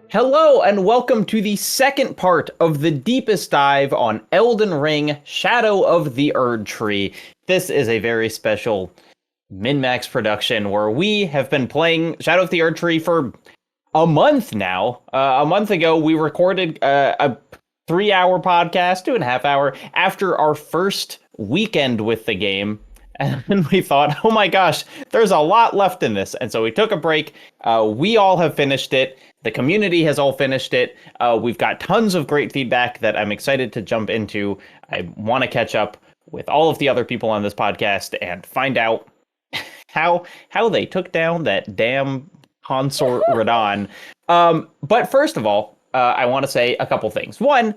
Hello and welcome to the second part of the deepest dive on Elden Ring: Shadow of the Erdtree. This is a very special MinnMax production where we have been playing Shadow of the Erdtree for a month now. A month ago, we recorded a 3-hour podcast, 2.5 hour, after our first weekend with the game. And we thought, oh my gosh, there's a lot left in this. And so we took a break. We all have finished it. The community has all finished it. We've got tons of great feedback that I'm excited to jump into. I want to catch up with all of the other people on this podcast and find out how they took down that damn consort Radon. But first of all, I want to say a couple things. One,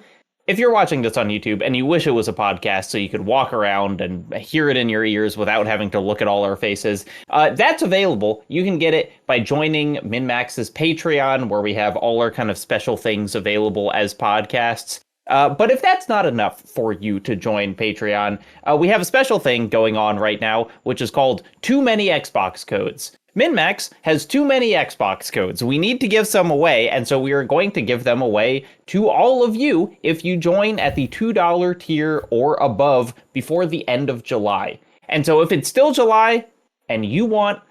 if you're watching this on YouTube and you wish it was a podcast so you could walk around and hear it in your ears without having to look at all our faces, that's available. You can get it by joining MinnMax's Patreon, where we have all our kind of special things available as podcasts. But if that's not enough for you to join Patreon, we have a special thing going on right now, which is called Too Many Xbox Codes. MinnMax has too many Xbox codes. We need to give some away, and so we are going to give them away to all of you if you join at the $2 tier or above before the end of July. And so if it's still July and you want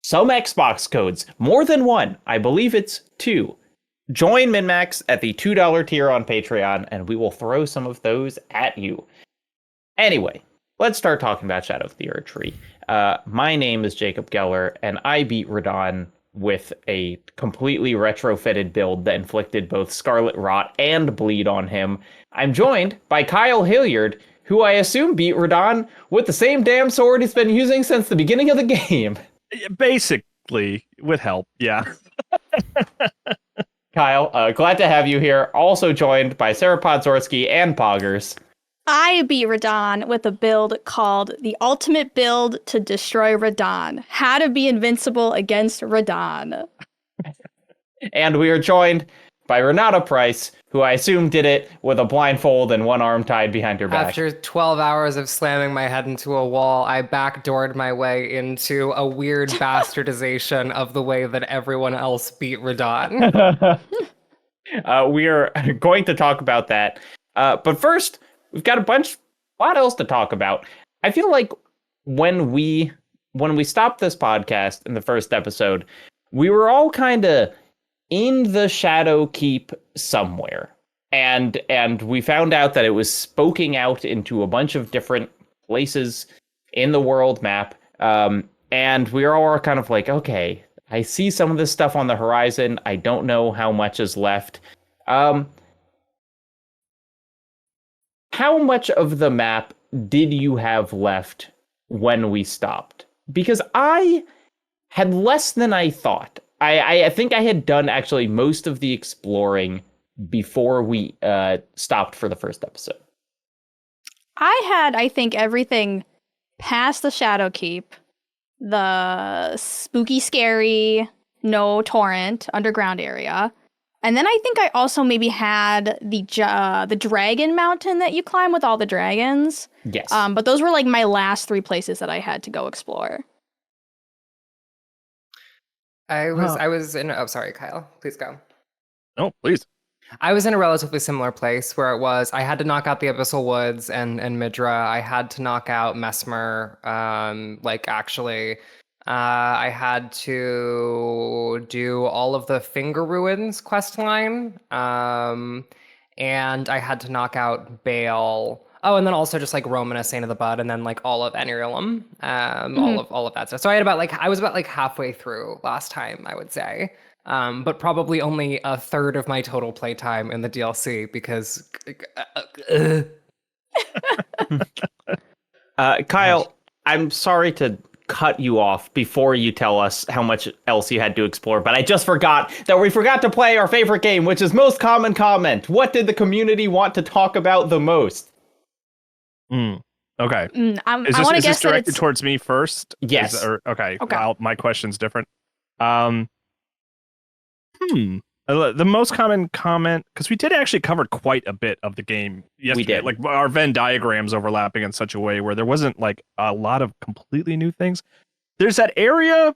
some Xbox codes, more than one, I believe it's 2, join MinnMax at the $2 tier on Patreon, and we will throw some of those at you. Anyway, let's start talking about Shadow of the Erdtree. My name is Jacob Geller, and I beat Radon with a completely retrofitted build that inflicted both Scarlet Rot and Bleed on him. I'm joined by Kyle Hilliard, who I assume beat Radon with the same damn sword he's been using since the beginning of the game. Basically, with help, yeah. Kyle, glad to have you here. Also joined by Sarah Podzorsky and Poggers. I beat Radon with a build called The Ultimate Build to Destroy Radon. How to be invincible against Radon. And we are joined by Renata Price, who I assume did it with a blindfold and one arm tied behind her back. After 12 hours of slamming my head into a wall, I backdoored my way into a weird bastardization of the way that everyone else beat Radon. We are going to talk about that. But first, we've got a lot else to talk about. I feel like when we stopped this podcast in the first episode, we were all kind of in the Shadow Keep somewhere. And we found out that it was spoking out into a bunch of different places in the world map. And we were all kind of like, okay, I see some of this stuff on the horizon. I don't know how much is left. How much of the map did you have left when we stopped? Because I had less than I thought. I think I had done actually most of the exploring before we stopped for the first episode. I had, I think, everything past the Shadow Keep, the spooky, scary, no torrent, underground area. And then I think I also maybe had the dragon mountain that you climb with all the dragons. Yes. But those were like my last 3 places that I had to go explore. I was in, oh, sorry, Kyle, please go. Oh, please. I was in a relatively similar place where I had to knock out the Abyssal Woods and Midra. I had to knock out Mesmer, I had to do all of the Finger Ruins questline, and I had to knock out Bale. Oh, and then also just like Romana, Saint of the Bud, and then like all of Enrielum, all of that stuff. So I was about halfway through last time, I would say, but probably only a third of my total playtime in the DLC because. Kyle, I'm sorry to cut you off before you tell us how much else you had to explore, but I just forgot that we forgot to play our favorite game, which is Most Common Comment. What did the community want to talk about the most? Okay. Is this directed towards me first? Yes. Okay. Well, my question's different. The most common comment, because we did actually cover quite a bit of the game yesterday. We did. Like our Venn diagrams overlapping in such a way where there wasn't like a lot of completely new things. There's that area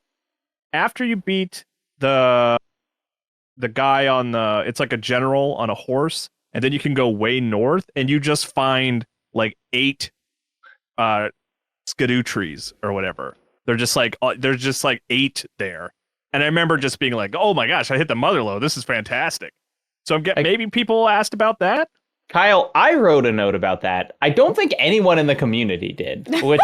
after you beat the the guy on the, it's like a general on a horse, and then you can go way north, and you just find like 8 skidoo trees or whatever. They're just like there's just like 8 there, and I remember just being like, "Oh my gosh, I hit the mother lode. This is fantastic." So maybe people asked about that. Kyle, I wrote a note about that. I don't think anyone in the community did, which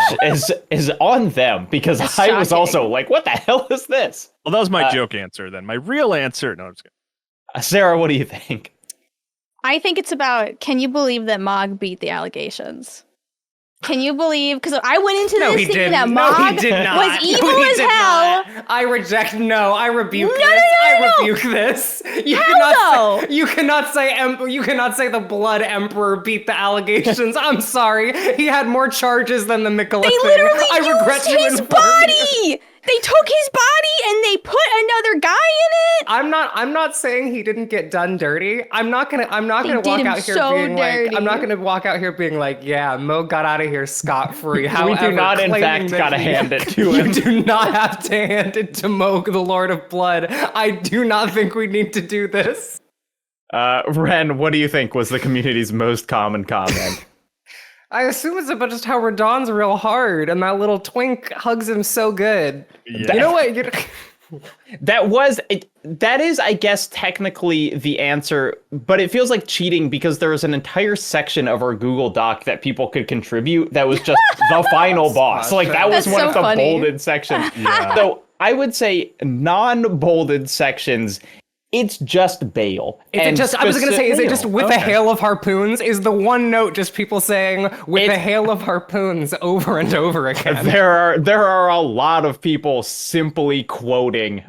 is on them, because That's I was shocking. also like, "What the hell is this?" Well, that was my joke answer. Then my real answer. No, I'm just kidding. Sarah, what do you think? I think it's about, can you believe that Mog beat the allegations? Can you believe? Because I went into No, this he thinking didn't. that No, Mog he did not. was evil No, he as did hell. not. I reject. No, I rebuke No, this. no, no, I no. rebuke this. You How cannot though? say, you cannot say you cannot say the Blood Emperor beat the allegations. I'm sorry. He had more charges than the Mikola They thing. literally I regret used to his inform you. body. They took his body and they put another guy in it. I'm not saying he didn't get done dirty. I'm not gonna They walk did him out here so being like, I'm not dirty. gonna walk out here being like, yeah, Mo got out of here scot-free. We However, do not, in claiming fact, that gotta he- hand it to You him. do not have to hand it to Mo, the Lord of Blood. I do not think we need to do this. Ren, what do you think was the community's most common comment? I assume it's about just how Radon's real hard, and that little twink hugs him so good. Yeah. You know what? That is, I guess, technically the answer, but it feels like cheating because there was an entire section of our Google Doc that people could contribute that was just the final boss. Like, that was That's one so of the funny. bolded sections. Yeah. So I would say non-bolded sections, it's just Bale. Is it just? I was gonna say, is it just with a hail of harpoons? Is the one note just people saying with a hail of harpoons over and over again? There are a lot of people simply quoting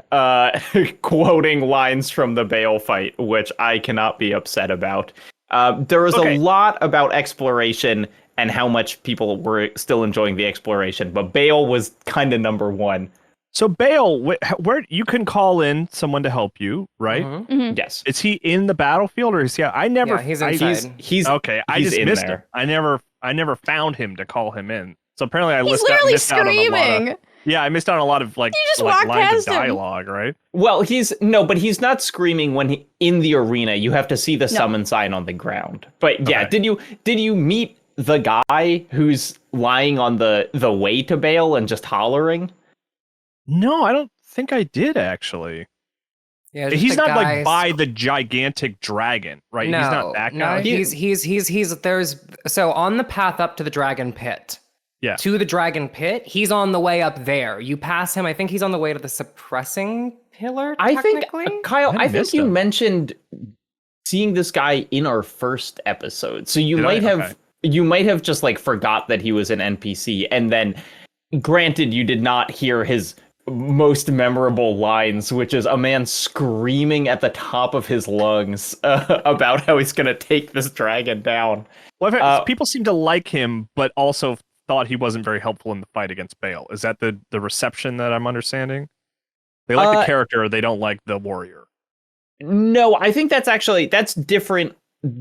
quoting lines from the Bale fight, which I cannot be upset about. There was a lot about exploration and how much people were still enjoying the exploration, but Bale was kind of number one. So Bale, where you can call in someone to help you, right? Mhm. Yes, Is he in the battlefield, or is he? I never. Yeah, he's inside. he's Okay, I he's just in missed there. him. I never found him to call him in. So apparently, I He's literally missed out on a lot screaming. of. Yeah, I missed out on a lot of like, You just like walk lines past of him. dialogue, right? Well, but he's not screaming when he in the arena. You have to see the summon sign on the ground. But yeah, Okay. did you meet the guy who's lying on the way to Bale and just hollering? No, I don't think I did actually. Yeah, just He's the not like guys- by the gigantic dragon, right? No, He's not that guy. No, he's there's so on the path up to the dragon pit. Yeah. To the dragon pit, he's on the way up there. You pass him. I think he's on the way to the suppressing pillar. I think technically? Kyle, I I think missed you him. mentioned seeing this guy in our first episode. So you Did I? might have Okay. you might have just like forgot that he was an NPC, and then granted you did not hear his most memorable lines, which is a man screaming at the top of his lungs about how he's gonna take this dragon down. Well, people seem to like him, but also thought he wasn't very helpful in the fight against Bale. Is that the reception that I'm understanding? They like the character, they don't like the warrior. No, I think that's different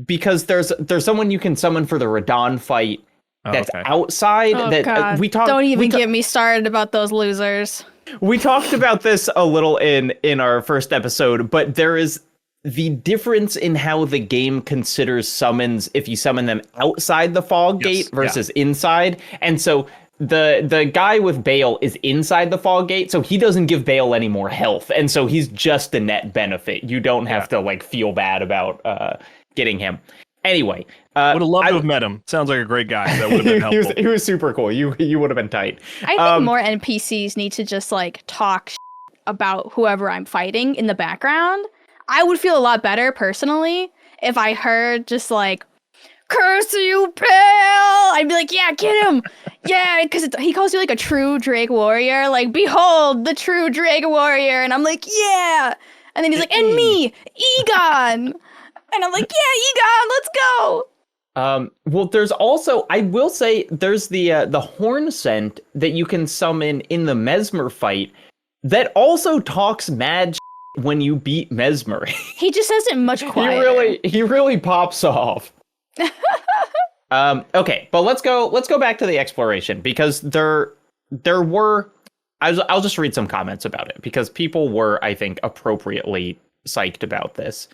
because there's someone you can summon for the Radon fight that's okay. outside. Oh that God! we talked. Don't even get me started about those losers. We talked about this a little in our first episode, but there is the difference in how the game considers summons if you summon them outside the fog gate versus inside. And so the guy with Bale is inside the fog gate, so he doesn't give Bale any more health, and so he's just a net benefit. You don't have to like feel bad about getting him. Anyway, would have loved to have met him. Sounds like a great guy. That would have been helpful. he was super cool. You would have been tight. I think more NPCs need to just like talk about whoever I'm fighting in the background. I would feel a lot better personally if I heard just like, "Curse you, Bale!" I'd be like, "Yeah, get him!" Yeah, because he calls you like a true Drake warrior. Like, behold, the true Drake warrior, and I'm like, "Yeah!" And then he's like, "And me, Egon!" And I'm like, "Yeah, Egon, let's go!" Well, there's also, I will say, there's the horn scent that you can summon in the Mesmer fight that also talks mad when you beat Mesmer. He just says it much quieter. he really pops off. Okay, but let's go back to the exploration because there were I'll just read some comments about it because people were, I think, appropriately psyched about this.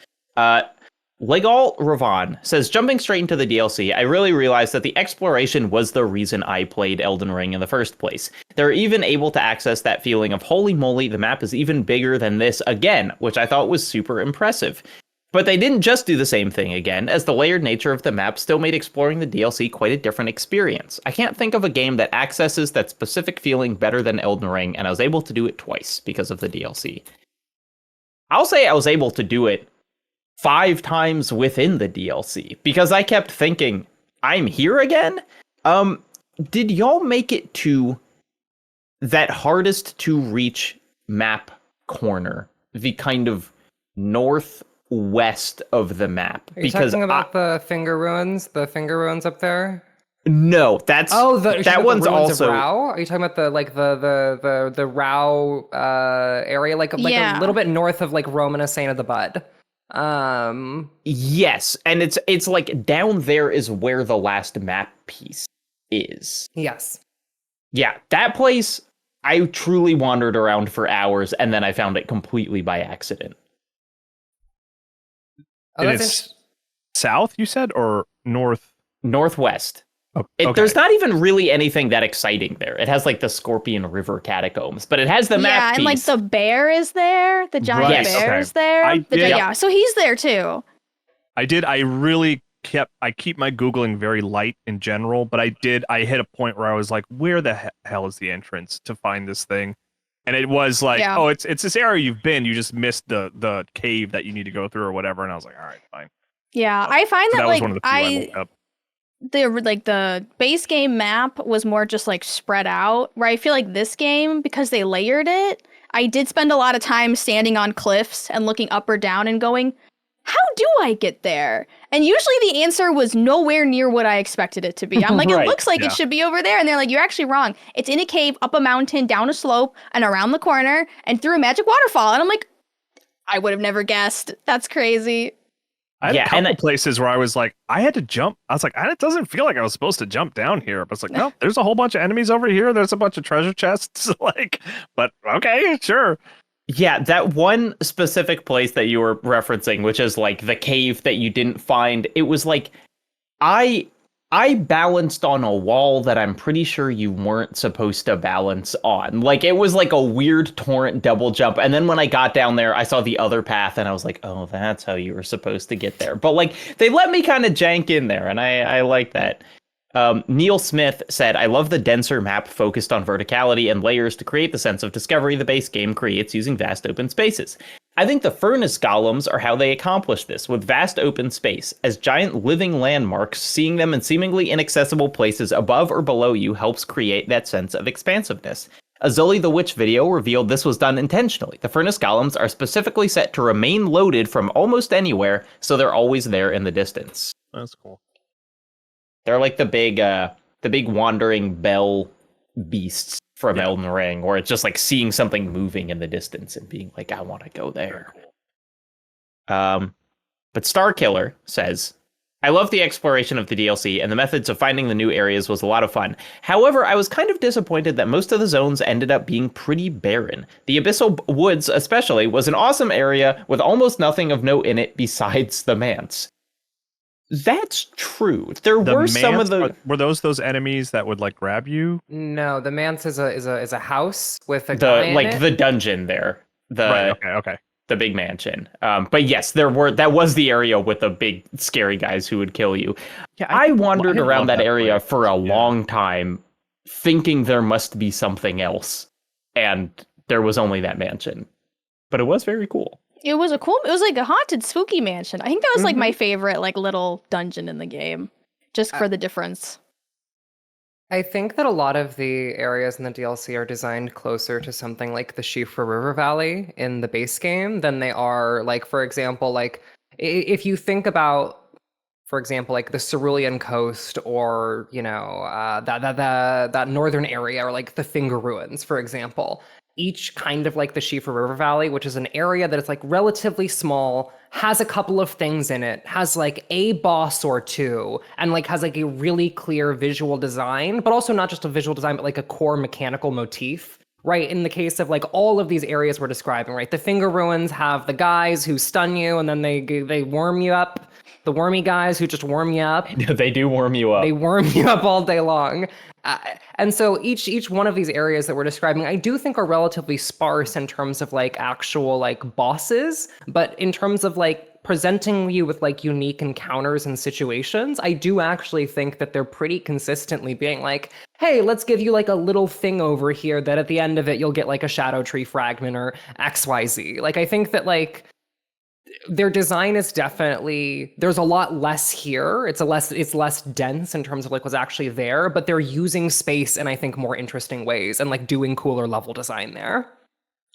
Legal Ravan says, jumping straight into the DLC, I really realized that the exploration was the reason I played Elden Ring in the first place. They're even able to access that feeling of holy moly, the map is even bigger than this again, which I thought was super impressive. But they didn't just do the same thing again, as the layered nature of the map still made exploring the DLC quite a different experience. I can't think of a game that accesses that specific feeling better than Elden Ring, and I was able to do it twice because of the DLC. I'll say I was able to do it 5 times within the DLC, because I kept thinking, I'm here again? Did y'all make it to that hardest to reach map corner, the kind of northwest of the map? Are you talking about the finger ruins up there? No, that's that one's also. Rao? Are you talking about the Rao area, like a little bit north of like Romana Saint of the Bud? Yes, and it's like down there is where the last map piece is. Yes. Yeah, that place I truly wandered around for hours, and then I found it completely by accident. Oh, it's south, you said, or north? Northwest. Okay. There's not even really anything that exciting there. It has like the Scorpion River catacombs, but it has the map piece. And like the bear is there. The giant bear is there. So he's there too. I keep my Googling very light in general, but I hit a point where I was like, where the hell is the entrance to find this thing? And it was like, it's this area you've been. You just missed the cave that you need to go through or whatever. And I was like, all right, fine. Yeah, I find that was one of the few I looked up. The base game map was more just like spread out, where I feel like this game, because they layered it, I did spend a lot of time standing on cliffs and looking up or down and going, how do I get there? And usually the answer was nowhere near what I expected it to be. I'm like, it looks like it should be over there. And they're like, you're actually wrong. It's in a cave, up a mountain, down a slope, and around the corner, and through a magic waterfall. And I'm like, I would have never guessed. That's crazy. I had a couple places where I was like, I had to jump. I was like, it doesn't feel like I was supposed to jump down here. But it's like, no, there's a whole bunch of enemies over here. There's a bunch of treasure chests. But okay, sure. Yeah, that one specific place that you were referencing, which is like the cave that you didn't find, it was like, I balanced on a wall that I'm pretty sure you weren't supposed to balance on. Like, it was like a weird torrent double jump. And then when I got down there, I saw the other path and I was like, oh, that's how you were supposed to get there. But like, they let me kind of jank in there, and I like that. Neil Smith said, I love the denser map focused on verticality and layers to create the sense of discovery the base game creates using vast open spaces. I think the furnace golems are how they accomplish this, with vast open space. As giant living landmarks, seeing them in seemingly inaccessible places above or below you helps create that sense of expansiveness. A Zully the Witch video revealed this was done intentionally. The furnace golems are specifically set to remain loaded from almost anywhere, so they're always there in the distance. That's cool. They're like the big wandering bell beasts from Elden Ring, where it's just like seeing something moving in the distance and being like, I want to go there. But Starkiller says, I love the exploration of the DLC, and the methods of finding the new areas was a lot of fun. However, I was kind of disappointed that most of the zones ended up being pretty barren. The Abyssal Woods, especially, was an awesome area with almost nothing of note in it besides the Manse. That's true. There were some of the. Were those enemies that would like grab you? No, the Manse is a house with a guy in it. The dungeon there. Right, okay. The big mansion. But yes, that was the area with the big scary guys who would kill you. Yeah, I wandered around that area for a long time, thinking there must be something else, and there was only that mansion. But it was very cool. It was like a haunted, spooky mansion. I think that was like my favorite like little dungeon in the game, just for the difference. I think that a lot of the areas in the DLC are designed closer to something like the Shifra River Valley in the base game than they are, like, for example, like if you think about, for example, like the Cerulean Coast, or that northern area, or like the Finger Ruins, for example. Each kind of like the Shifra River Valley, which is an area that is like relatively small, has a couple of things in it, has like a boss or two, and like has like a really clear visual design, but also not just a visual design, but like a core mechanical motif right? In the case of like all of these areas we're describing, right? The Finger Ruins have the guys who stun you and then they warm you up. The wormy guys who just warm you up. They do warm you up. They warm you up all day long. And so each one of these areas that we're describing, I do think are relatively sparse in terms of like actual like bosses, but in terms of like presenting you with like unique encounters and situations, I do actually think that they're pretty consistently being like, hey, let's give you like a little thing over here that at the end of it, you'll get like a Shadow Tree fragment or XYZ. Like, I think that like, their design is definitely, there's a lot less here. It's less dense in terms of like what's actually there, but they're using space in I think more interesting ways and like doing cooler level design there.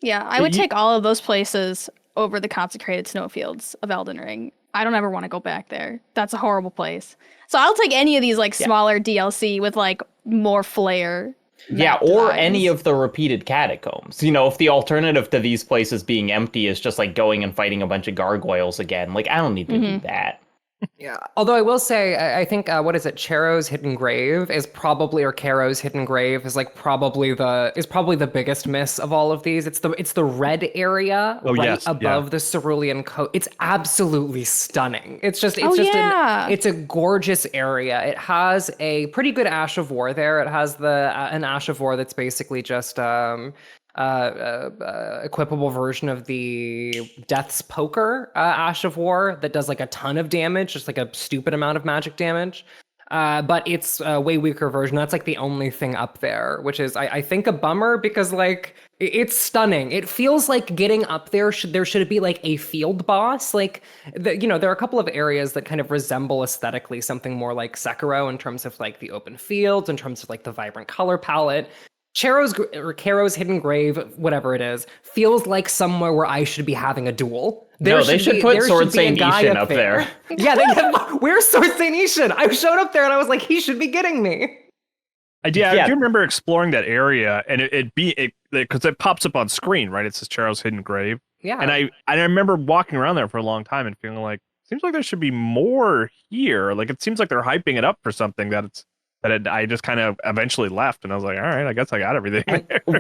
Yeah, I would take all of those places over the consecrated snowfields of Elden Ring. I don't ever want to go back there. That's a horrible place. So I'll take any of these like smaller DLC with like more flair. Yeah, or any of the repeated catacombs. You know, if the alternative to these places being empty is just like going and fighting a bunch of gargoyles again, like I don't need to do that. Yeah. Although I will say, I think, what is it? Charo's Hidden Grave is probably, or Caro's Hidden Grave is like probably the biggest miss of all of these. It's the red area above the cerulean coat. It's absolutely stunning. It's a gorgeous area. It has a pretty good Ash of War there. It has an Ash of War that's basically just equipable version of the Death's Poker Ash of War that does like a ton of damage, just like a stupid amount of magic damage. But it's a way weaker version. That's like the only thing up there, which is I think a bummer because like it's stunning. It feels like getting up there should be like a field boss. Like there are a couple of areas that kind of resemble aesthetically something more like Sekiro in terms of like the open fields, in terms of like the vibrant color palette. Caro's Hidden Grave, whatever it is, feels like somewhere where I should be having a duel. They should put Sword Saint Ishin up there. Yeah, where's Sword Saint Ishin? I showed up there and I was like, he should be getting me. I do remember exploring that area, and because it pops up on screen, right? It says Charo's Hidden Grave. Yeah. And I remember walking around there for a long time and feeling like, seems like there should be more here. Like, it seems like they're hyping it up for something that I just kind of eventually left, and I was like, all right, I guess I got everything.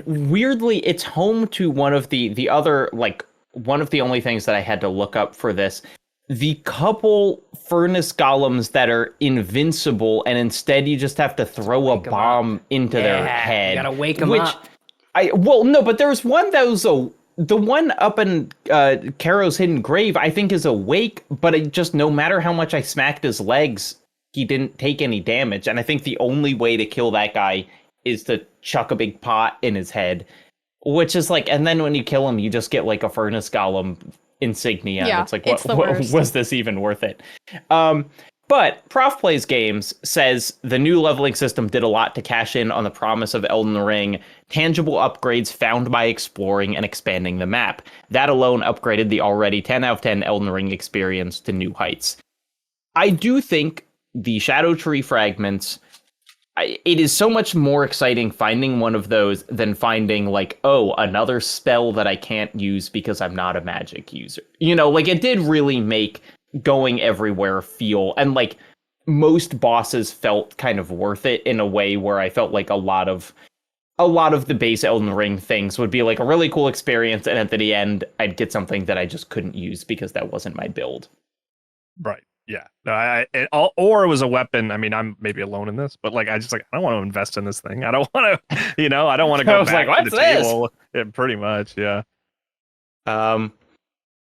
Weirdly, it's home to one of the other, like, one of the only things that I had to look up for this. The couple furnace golems that are invincible, and instead you just have to throw a bomb into their head. You gotta wake them up. But there's one that was the one up in Caro's Hidden Grave, I think, is awake, but it just, no matter how much I smacked his legs, he didn't take any damage. And I think the only way to kill that guy is to chuck a big pot in his head, which is like, and then when you kill him, you just get like a furnace golem insignia. Yeah, it's like, what was this even worth it? But Prof Plays Games says the new leveling system did a lot to cash in on the promise of Elden Ring, tangible upgrades found by exploring and expanding the map. That alone upgraded the already 10 out of 10 Elden Ring experience to new heights. I do think the Shadow Tree fragments, it is so much more exciting finding one of those than finding like, oh, another spell that I can't use because I'm not a magic user. You know, like, it did really make going everywhere feel, and like most bosses felt kind of worth it in a way where I felt like a lot of the base Elden Ring things would be like a really cool experience, and at the end I'd get something that I just couldn't use because that wasn't my build. Right. Yeah. No, or it was a weapon. I mean, I'm maybe alone in this, but like, I don't want to invest in this thing. I don't want to, I don't want to go back to the table. Yeah, pretty much. Yeah.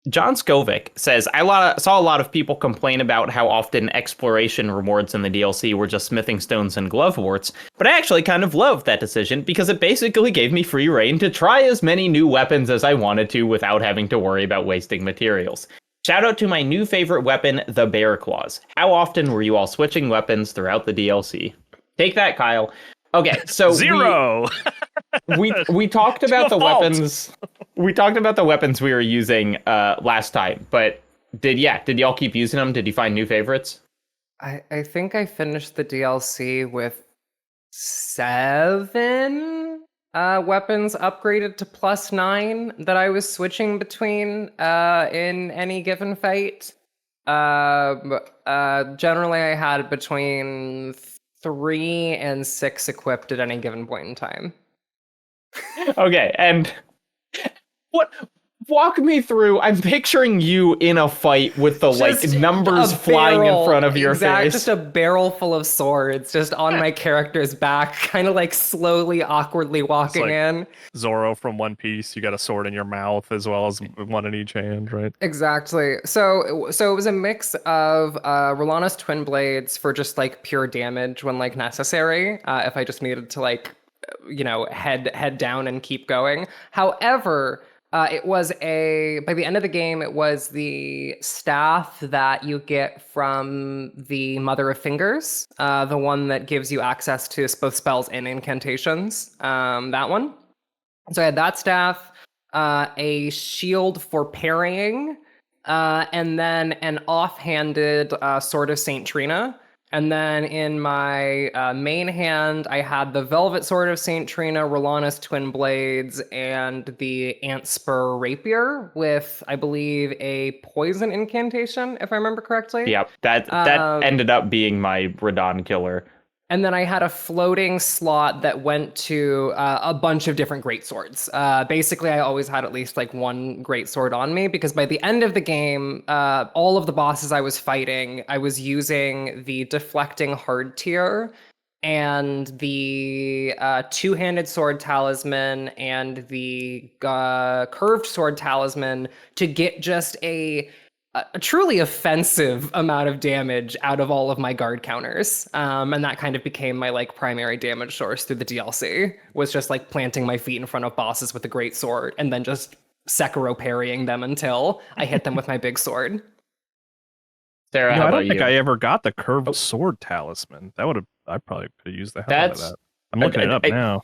John Skovic says, I saw a lot of people complain about how often exploration rewards in the DLC were just smithing stones and gloveworts, but I actually kind of loved that decision because it basically gave me free reign to try as many new weapons as I wanted to without having to worry about wasting materials. Shout out to my new favorite weapon, the Bear Claws. How often were you all switching weapons throughout the DLC? Take that, Kyle. Okay, so 0. We talked about the weapons. We talked about the weapons we were using last time, but did y'all keep using them? Did you find new favorites? I think I finished the DLC with 7 weapons upgraded to +9 that I was switching between in any given fight. Generally, I had between 3 and 6 equipped at any given point in time. Okay, and what? Walk me through. I'm picturing you in a fight with the Just numbers a flying in barrel, front of your face. Just a barrel full of swords, just on my character's back, kind of like slowly, awkwardly walking like in. Zoro from One Piece, you got a sword in your mouth as well as one in each hand, right? Exactly. So it was a mix of Rolana's twin blades for just like pure damage when like necessary. If I just needed to like, head down and keep going. However, it was by the end of the game, it was the staff that you get from the Mother of Fingers, the one that gives you access to both spells and incantations. That one. So I had that staff, a shield for parrying, and then an offhanded Sword of Saint Trina. And then in my main hand, I had the Velvet Sword of Saint Trina, Rolana's Twin Blades, and the Antspur Rapier with, I believe, a poison incantation, if I remember correctly. Yep, that ended up being my Radon killer. And then I had a floating slot that went to a bunch of different greatswords. Basically, I always had at least like one greatsword on me because by the end of the game, all of the bosses I was fighting, I was using the deflecting hard tier and the two-handed sword talisman and the curved sword talisman to get just a truly offensive amount of damage out of all of my guard counters. And that kind of became my like primary damage source through the DLC, was just like planting my feet in front of bosses with a great sword and then just Sekiro parrying them until I hit them with my big sword. Sarah, how I about don't think you? I ever got the curved sword talisman. I probably could have used the hell out of that. I'm looking it up now.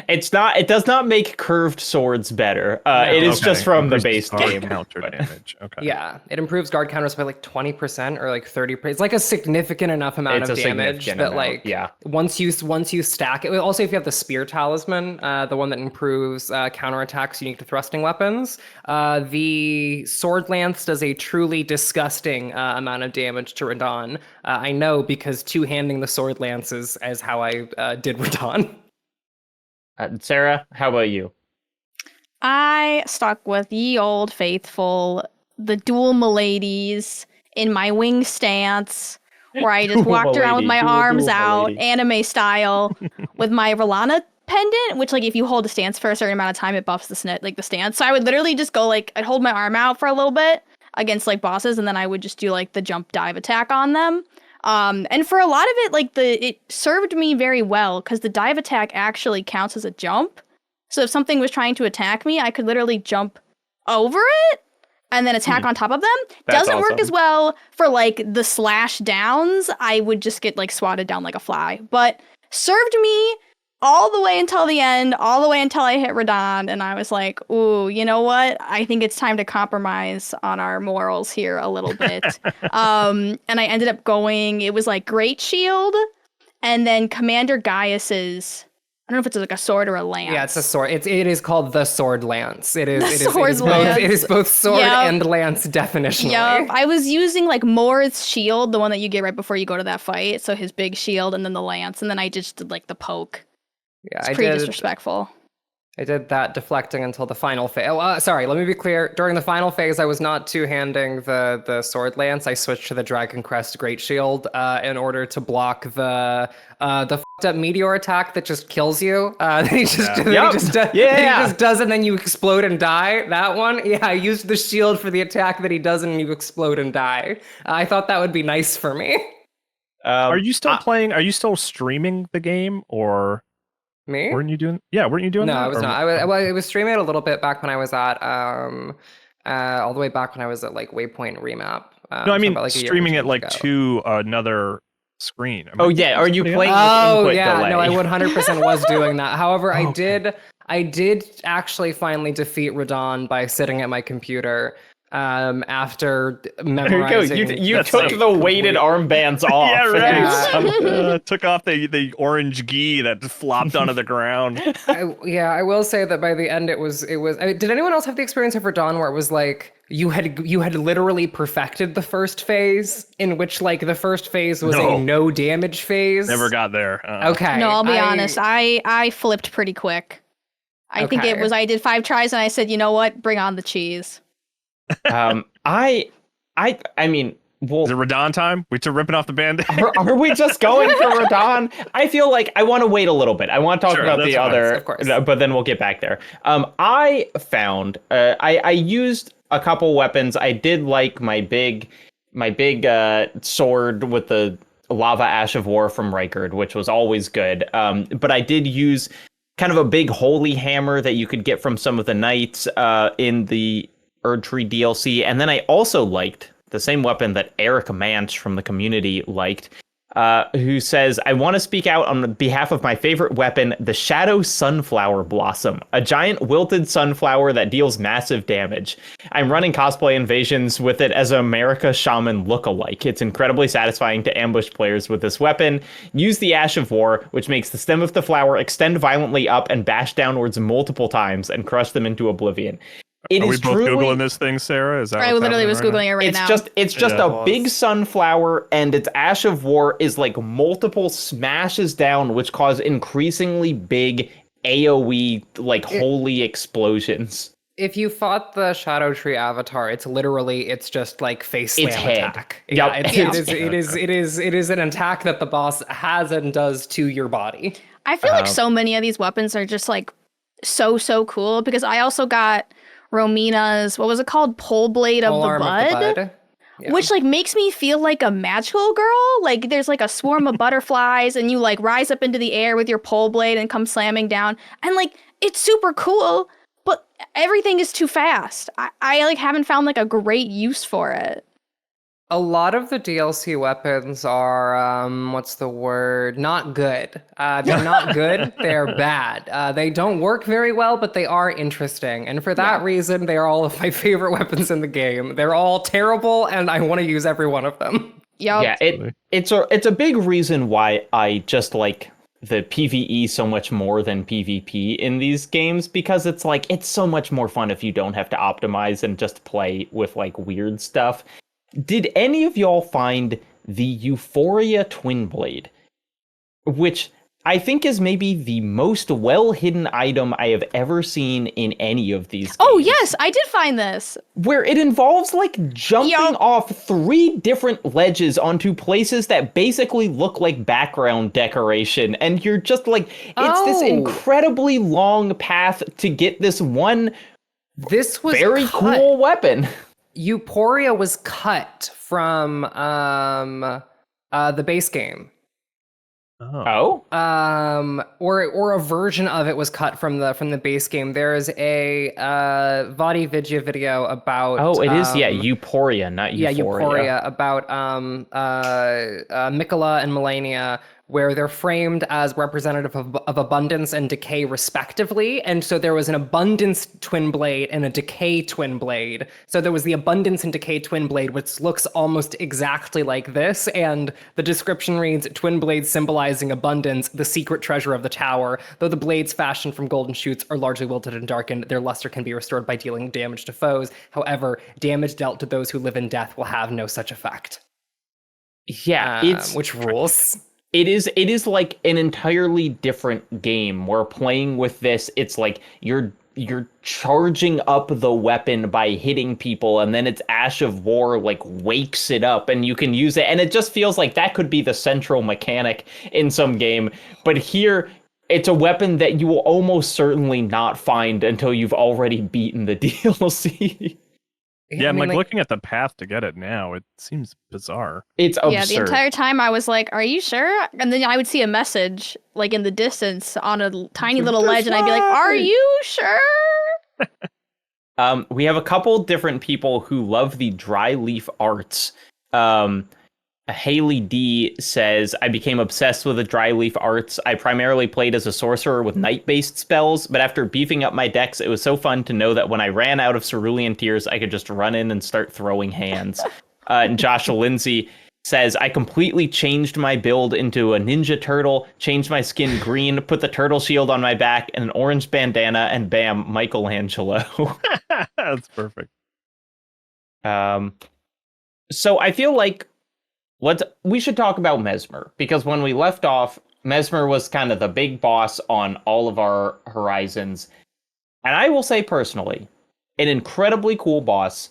It does not make curved swords better. It is just from the base game. Counter damage. Okay. Yeah, it improves guard counters by like 20% or like 30%. It's like a significant enough amount of damage that like once you stack it. Also, if you have the spear talisman, the one that improves counterattacks unique to thrusting weapons, the sword lance does a truly disgusting amount of damage to Radon. I know because two-handing the sword lance is how I did Radon. Sarah, how about you? I stuck with ye old faithful, the dual miladies in my wing stance, where I just walked around with my arms out, anime style, with my Rolana pendant, which like if you hold a stance for a certain amount of time, it buffs the stance. So I would literally just go like, I'd hold my arm out for a little bit against like bosses, and then I would just do like the jump dive attack on them. And for a lot of it, like it served me very well because the dive attack actually counts as a jump. So if something was trying to attack me, I could literally jump over it and then attack on top of them. Doesn't work as well for like the slash downs. I would just get like swatted down like a fly, but served me all the way until the end, all the way until I hit Radon, and I was like, ooh, you know what? I think it's time to compromise on our morals here a little bit. And I ended up going, it was like Great Shield, and then Commander Gaius's, I don't know if it's like a sword or a lance. Yeah, it's a sword. It is called the sword lance. It is both sword and lance definitionally. Yep. I was using like Mor's shield, the one that you get right before you go to that fight. So his big shield and then the lance, and then I just did like the poke. Yeah, it's pretty disrespectful. I did that deflecting until the final phase. Sorry, let me be clear. During the final phase, I was not two-handing the sword lance. I switched to the Dragon Crest Great Shield in order to block the fucked up meteor attack that just kills you. He just does, and then you explode and die. That one, yeah. I used the shield for the attack that he does, and you explode and die. I thought that would be nice for me. Are you still playing? Are you still streaming the game or? Me? Weren't you doing? Yeah, weren't you doing that? No, I was not. I was streaming it a little bit back when I was at all the way back when I was at like Waypoint Remap. No, I mean like streaming it like to another screen. Are you playing? Oh yeah, delay? No, I 100% was doing that. However, I did actually finally defeat Radon by sitting at my computer. After memorizing, you took the weighted armbands off. Yeah, right. Took off the orange gi that flopped onto the ground. I will say that by the end it was. Did anyone else have the experience of Radon where it was like you had literally perfected the first phase, in which like the first phase was a no damage phase? Never got there. Okay. No, I'll be honest. I flipped pretty quick. I think it was, I did 5 tries and I said, you know what? Bring on the cheese. I mean, well, is it Radon time? We took ripping off the band-aid? are we just going for Radon? I feel like I want to wait a little bit. I want to talk about the other, of course. But then we'll get back there. I found, I used a couple weapons. I did like my big sword with the lava ash of war from Rykard, which was always good. But I did use kind of a big holy hammer that you could get from some of the knights in the Erdtree DLC. And then I also liked the same weapon that Eric Manch from the community liked, who says, I want to speak out on behalf of my favorite weapon, the Shadow Sunflower Blossom, a giant wilted sunflower that deals massive damage. I'm running cosplay invasions with it as an America Shaman lookalike. It's incredibly satisfying to ambush players with this weapon. Use the Ash of War, which makes the stem of the flower extend violently up and bash downwards multiple times and crush them into oblivion. Are we both Googling this thing, Sarah? Is that I literally was Googling it right now. It's just a big sunflower, and its Ash of War is like multiple smashes down, which cause increasingly big AoE, like holy explosions. If you fought the Shadow Tree avatar, it's just like face slam attack. Yep. It is an attack that the boss has and does to your body. I feel like so many of these weapons are just like so cool, because I also got Romina's, what was it called? Pole Blade of the Bud? Yeah. Which like makes me feel like a magical girl. Like there's like a swarm of butterflies and you like rise up into the air with your pole blade and come slamming down. And like it's super cool, but everything is too fast. I like haven't found like a great use for it. A lot of the DLC weapons are, not good. They're not good, they're bad. They don't work very well, but they are interesting. And for that reason, they are all of my favorite weapons in the game. They're all terrible, and I want to use every one of them. Yep. Yeah, it's a big reason why I just like the PvE so much more than PvP in these games, because it's like, it's so much more fun if you don't have to optimize and just play with like weird stuff. Did any of y'all find the Euphoria Twin Blade, which I think is maybe the most well-hidden item I have ever seen in any of these games? Oh, yes, I did find this. Where it involves, like, jumping off 3 different ledges onto places that basically look like background decoration. And you're just like, it's this incredibly long path to get this one very cool weapon. Euphoria was cut from the base game. Oh. Or a version of it was cut from the base game. There is a Vadi Vidya video about Euphoria, not Euphoria. Yeah, Euphoria, about Mikola and Melania, where they're framed as representative of abundance and decay respectively. And so there was an abundance twin blade and a decay twin blade. So there was the abundance and decay twin blade, which looks almost exactly like this. And the description reads, twin blades symbolizing abundance, the secret treasure of the tower. Though the blades fashioned from golden shoots are largely wilted and darkened, their luster can be restored by dealing damage to foes. However, damage dealt to those who live in death will have no such effect. Yeah, which rules. It is like an entirely different game where playing with this, it's like you're charging up the weapon by hitting people, and then its Ash of War like wakes it up and you can use it, and it just feels like that could be the central mechanic in some game. But here it's a weapon that you will almost certainly not find until you've already beaten the DLC. Yeah, I'm looking at the path to get it now. It seems bizarre. It's absurd. Yeah, the entire time I was like, are you sure? And then I would see a message like in the distance on a tiny little ledge and I'd be like, are you sure? We have a couple different people who love the dry leaf arts. Haley D says, I became obsessed with the dry leaf arts. I primarily played as a sorcerer with night-based spells, but after beefing up my decks, it was so fun to know that when I ran out of cerulean tears, I could just run in and start throwing hands. And Josh Lindsay says, I completely changed my build into a ninja turtle, changed my skin green, put the turtle shield on my back, and an orange bandana, and bam, Michelangelo. That's perfect. So I feel like we should talk about Mesmer, because when we left off, Mesmer was kind of the big boss on all of our horizons. And I will say personally, an incredibly cool boss,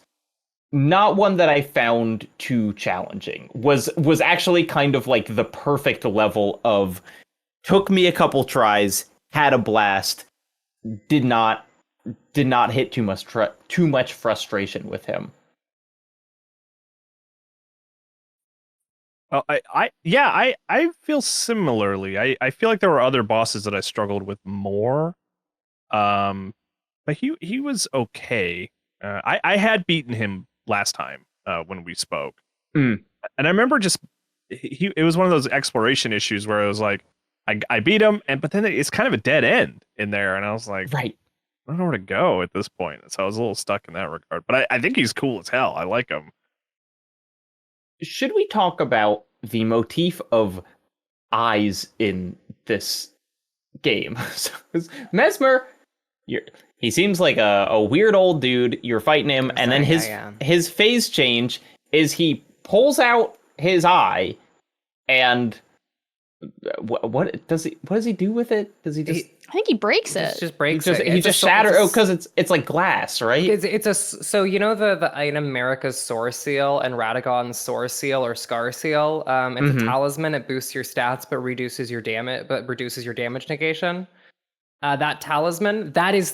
not one that I found too challenging. Was actually kind of like the perfect level of took me a couple tries, had a blast, did not hit too much frustration with him. I feel similarly. I feel like there were other bosses that I struggled with more. But he was okay. I had beaten him last time when we spoke, and I remember just it was one of those exploration issues where it was like I beat him, but then it's kind of a dead end in there, and I was like, right, I don't know where to go at this point. So I was a little stuck in that regard. But I think he's cool as hell. I like him. Should we talk about the motif of eyes in this game? Mesmer, he seems like a weird old dude. You're fighting him, and then his phase change is he pulls out his eye, and what does he do with it? Does he just? I think he breaks it. Just breaks it. He just shatters. Oh, because it's like glass, right? So you know the item Marika's Sore Seal and Radagon's Sore Seal or Scar Seal. It's a talisman. It boosts your stats but reduces your damage negation. That talisman, that is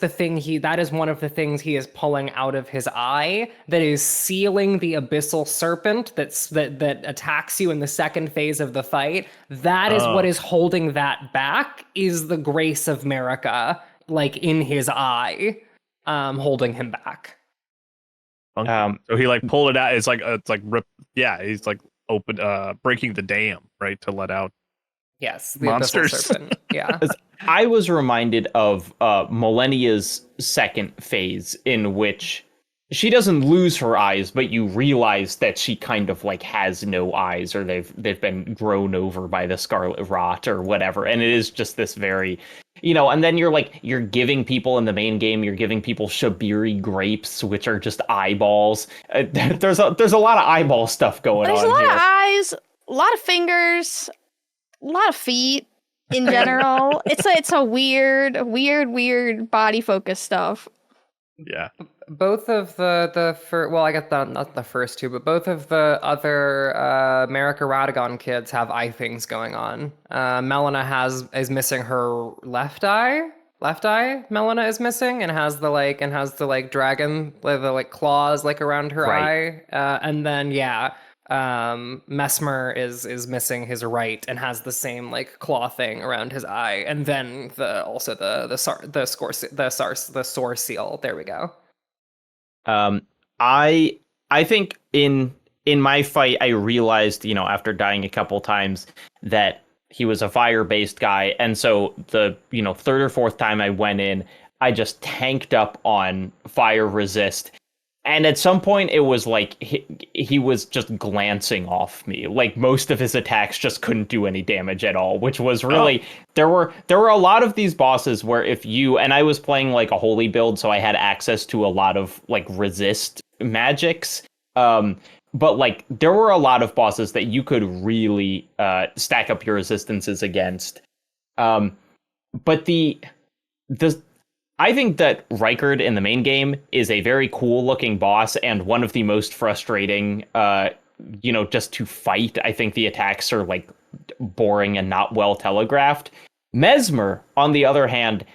one of the things he is pulling out of his eye that is sealing the abyssal serpent that attacks you in the second phase of the fight. That is what is holding that back, is the grace of Marika, like in his eye, holding him back. So he like pulled it out. It's like rip. Yeah, he's like breaking the dam, right, to let out. Yes, the monsters. Abyssal serpent. Yeah. I was reminded of Millennia's second phase, in which she doesn't lose her eyes, but you realize that she kind of like has no eyes, or they've been grown over by the scarlet rot or whatever. And it is just this very, and then you're giving people in the main game, you're giving people Shabiri grapes, which are just eyeballs. There's a lot of eyeball stuff going on here. There's a lot of eyes, a lot of fingers, a lot of feet in general. It's a weird body focus stuff. Yeah. Both of the well, I got not the first two, but both of the other Marika Radagon kids have eye things going on. Melina is missing her left eye. Melina is missing and has the dragon, the claws around her eye. And then Mesmer is missing his right and has the same claw thing around his eye, and then the Sore Seal. There we go. I think in my fight I realized, after dying a couple times, that he was a fire-based guy, and so the third or fourth time I went in, I just tanked up on fire resist. And at some point, it was like he was just glancing off me. Like, most of his attacks just couldn't do any damage at all, which was really... There were a lot of these bosses where and I was playing like a holy build, so I had access to a lot of resist magics. But there were a lot of bosses that you could really stack up your resistances against. But I think that Rykard in the main game is a very cool looking boss and one of the most frustrating, just to fight. I think the attacks are boring and not well telegraphed. Mesmer, on the other hand,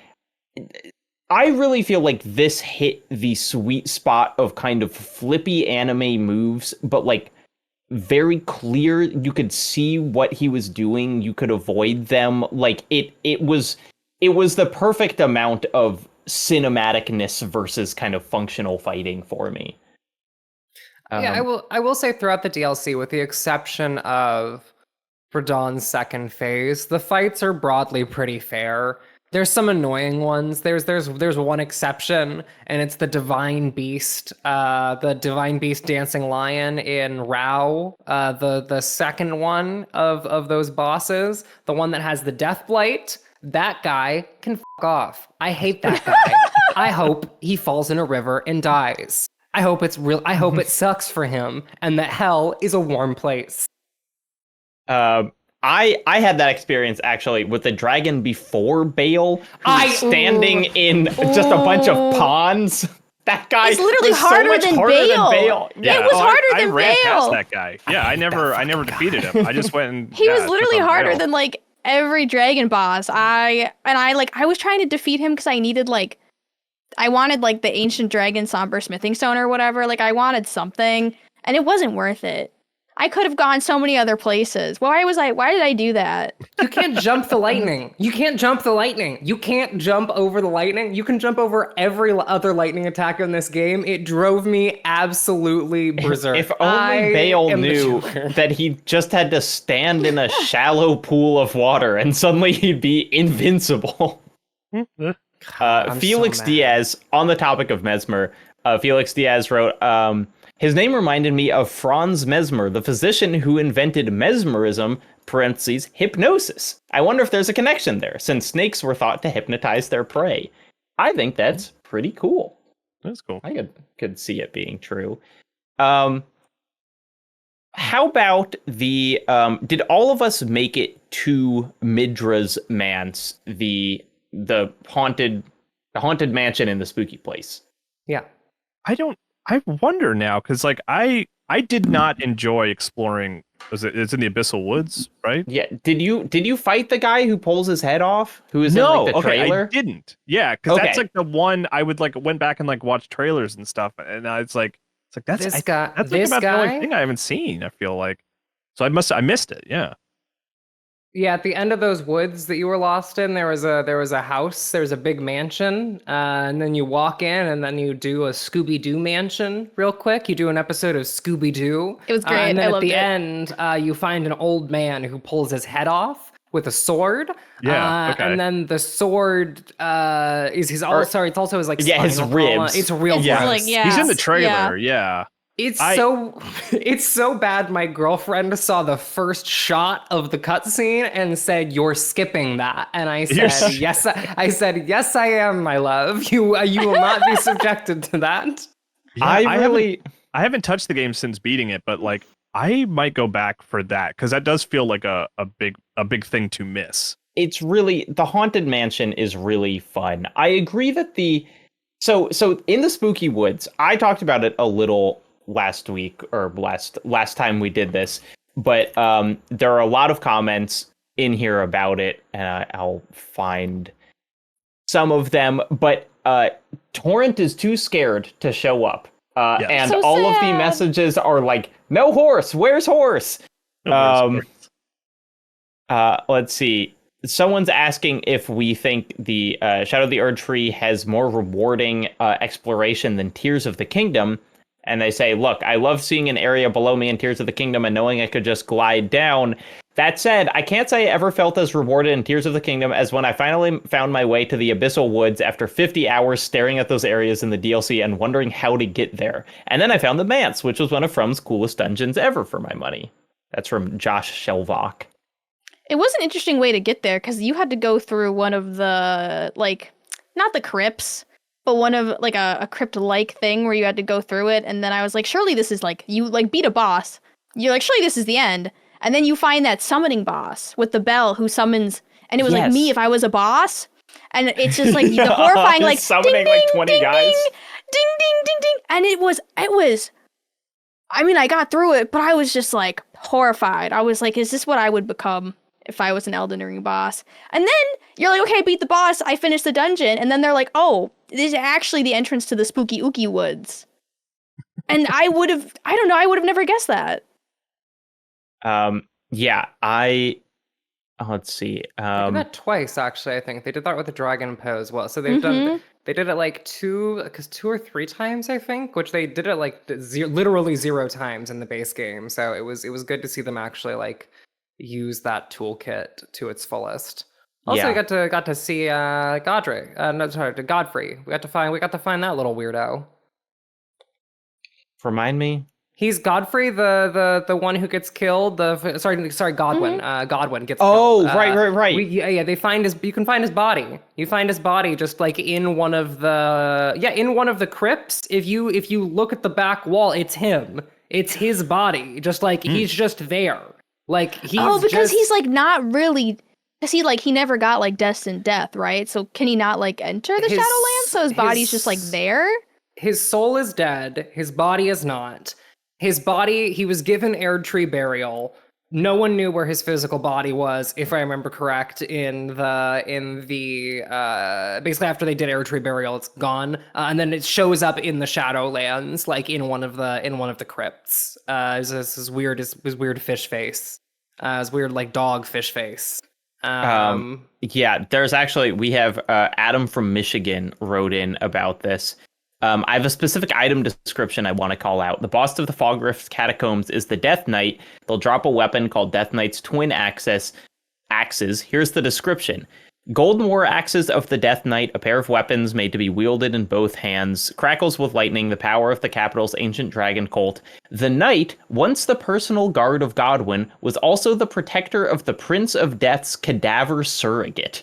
I really feel like this hit the sweet spot of kind of flippy anime moves, but very clear. You could see what he was doing. You could avoid them. It was the perfect amount of cinematicness versus kind of functional fighting for me. I will say throughout the DLC, with the exception of Radon's second phase, the fights are broadly pretty fair. There's some annoying ones. There's one exception, and it's the Divine Beast Dancing Lion in Rao, the second one of those bosses, the one that has the Death Blight. That guy can fuck off. I hate that guy. I hope he falls in a river and dies. I hope it's real. I hope it sucks for him and that hell is a warm place. I I had that experience actually with the dragon before Bale, standing in just a bunch of ponds. That guy is literally was harder, so much than, harder Bale. than Bale. Yeah. It was harder than I ran Bale. past that guy. Yeah, I never defeated him. I just went and He was literally took on harder Bale. than like every dragon boss. I was trying to defeat him because I needed I wanted like the ancient dragon somber smithing stone or whatever. Like I wanted something, and it wasn't worth it. I could have gone so many other places. Why did I do that? You can't jump the lightning. You can't jump the lightning. You can't jump over the lightning. You can jump over every other lightning attack in this game. It drove me absolutely berserk. If only Bale knew that he just had to stand in a shallow pool of water and suddenly he'd be invincible. Felix Diaz, on the topic of Mesmer, Felix Diaz wrote, his name reminded me of Franz Mesmer, the physician who invented mesmerism, parentheses, hypnosis. I wonder if there's a connection there, since snakes were thought to hypnotize their prey. I think that's pretty cool. That's cool. I could see it being true. How about the, did all of us make it to Midra's manse, the haunted mansion in the spooky place? Yeah. I wonder now, because like I did not enjoy exploring. It's in the Abyssal Woods, right? Yeah. Did you fight the guy who pulls his head off? Who is in like the trailer? I didn't. Yeah, because that's like the one I would like went back and like watch trailers and stuff, and it's like that's this guy. That's like about the only thing I haven't seen. I feel like, so I missed it. Yeah. Yeah, at the end of those woods that you were lost in, there was a house, there was a big mansion, and then you walk in, and then you do a Scooby-Doo mansion real quick. You do an episode of Scooby-Doo. It was great. And then I at loved the it. end, you find an old man who pulls his head off with a sword. Yeah, okay. And then the sword it's also his like his spinal ribs. column. It's real It's gross. like, yeah. He's in the trailer. Yeah. It's so bad. My girlfriend saw the first shot of the cutscene and said, "You're skipping that," and I said, "Yes." I said, "Yes, I am, my love. You will not be subjected to that." Yeah, I haven't touched the game since beating it, but like I might go back for that because that does feel like a big thing to miss. It's really, the Haunted Mansion is really fun. I agree that so in the Spooky Woods, I talked about it a little last week or last time we did this, but there are a lot of comments in here about it, and I'll find some of them, but Torrent is too scared to show up. Yes. And So all of the sad. messages are like, "No horse, where's horse?" Let's see. Someone's asking if we think the Shadow of the Erdtree has more rewarding exploration than Tears of the Kingdom. And they say, look, I love seeing an area below me in Tears of the Kingdom and knowing I could just glide down. That said, I can't say I ever felt as rewarded in Tears of the Kingdom as when I finally found my way to the Abyssal Woods after 50 hours staring at those areas in the DLC and wondering how to get there. And then I found the Manse, which was one of From's coolest dungeons ever for my money. That's from Josh Shelvach. It was an interesting way to get there because you had to go through one of the, like, not the crypts, but one of, like, a crypt-like thing where you had to go through it. And then I was like, surely this is, like, you, like, beat a boss. You're like, surely this is the end. And then you find that summoning boss with the bell who summons, and it was like me if I was a boss. And it's just, like, the horrifying, like, summoning, ding, like, ding, 20 ding, guys. Ding, ding, ding, ding. And it was, I mean, I got through it, but I was just, like, horrified. I was like, is this what I would become if I was an Elden Ring boss? And then you're like, okay, I beat the boss, I finished the dungeon, and then they're like, oh, this is actually the entrance to the Spooky Ookie Woods. And I would have never guessed that. Let's see. They did that twice, actually. I think they did that with the dragon pose as well. So they've done. They did it like two or three times, I think, which they did it like literally 0 times in the base game. So it was good to see them actually like use that toolkit to its fullest. Also, we got to see Godfrey. We got to find that little weirdo. Remind me. He's Godfrey, the one who gets killed. Sorry, Godwin. Godwin gets killed. Oh, right. They find his. You can find his body. You find his body just like in one of the crypts. If you look at the back wall, it's him. It's his body. Just like he's just there. Like he's because he's like not really. Because he never got like destined death, right? So can he not like enter the Shadowlands? So his body's just like there? His soul is dead. His body is not. His body, he was given Erdtree burial. No one knew where his physical body was, if I remember correct. In the basically after they did Erdtree burial, it's gone, and then it shows up in the Shadowlands, like in one of the crypts. His weird fish face, his weird like dog fish face. Yeah, we have Adam from Michigan wrote in about this. I have a specific item description I want to call out. The boss of the Fog Rift Catacombs is the Death Knight. They'll drop a weapon called Death Knight's twin axes. Here's the description. Golden War axes of the Death Knight, a pair of weapons made to be wielded in both hands, crackles with lightning, the power of the capital's ancient dragon cult. The Knight, once the personal guard of Godwin, was also the protector of the Prince of Death's cadaver surrogate.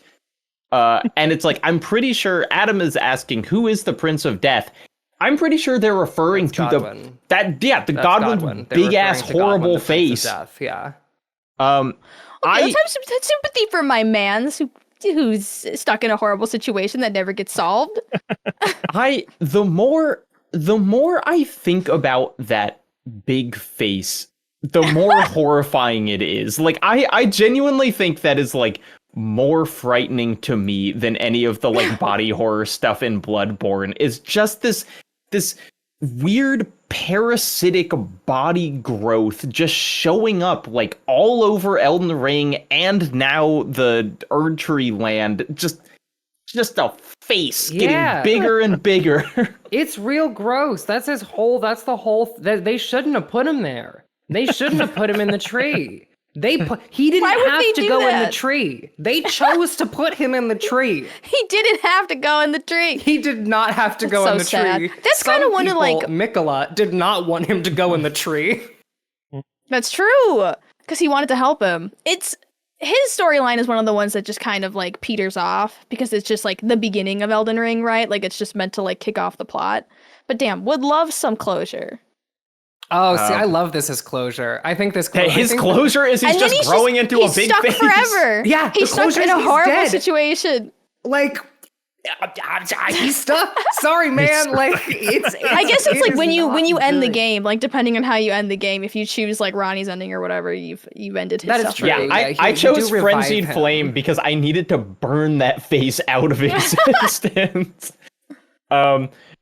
And it's like, I'm pretty sure Adam is asking, who is the Prince of Death? I'm pretty sure they're referring to Godwin. the Godwin's big ass horrible face. Death, yeah. Let's have some sympathy for my man who's stuck in a horrible situation that never gets solved. The more I think about that big face, the more horrifying it is. Like I genuinely think that is like more frightening to me than any of the like body horror stuff in Bloodborne. Is just this weird parasitic body growth just showing up like all over Elden Ring and now the Erdtree land. Just a face getting bigger and bigger. It's real gross. They shouldn't have put him there. They shouldn't have put him in the tree. He didn't have to go in the tree. They chose to put him in the tree. He didn't have to go in the tree. He did not have to go in the tree. That's kind of one of like Mikola did not want him to go in the tree. That's true, because he wanted to help him. His storyline is one of the ones that just kind of like peters off because it's just like the beginning of Elden Ring, right? Like it's just meant to like kick off the plot. But damn, would love some closure. Oh, see, I love this as closure. I think this closure is he's just growing into a big stuck face forever. Yeah, he's stuck in a horrible situation. Like, he's stuck. Sorry, man. Like, I guess it's like when you end the game, like depending on how you end the game, if you choose like Ronnie's ending or whatever, you've ended his that stuff. Is true. Yeah, I chose Frenzied Flame because I needed to burn that face out of existence.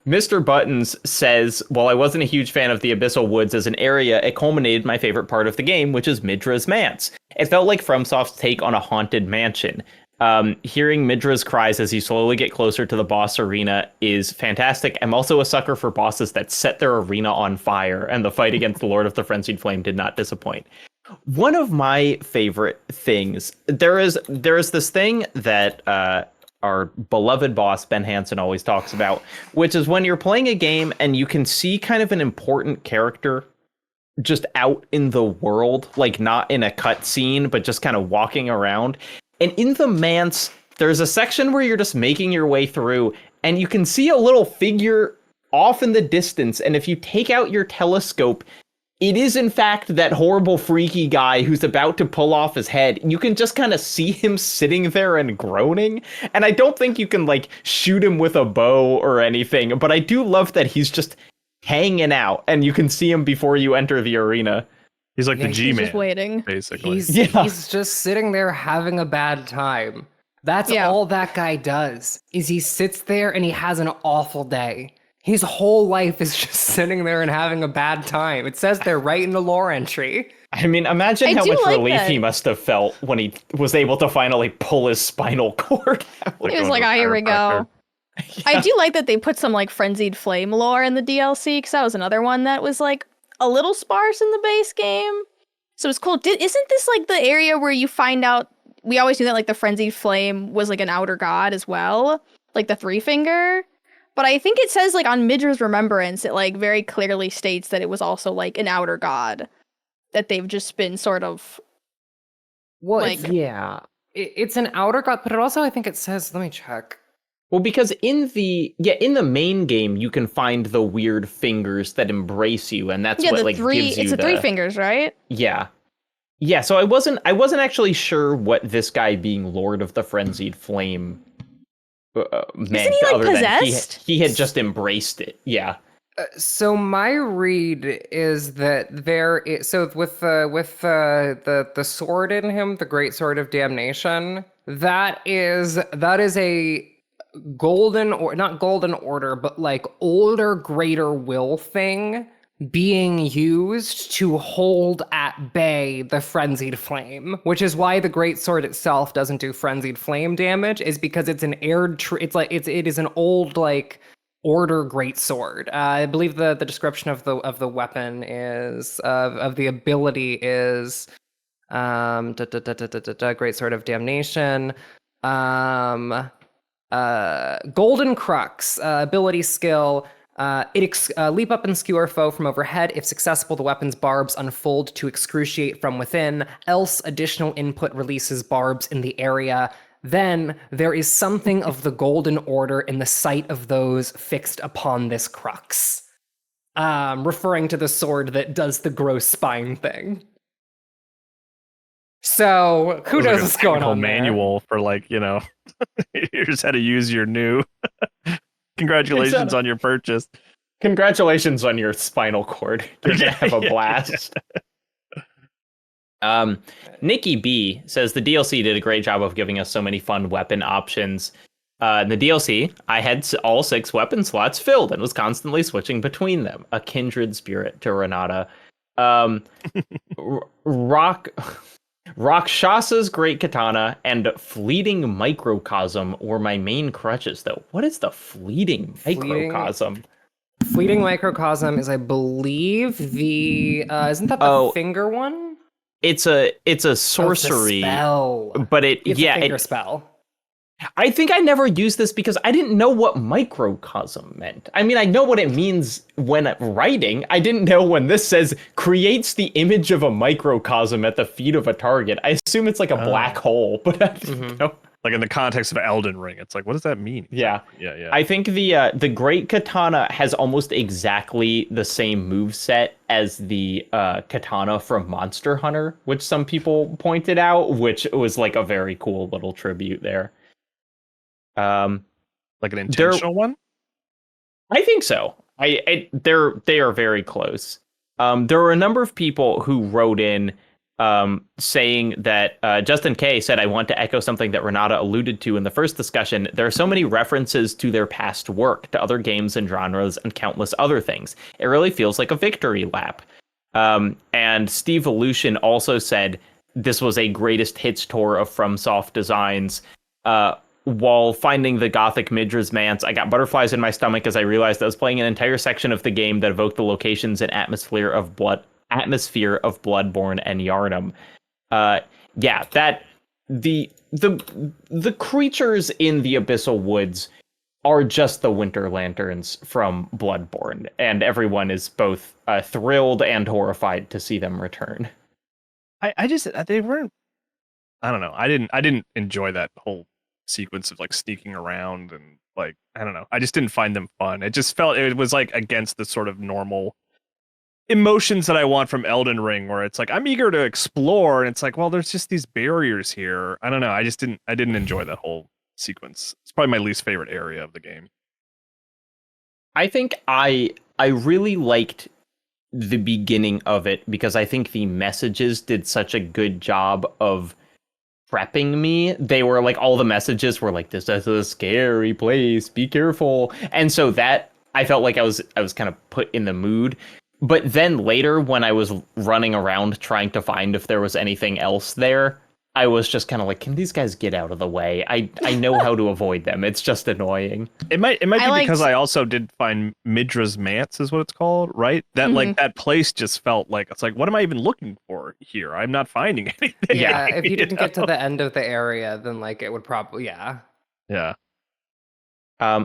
Mr. Buttons says, while I wasn't a huge fan of the Abyssal Woods as an area, it culminated my favorite part of the game, which is Midra's Manse. It felt like FromSoft's take on a haunted mansion. Hearing Midra's cries as you slowly get closer to the boss arena is fantastic. I'm also a sucker for bosses that set their arena on fire, and the fight against the Lord of the Frenzied Flame did not disappoint. One of my favorite things, there is this thing that our beloved boss, Ben Hansen, always talks about, which is when you're playing a game and you can see kind of an important character just out in the world, like not in a cutscene, but just kind of walking around. And in the manse, there's a section where you're just making your way through and you can see a little figure off in the distance. And if you take out your telescope, it is, in fact, that horrible, freaky guy who's about to pull off his head. You can just kind of see him sitting there and groaning. And I don't think you can, like, shoot him with a bow or anything. But I do love that he's just hanging out. And you can see him before you enter the arena. He's like the G-Man. He's just waiting. Basically. He's just sitting there having a bad time. That's all that guy does, is he sits there and he has an awful day. His whole life is just sitting there and having a bad time. It says there right in the lore entry. I mean, imagine how much relief he must have felt when he was able to finally pull his spinal cord out. He was like, here we go. Yeah. I do like that they put some like Frenzied Flame lore in the DLC, because that was another one that was like a little sparse in the base game. So it's cool. Isn't this like the area where you find out, we always knew that like the Frenzied Flame was like an outer god as well, like the Three Finger. But I think it says, like, on Midra's Remembrance, it, like, very clearly states that it was also, like, an outer god. That they've just been sort of... Well, like, it's an outer god, but it also, I think it says... Let me check. Well, because in the main game, you can find the weird fingers that embrace you, and that's what, like, gives you it's the Three Fingers, right? Yeah. Yeah, so I wasn't actually sure what this guy being Lord of the Frenzied Flame meant. Isn't he, like, other possessed? than he had just embraced it. Yeah. So my read is that there is, so with the sword in him, the Great Sword of Damnation, that is a golden, or not golden order, but like older greater will thing being used to hold at bay the frenzied flame, which is why the great sword itself doesn't do frenzied flame damage, is because it's an Erdtree. It's like it is an old like order great sword. I believe the description of the weapon is of the ability is great sword of damnation, golden crux, ability skill. Leap up and skewer foe from overhead. If successful, the weapon's barbs unfold to excruciate from within. Else, additional input releases barbs in the area. Then, there is something of the golden order in the sight of those fixed upon this crux. Referring to the sword that does the gross spine thing. So, who knows what's going on there? Manual for, like, you know, here's how to use your new... Congratulations on your purchase. Congratulations on your spinal cord. You're gonna have a blast. Nikki B says the DLC did a great job of giving us so many fun weapon options. In the DLC, I had all 6 weapon slots filled and was constantly switching between them. A kindred spirit to Renata. Rakshasa's Great Katana and Fleeting Microcosm were my main crutches, though. What is the Fleeting Microcosm? Fleeting Microcosm is, I believe, the isn't that the finger one? It's a sorcery, spell. But it's a finger spell. I think I never used this because I didn't know what microcosm meant. I mean, I know what it means when writing. I didn't know when this says creates the image of a microcosm at the feet of a target. I assume it's like a black hole, but I didn't know. Like in the context of Elden Ring, it's like, what does that mean? Yeah. I think the Great Katana has almost exactly the same moveset as the katana from Monster Hunter, which some people pointed out, which was like a very cool little tribute there. Like an intentional one? I think so. They are very close. There were a number of people who wrote in saying that Justin K said, I want to echo something that Renata alluded to in the first discussion. There are so many references to their past work, to other games and genres, and countless other things. It really feels like a victory lap. And Steve Aleutian also said this was a greatest hits tour of FromSoft designs. While finding the Gothic Midra's Manse, I got butterflies in my stomach as I realized I was playing an entire section of the game that evoked the locations and atmosphere of Bloodborne and Yharnam. That the creatures in the Abyssal Woods are just the Winter Lanterns from Bloodborne, and everyone is both thrilled and horrified to see them return. They weren't. I don't know. I didn't enjoy that whole sequence of like sneaking around and like, I don't know. I just didn't find them fun. It just felt it was like against the sort of normal emotions that I want from Elden Ring, where it's like I'm eager to explore, and it's like, well, there's just these barriers here. I don't know. I didn't enjoy that whole sequence. It's probably my least favorite area of the game. I think I really liked the beginning of it because I think the messages did such a good job of prepping me. They were like, all the messages were like, this is a scary place, be careful. And so that I felt like I was kind of put in the mood. But then later when I was running around trying to find if there was anything else there, I was just kind of like, can these guys get out of the way? I know how to avoid them. It's just annoying. It might be because I also did find Midra's Manse is what it's called, right? That like that place just felt like, it's like, what am I even looking for here? I'm not finding anything. Yeah, if you didn't get to the end of the area, then like it would probably Yeah.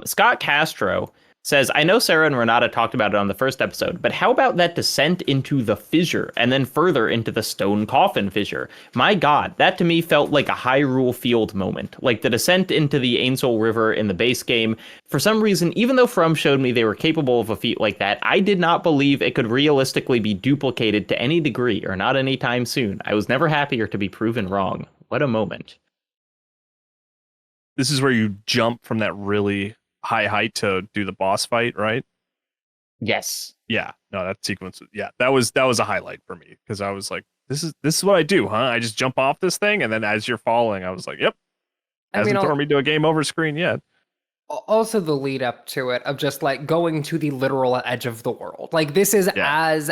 Scott Castro says, I know Sarah and Renata talked about it on the first episode, but how about that descent into the fissure and then further into the stone coffin fissure? My God, that to me felt like a Hyrule Field moment, like the descent into the Ainsel River in the base game. For some reason, even though From showed me they were capable of a feat like that, I did not believe it could realistically be duplicated to any degree, or not anytime soon. I was never happier to be proven wrong. What a moment. This is where you jump from that really high height to do the boss fight, right? Yes. Yeah. No, that sequence. Yeah, that was a highlight for me because I was like, this is what I do, huh? I just jump off this thing, and then as you're falling, I was like, yep. Hasn't thrown me to a game over screen yet. Also the lead up to it of just like going to the literal edge of the world. Like this is as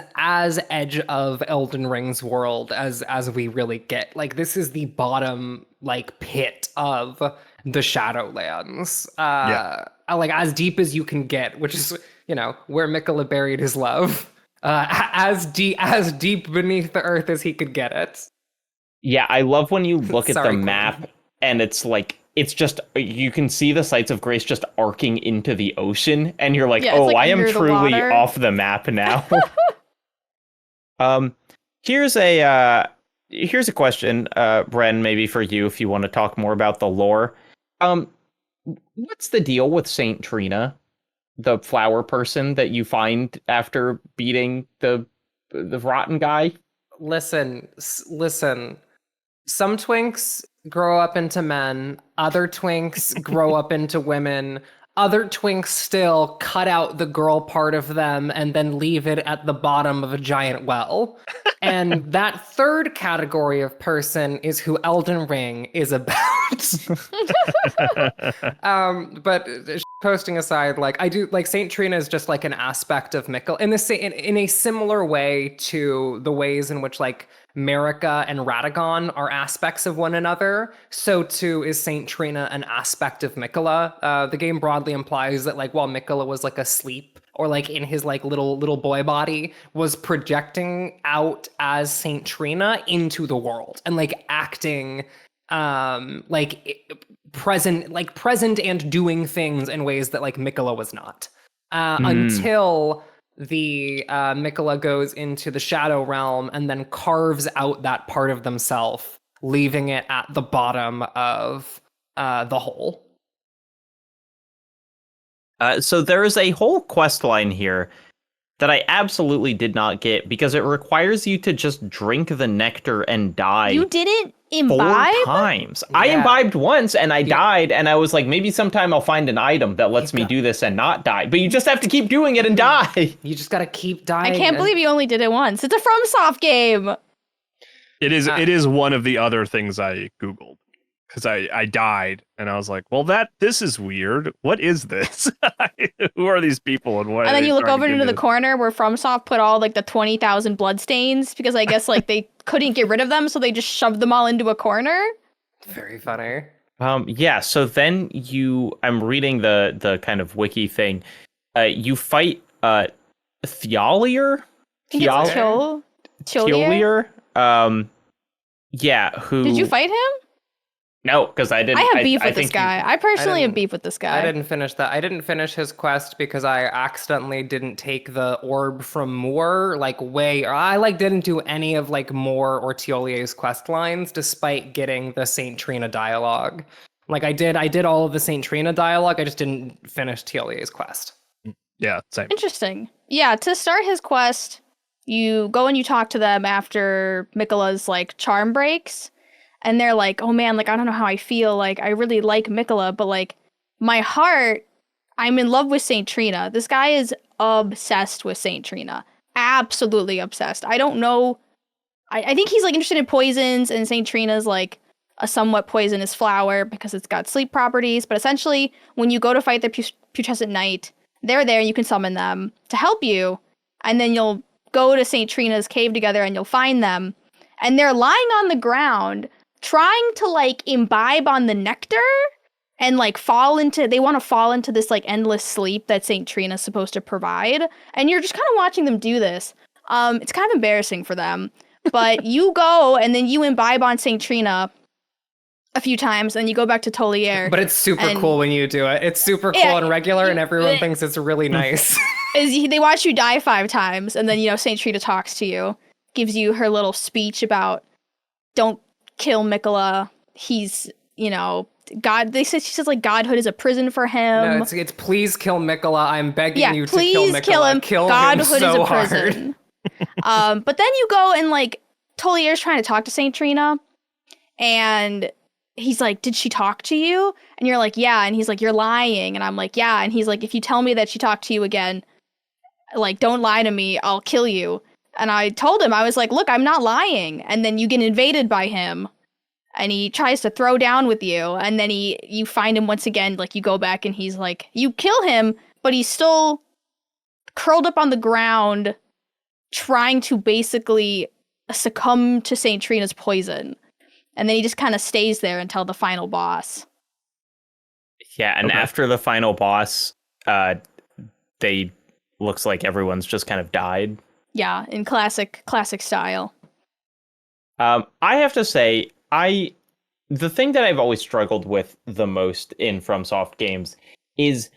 edge of Elden Ring's world as we really get. Like this is the bottom like pit of the Shadowlands. Like as deep as you can get, which is, you know, where Miquella buried his love. As deep beneath the earth as he could get it. Yeah, I love when you look at the map and it's like, it's just, you can see the Sights of Grace just arcing into the ocean, and you're like, oh, like I am truly off the map now. Here's a question, Bren, maybe for you, if you want to talk more about the lore. What's the deal with Saint Trina, the flower person that you find after beating the rotten guy? Listen. Some twinks grow up into men, other twinks grow up into women, other twinks still cut out the girl part of them and then leave it at the bottom of a giant well. And that third category of person is who Elden Ring is about. But posting aside, like I do, like Saint Trina is just like an aspect of Miquella in a similar way to the ways in which like Marika and Radagon are aspects of one another. So too is Saint Trina an aspect of Miquella. The game broadly implies that like while Miquella was like asleep or like in his like little boy body, was projecting out as Saint Trina into the world and like acting present and doing things in ways that like Miquella was not. Until the Miquella goes into the Shadow Realm and then carves out that part of themselves, leaving it at the bottom of the hole. So there is a whole quest line here that I absolutely did not get because it requires you to just drink the nectar and die. You didn't imbibe? 4 times. Yeah. I imbibed once and I died, and I was like, maybe sometime I'll find an item that lets me do this and not die. But you just have to keep doing it and die. You just gotta keep dying. I can't believe you only did it once. It's a FromSoft game. It is one of the other things I Googled. Because I died, and I was like, well, this is weird. What is this? Who are these people, and what? And then you look over into the corner where FromSoft put all like the 20,000 bloodstains, because I guess like they couldn't get rid of them, so they just shoved them all into a corner. Very funny. Yeah, so then I'm reading the kind of wiki thing. You fight Thialier? Thialier? Yeah, who... Did you fight him? No, because I didn't. I have beef with this guy. I personally have beef with this guy. I didn't finish that. I didn't finish his quest because I accidentally didn't take the orb from Moore, I didn't do any of like Moore or Tiolier's quest lines, despite getting the Saint Trina dialogue. Like I did all of the Saint Trina dialogue. I just didn't finish Tiolier's quest. Yeah, same. Interesting. Yeah, to start his quest, you go and you talk to them after Miquella's like charm breaks. And they're like, oh man, like, I don't know how I feel. Like, I really like Miquella, but like, my heart, I'm in love with Saint Trina. This guy is obsessed with Saint Trina. Absolutely obsessed. I don't know. I think he's like interested in poisons, and Saint Trina's like a somewhat poisonous flower because it's got sleep properties. But essentially, when you go to fight the Putrescent Knight, they're there and you can summon them to help you. And then you'll go to Saint Trina's cave together and you'll find them. And they're lying on the ground, trying to like imbibe on the nectar and like they want to fall into this like endless sleep that Saint Trina's supposed to provide. And you're just kind of watching them do this. It's kind of embarrassing for them, but you go and then you imbibe on Saint Trina a few times, and you go back to Tolier. But it's super cool when you do it. It's super cool and regular, and everyone thinks it's really nice. They watch you die 5 times, and then, St. Trina talks to you, gives you her little speech about don't kill Mikola. He's, God. She says like godhood is a prison for him. No, it's please kill Mikola. I'm begging you to kill Mikola. Kill him. Godhood him so is a prison. But then you go and like Tolier's trying to talk to St. Trina, and he's like, did she talk to you? And you're like, yeah. And he's like, you're lying. And I'm like, yeah. And he's like, if you tell me that she talked to you again, like, don't lie to me, I'll kill you. And I told him, I was like, look, I'm not lying. And then you get invaded by him, and he tries to throw down with you. And then you find him once again, like, you go back and he's like, you kill him, but he's still curled up on the ground, trying to basically succumb to St. Trina's poison. And then he just kind of stays there until the final boss. Yeah, and after the final boss, looks like everyone's just kind of died. Yeah, in classic style. I have to say, the thing that I've always struggled with the most in FromSoft games is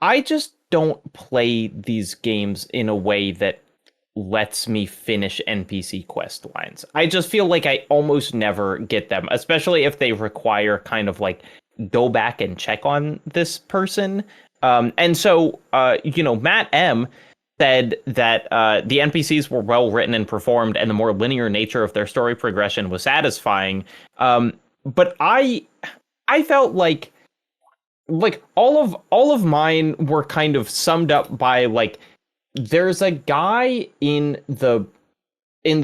I just don't play these games in a way that lets me finish NPC quest lines. I just feel like I almost never get them, especially if they require kind of like go back and check on this person. And so, Matt M said that the NPCs were well written and performed, and the more linear nature of their story progression was satisfying. But I felt like all of mine were kind of summed up by like, there's a guy in the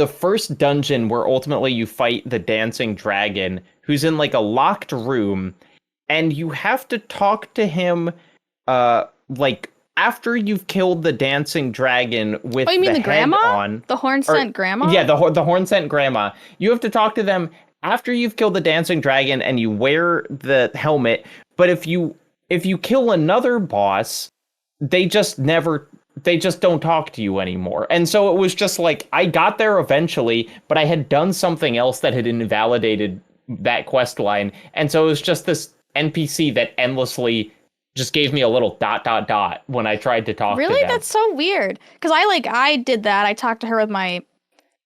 first dungeon where ultimately you fight the dancing dragon who's in like a locked room, and you have to talk to him like after you've killed the dancing dragon with the head grandma? On. The horn-scent grandma? Yeah, the horn-scent grandma. You have to talk to them after you've killed the dancing dragon and you wear the helmet. But if you kill another boss, they just don't talk to you anymore. And so it was just like, I got there eventually, but I had done something else that had invalidated that quest line. And so it was just this NPC that endlessly just gave me a little ... when I tried to talk to them. Really? That's so weird. Because I did that. I talked to her with my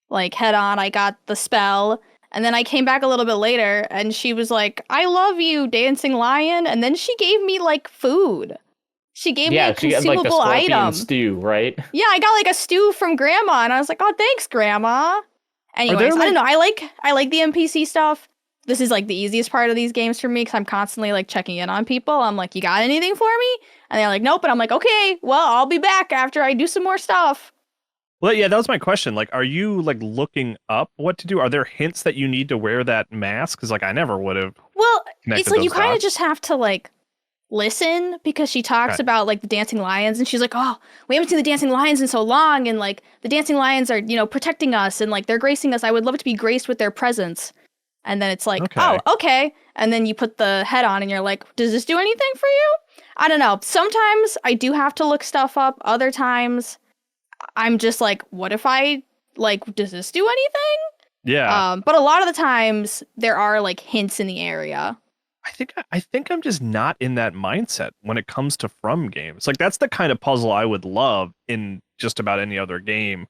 like head on. I got the spell. And then I came back a little bit later and she was like, I love you, dancing lion. And then she gave me like food. She gave me a consumable like the scorpion item. stew, right? Yeah, I got like a stew from Grandma, and I was like, "Oh, thanks, Grandma." Anyways, I don't know. I like the NPC stuff. This is like the easiest part of these games for me because I'm constantly like checking in on people. I'm like, "You got anything for me?" And they're like, "Nope." And I'm like, "Okay, well, I'll be back after I do some more stuff." Well, yeah, that was my question. Like, are you like looking up what to do? Are there hints that you need to wear that mask? Because like I never would have. Well, it's like you kind of just have to like listen, because she talks about like the dancing lions, and she's like, oh, we haven't seen the dancing lions in so long, and like the dancing lions are protecting us, and like they're gracing us. I would love to be graced with their presence. And then it's like, oh, okay. And then you put the head on and you're like, does this do anything for you? I don't know. Sometimes I do have to look stuff up. Other times I'm just like, what if I like, does this do anything? Yeah. But a lot of the times there are like hints in the area. I think I'm just not in that mindset when it comes to From games. Like that's the kind of puzzle I would love in just about any other game.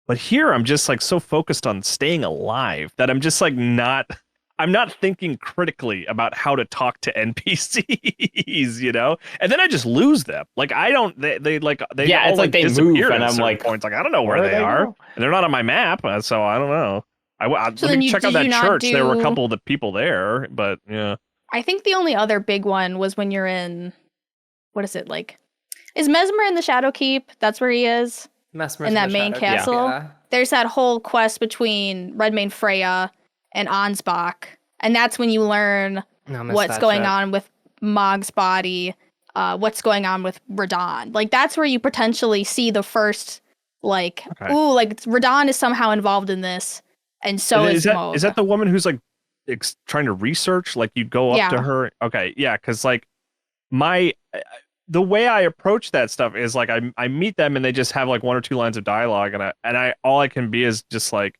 But here I'm just like so focused on staying alive that I'm just like I'm not thinking critically about how to talk to NPCs, And then I just lose them. Like I don't they yeah, it's like they move and I'm like points. Like I don't know where they are. And they're not on my map, so I don't know. Let me check out that church. There were a couple of the people there, but yeah. I think the only other big one was when you're in, what is it, like, is Mesmer in the Shadow Keep? That's where he is? Mesmer's in that main castle. Yeah. There's that whole quest between Redmane Freya and Ansbach, and that's when you learn what's going on with Mog's body, what's going on with Radahn. Like, that's where you potentially see the first, like, ooh, like, Radahn is somehow involved in this, and so is Mog. Is that the woman who's, like, trying to research? Like, you go up to her? Okay, yeah, because, like, the way I approach that stuff is like I meet them and they just have like one or two lines of dialogue, and I all I can be is just like,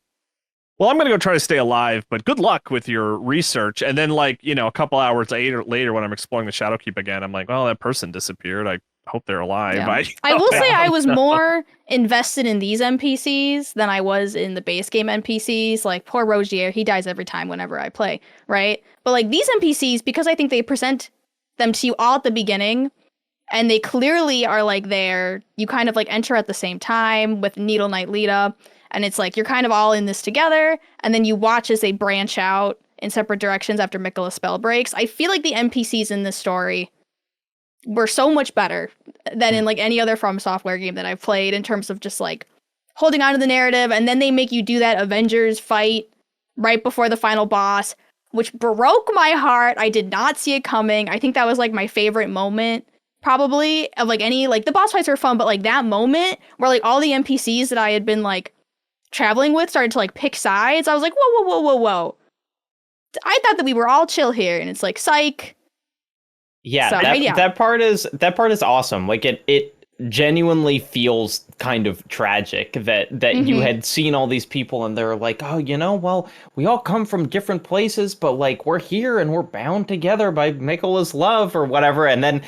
well, I'm going to go try to stay alive, but good luck with your research. And then, like, a couple hours later when I'm exploring the Shadowkeep again, I'm like, well, that person disappeared. I hope they're alive. Yeah. I will say I was more invested in these NPCs than I was in the base game NPCs. Like, poor Rogier, he dies every time whenever I play, right? But, like, these NPCs, because I think they present them to you all at the beginning, and they clearly are, like, there, you kind of, like, enter at the same time with Needle Knight Lita, and it's like, you're kind of all in this together, and then you watch as they branch out in separate directions after Miquella's spell breaks. I feel like the NPCs in this story were so much better than in, like, any other From Software game that I've played in terms of just, like, holding on to the narrative, and then they make you do that Avengers fight right before the final boss, which broke my heart. I did not see it coming. I think that was, like, my favorite moment, probably, of, like, any, like, the boss fights were fun, but, like, that moment where, like, all the NPCs that I had been, like, traveling with started to, like, pick sides, I was like, whoa. I thought that we were all chill here, and it's like, psych. Yeah, so, that part is awesome. Like, it genuinely feels kind of tragic that you had seen all these people and they're like, oh, well, we all come from different places, but, like, we're here and we're bound together by Miquella's love or whatever, and then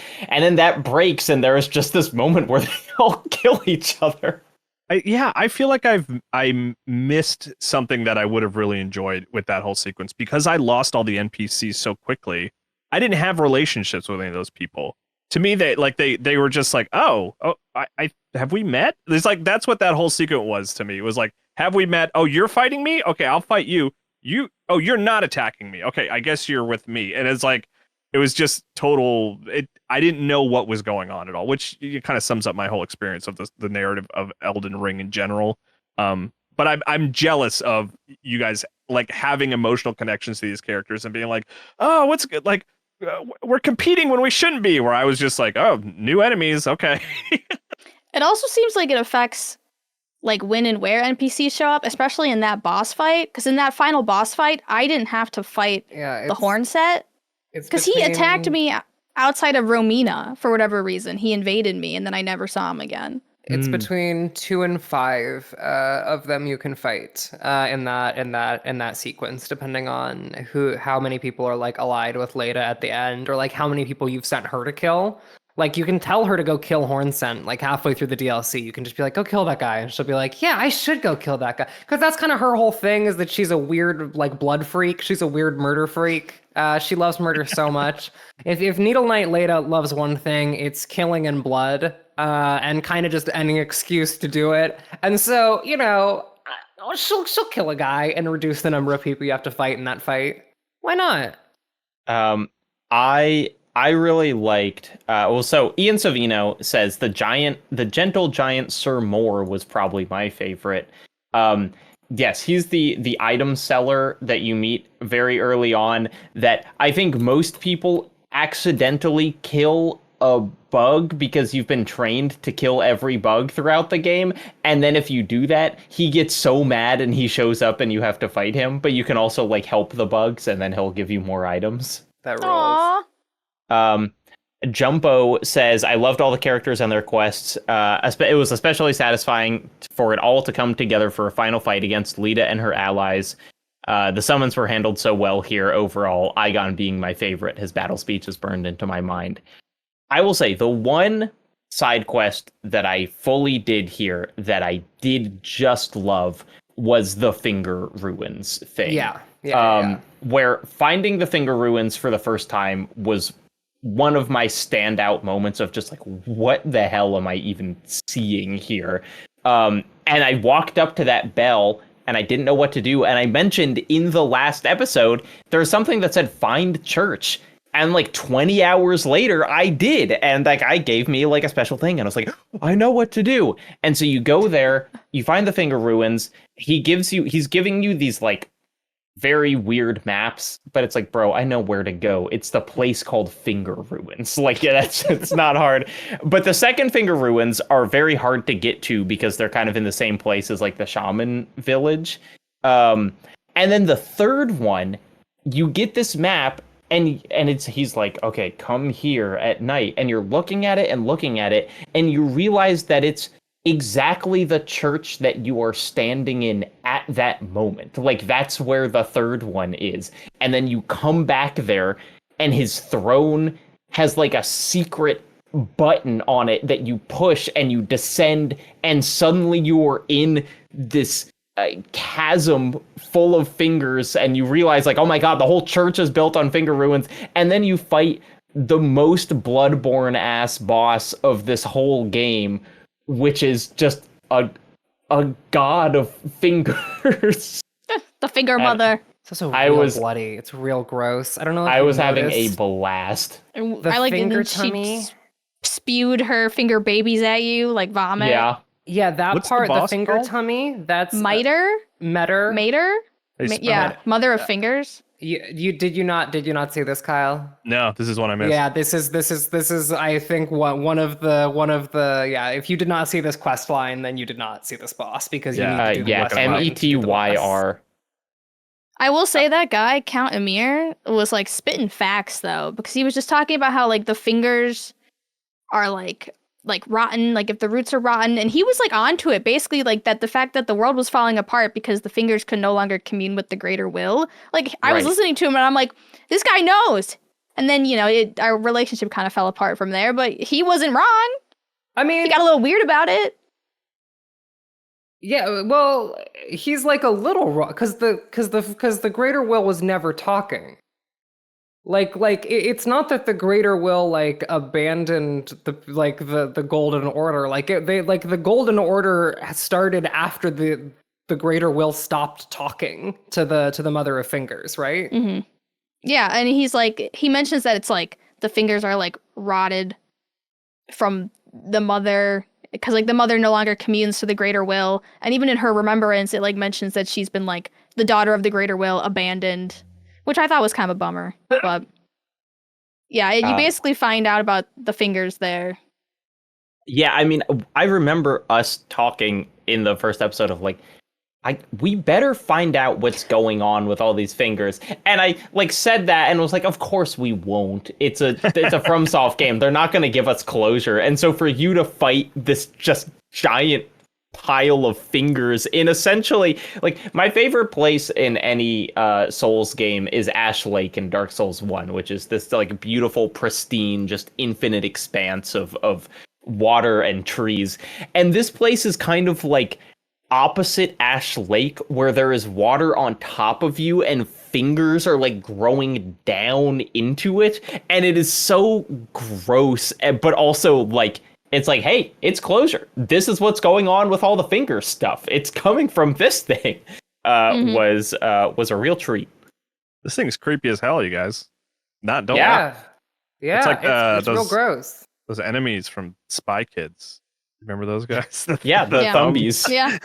that breaks and there's just this moment where they all kill each other. I feel like I missed something that I would have really enjoyed with that whole sequence because I lost all the NPCs so quickly. I didn't have relationships with any of those people. To me, they were just like, I have we met? It's like, that's what that whole sequence was to me. It was like, have we met? Oh, you're fighting me? Okay, I'll fight you. You're not attacking me. Okay, I guess you're with me. And it's like, it was just total. I didn't know what was going on at all, which kind of sums up my whole experience of the narrative of Elden Ring in general. But I'm jealous of you guys, like, having emotional connections to these characters and being like, oh, what's good? Like, we're competing when we shouldn't be. Where I was just like, oh, new enemies. Okay. It also seems like it affects, like, when and where NPCs show up, especially in that boss fight. Because in that final boss fight, I didn't have to fight the Horn set. Because he attacked me outside of Romina for whatever reason. He invaded me, and then I never saw him again. It's between 2 and 5 of them you can fight in that sequence, depending on how many people are, like, allied with Leda at the end, or, like, how many people you've sent her to kill. Like, you can tell her to go kill Hornsent, like, halfway through the DLC. You can just be like, go kill that guy. And she'll be like, yeah, I should go kill that guy. Because that's kind of her whole thing, is that she's a weird, like, blood freak. She's a weird murder freak. She loves murder so much. If Needle Knight Leda loves one thing, it's killing and blood, and kind of just any excuse to do it. And so, she'll kill a guy and reduce the number of people you have to fight in that fight. Why not? I really liked, so Ian Savino says the gentle giant Sir Moore was probably my favorite. Yes, he's the item seller that you meet very early on that I think most people accidentally kill a bug because you've been trained to kill every bug throughout the game. And then if you do that, he gets so mad and he shows up and you have to fight him. But you can also, like, help the bugs and then he'll give you more items. That rolls. Jumbo says, I loved all the characters and their quests. It was especially satisfying for it all to come together for a final fight against Lita and her allies. The summons were handled so well here overall, Aigon being my favorite. His battle speech is burned into my mind. I will say, the one side quest that I fully did here that I did just love was the Finger Ruins thing. Yeah. Where finding the Finger Ruins for the first time was one of my standout moments of just like, what the hell am I even seeing here? And I walked up to that bell and I didn't know what to do. And I mentioned in the last episode, there's something that said find church. And like 20 hours later, I did. And like, I gave me like a special thing. And I was like, I know what to do. And so you go there, you find the Finger Ruins. He's giving you these like very weird maps, but it's like, bro, I know where to go. It's the place called Finger Ruins. Like, yeah, it's not hard. But the second Finger Ruins are very hard to get to because they're kind of in the same place as like the Shaman Village. And then the third one, you get this map and he's like, okay, come here at night. And you're looking at it and you realize that it's exactly the church that you are standing in at that moment. Like, that's where the third one is. And then you come back there, and his throne has like a secret button on it that you push, and you descend, and suddenly you are in this chasm full of fingers, and you realize, like, oh my god, the whole church is built on finger ruins. And then you fight the most Bloodborne ass boss of this whole game, which is just a god of fingers. The finger mother. It's also real bloody. It's real gross. I don't know if I was having noticed. a blast. The I like finger it. tummy. She spewed her finger babies at you like vomit. Yeah, that What's part, the the boss finger called? tummy, that's Miter? Meter. They spell Yeah, it. mother of fingers. You did you not see this, Kyle? No, this is one I missed. Yeah, this is I think one of the yeah. If you did not see this quest line, then you did not see this boss because you need to do the quest line to do the boss. METYR. I will say that guy, Count Emir, was like spitting facts though, because he was just talking about how like the fingers are like rotten, like if the roots are rotten, and he was like onto it, basically like that the fact that the world was falling apart because the fingers could no longer commune with the greater will. Like I was listening to him and I'm like, this guy knows. And then, you know, our relationship kind of fell apart from there, but he wasn't wrong. I mean, he got a little weird about it. Yeah, well, he's like a little wrong because the greater will was never talking. Like it's not that the greater will like abandoned the golden order. Like the golden order started after the greater will stopped talking to the mother of fingers, right? Mm-hmm. Yeah, and he mentions that it's like the fingers are like rotted from the mother, because like the mother no longer communes to the greater will, and even in her remembrance it like mentions that she's been like the daughter of the greater will abandoned, which I thought was kind of a bummer. But yeah, you basically find out about the fingers there. Yeah, I mean, I remember us talking in the first episode of like, we better find out what's going on with all these fingers. And I like said that and was like, of course we won't. It's a FromSoft game. They're not going to give us closure. And so for you to fight this just giant pile of fingers in essentially, like, my favorite place in any Souls game is Ash Lake in Dark Souls 1, which is this like beautiful, pristine, just infinite expanse of water and trees. And this place is kind of like opposite Ash Lake, where there is water on top of you and fingers are like growing down into it, and it is so gross, but also like it's like, hey, it's closure. This is what's going on with all the finger stuff. It's coming from this thing. Was a real treat. This thing's creepy as hell, you guys. Don't yeah. It's like it's real gross. Those enemies from Spy Kids. Remember those guys? Yeah, the Thumbies. Yeah.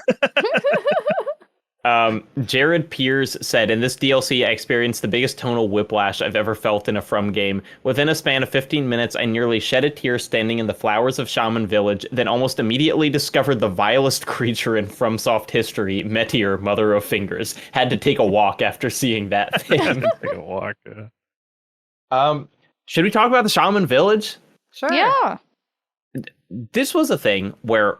Jared Pierce said, in this DLC, I experienced the biggest tonal whiplash I've ever felt in a From game. Within a span of 15 minutes, I nearly shed a tear standing in the flowers of Shaman Village, then almost immediately discovered the vilest creature in FromSoft history, Meteor, Mother of Fingers. Had to take a walk after seeing that thing. Take a walk. Should we talk about the Shaman Village? Sure. Yeah. This was a thing where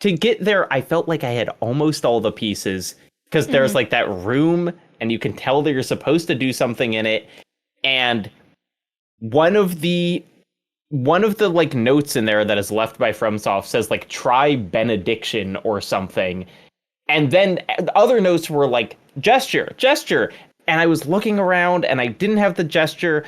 to get there, I felt like I had almost all the pieces, because there's like that room and you can tell that you're supposed to do something in it. And one of the like notes in there that is left by FromSoft says like, try benediction or something. And then other notes were like, gesture. And I was looking around and I didn't have the gesture.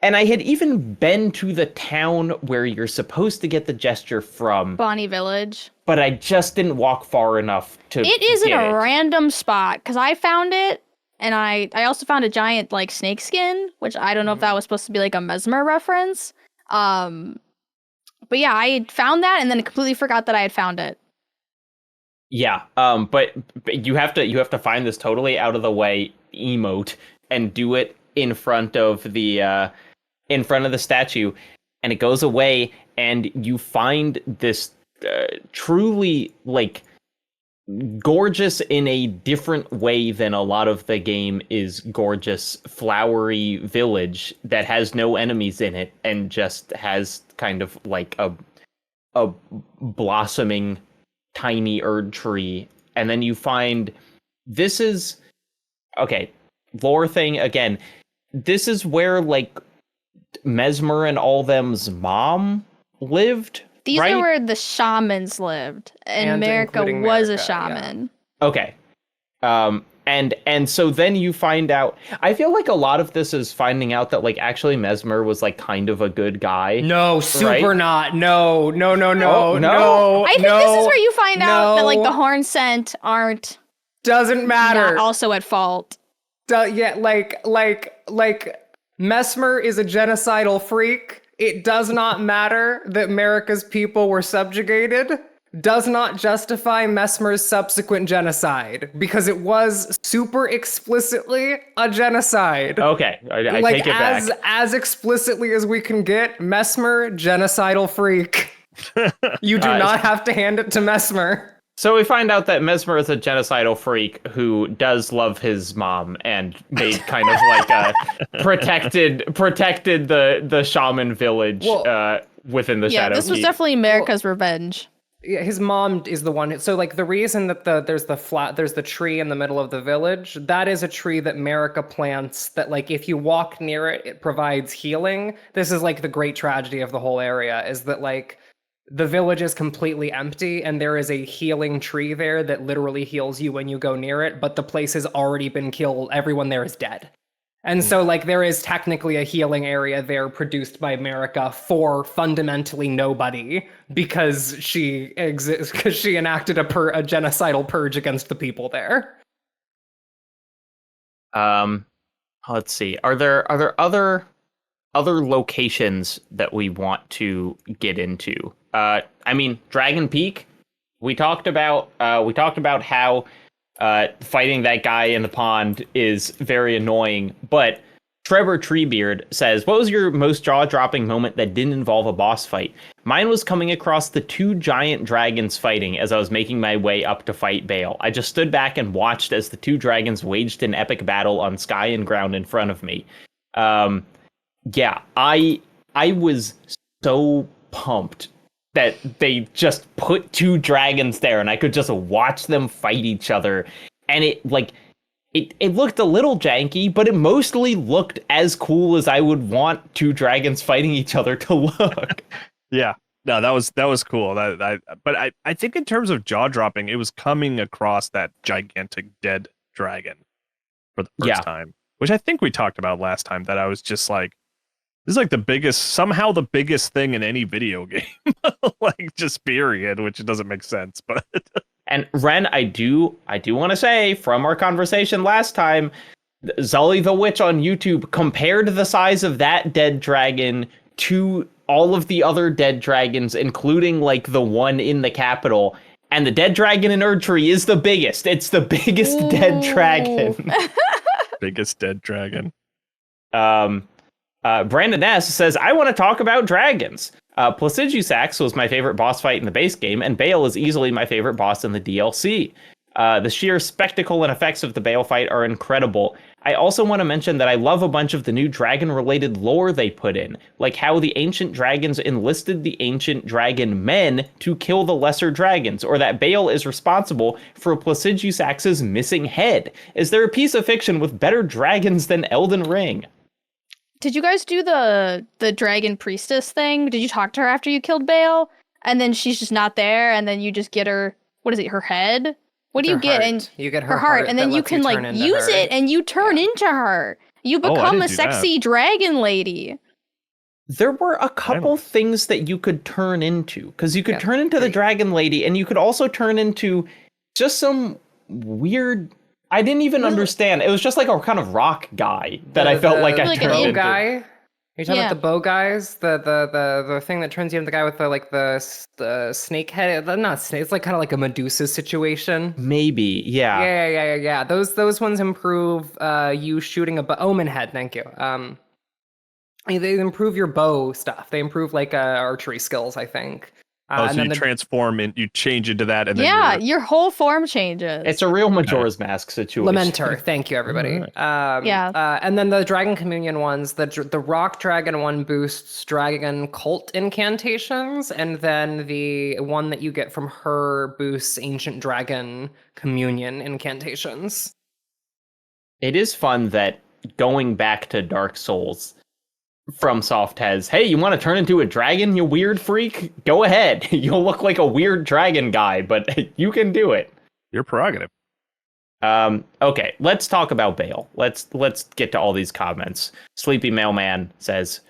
And I had even been to the town where you're supposed to get the gesture from. Bonnie Village. But I just didn't walk far enough to It is in get a it. random spot, because I found it, and I also found a giant, like, snake skin, which I don't know if that was supposed to be, like, a Mesmer reference. But yeah, I had found that, and then completely forgot that I had found it. Yeah, but you have to find this totally out of the way emote and do it in front of the statue, and it goes away, and you find this truly like gorgeous in a different way than a lot of the game is gorgeous, flowery village that has no enemies in it and just has kind of like a blossoming tiny Erdtree. And then you find this is okay. Lore thing again. This is where like Mesmer and all them's mom lived. These right? are where the shamans lived, and America was a shaman. Yeah. Okay. And so then you find out, I feel like a lot of this is finding out that like actually Mesmer was like kind of a good guy. No, super right? not. No. No. I think this is where you find out that like the horn scent aren't doesn't matter. Not also at fault. Like Mesmer is a genocidal freak. It does not matter that America's people were subjugated. Does not justify Mesmer's subsequent genocide, because it was super explicitly a genocide. Okay, I like, take it back. As explicitly as we can get, Mesmer, genocidal freak. You do not have to hand it to Mesmer. So we find out that Mesmer is a genocidal freak who does love his mom and made kind of like a protected the Shaman Village within the Shadow. Yeah, this was definitely America's revenge. Yeah, his mom is the one. So like the reason that there's the tree in the middle of the village, that is a tree that Marika plants that like if you walk near it, it provides healing. This is like the great tragedy of the whole area is that like the village is completely empty and there is a healing tree there that literally heals you when you go near it, but the place has already been killed. Everyone there is dead. And so like there is technically a healing area there produced by Marika for fundamentally nobody because she enacted a genocidal purge against the people there. Let's see. Are there other locations that we want to get into? I mean, Dragon Peak. We talked about how fighting that guy in the pond is very annoying, but Trevor Treebeard says, what was your most jaw-dropping moment that didn't involve a boss fight? Mine was coming across the two giant dragons fighting as I was making my way up to fight Bale. I just stood back and watched as the two dragons waged an epic battle on sky and ground in front of me. Yeah, I was so pumped that they just put two dragons there and I could just watch them fight each other. And it looked a little janky, but it mostly looked as cool as I would want two dragons fighting each other to look. Yeah, no, that was cool. But I think in terms of jaw dropping, it was coming across that gigantic dead dragon for the first time, which I think we talked about last time, that I was just like, this is like the biggest thing in any video game, like just period, which doesn't make sense. But and Ren, I do want to say from our conversation last time, Zully the Witch on YouTube compared the size of that dead dragon to all of the other dead dragons, including like the one in the capital. And the dead dragon in Erdtree is the biggest. It's the biggest dead dragon. Biggest dead dragon. Brandon S. says, I want to talk about dragons. Placidusax was my favorite boss fight in the base game, and Bale is easily my favorite boss in the DLC. The sheer spectacle and effects of the Bale fight are incredible. I also want to mention that I love a bunch of the new dragon-related lore they put in, like how the ancient dragons enlisted the ancient dragon men to kill the lesser dragons, or that Bale is responsible for Placidusax's missing head. Is there a piece of fiction with better dragons than Elden Ring? Did you guys do the dragon priestess thing? Did you talk to her after you killed Bale? And then she's just not there, and then you just get her, what is it, her head? What do you get? And you get her heart, and then you can like use it and you turn into her. You become a sexy dragon lady. There were a couple things that you could turn into, because you could turn into the dragon lady, and you could also turn into just some weird, I didn't even understand. It was just like a kind of rock guy that I felt like I turned into. Guy? Are you talking about the bow guys? The thing that turns you into the guy with the snake head? Not snake. It's like kind of like a Medusa situation. Maybe, yeah. Yeah. Those ones improve you shooting a omen head. Thank you. They improve your bow stuff. They improve like archery skills, I think. So you transform and you change into that, and then your whole form changes. It's a real Majora's Mask situation. Lamenter, thank you everybody. Yeah. And then the Dragon Communion ones, the Rock Dragon one boosts Dragon Cult incantations, and then the one that you get from her boosts Ancient Dragon Communion incantations. It is fun that going back to Dark Souls, FromSoft has, hey, you want to turn into a dragon, you weird freak? Go ahead. You'll look like a weird dragon guy, but you can do it. Your prerogative. Okay, let's talk about Bale. Let's get to all these comments. Sleepy Mailman says,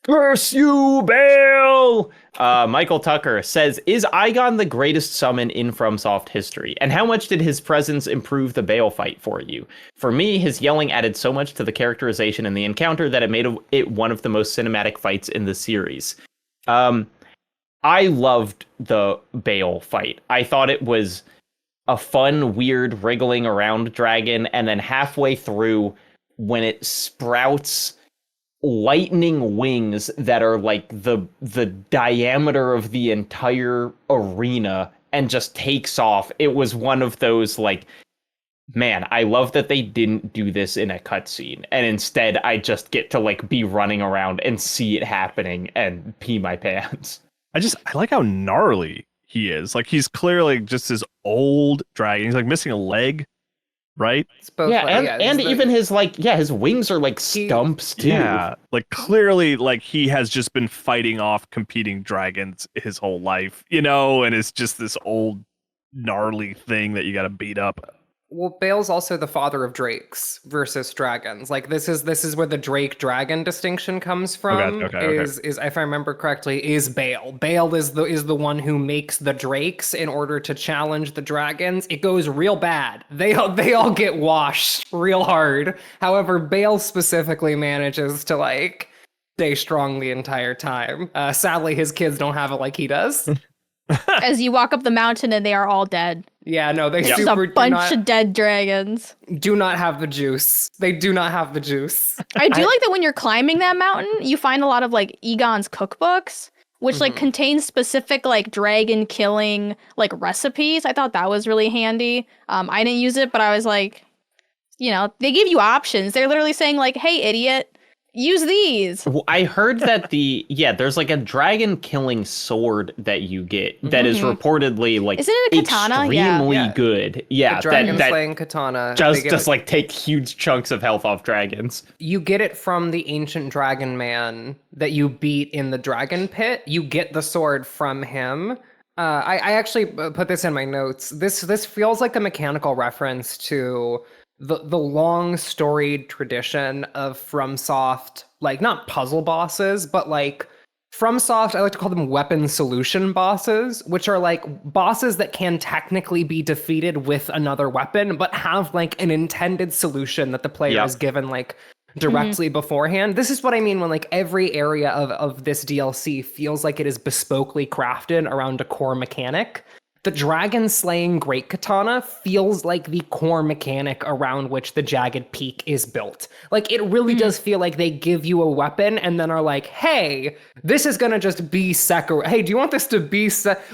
curse you, Bale! Michael Tucker says, is Igon the greatest summon in FromSoft history? And how much did his presence improve the Bale fight for you? For me, his yelling added so much to the characterization in the encounter that it made it one of the most cinematic fights in the series. I loved the Bale fight. I thought it was a fun, weird, wriggling around dragon, and then halfway through, when it sprouts lightning wings that are like the diameter of the entire arena and just takes off. It was one of those like, man, I love that they didn't do this in a cutscene, and instead I just get to like be running around and see it happening and pee my pants. I like how gnarly he is. Like, he's clearly just this old dragon. He's like missing a leg, right? And even his his wings are like stumps too. Yeah, like clearly, like he has just been fighting off competing dragons his whole life, and it's just this old gnarly thing that you got to beat up. Well, Bale's also the father of drakes versus dragons. Like, this is where the Drake dragon distinction comes from. Is if I remember correctly, is Bale. Bale is the one who makes the drakes in order to challenge the dragons. It goes real bad. They all get washed real hard. However, Bale specifically manages to like stay strong the entire time. Sadly, his kids don't have it like he does. As you walk up the mountain and they are all dead. Yeah, no, they Just a bunch of dead dragons. Do not have the juice. They do not have the juice. I do like that when you're climbing that mountain, you find a lot of like Egon's cookbooks, which like contains specific like dragon killing like recipes. I thought that was really handy. I didn't use it, but I was like, they give you options. They're literally saying like, hey, idiot, use these. I heard that there's like a dragon killing sword that you get that is reportedly like, isn't it a katana? Extremely good. Yeah, dragon slaying katana. Just like take huge chunks of health off dragons. You get it from the ancient dragon man that you beat in the dragon pit. You get the sword from him. I actually put this in my notes. This feels like a mechanical reference to the long storied tradition of FromSoft, like not puzzle bosses, but like FromSoft, I like to call them weapon solution bosses, which are like bosses that can technically be defeated with another weapon, but have like an intended solution that the player is given like directly beforehand. This is what I mean when like every area of this DLC feels like it is bespokely crafted around a core mechanic. The dragon slaying great katana feels like the core mechanic around which the jagged peak is built. Like, it really does feel like they give you a weapon and then are like, hey, this is gonna just be Sekiro. Hey, do you want this to be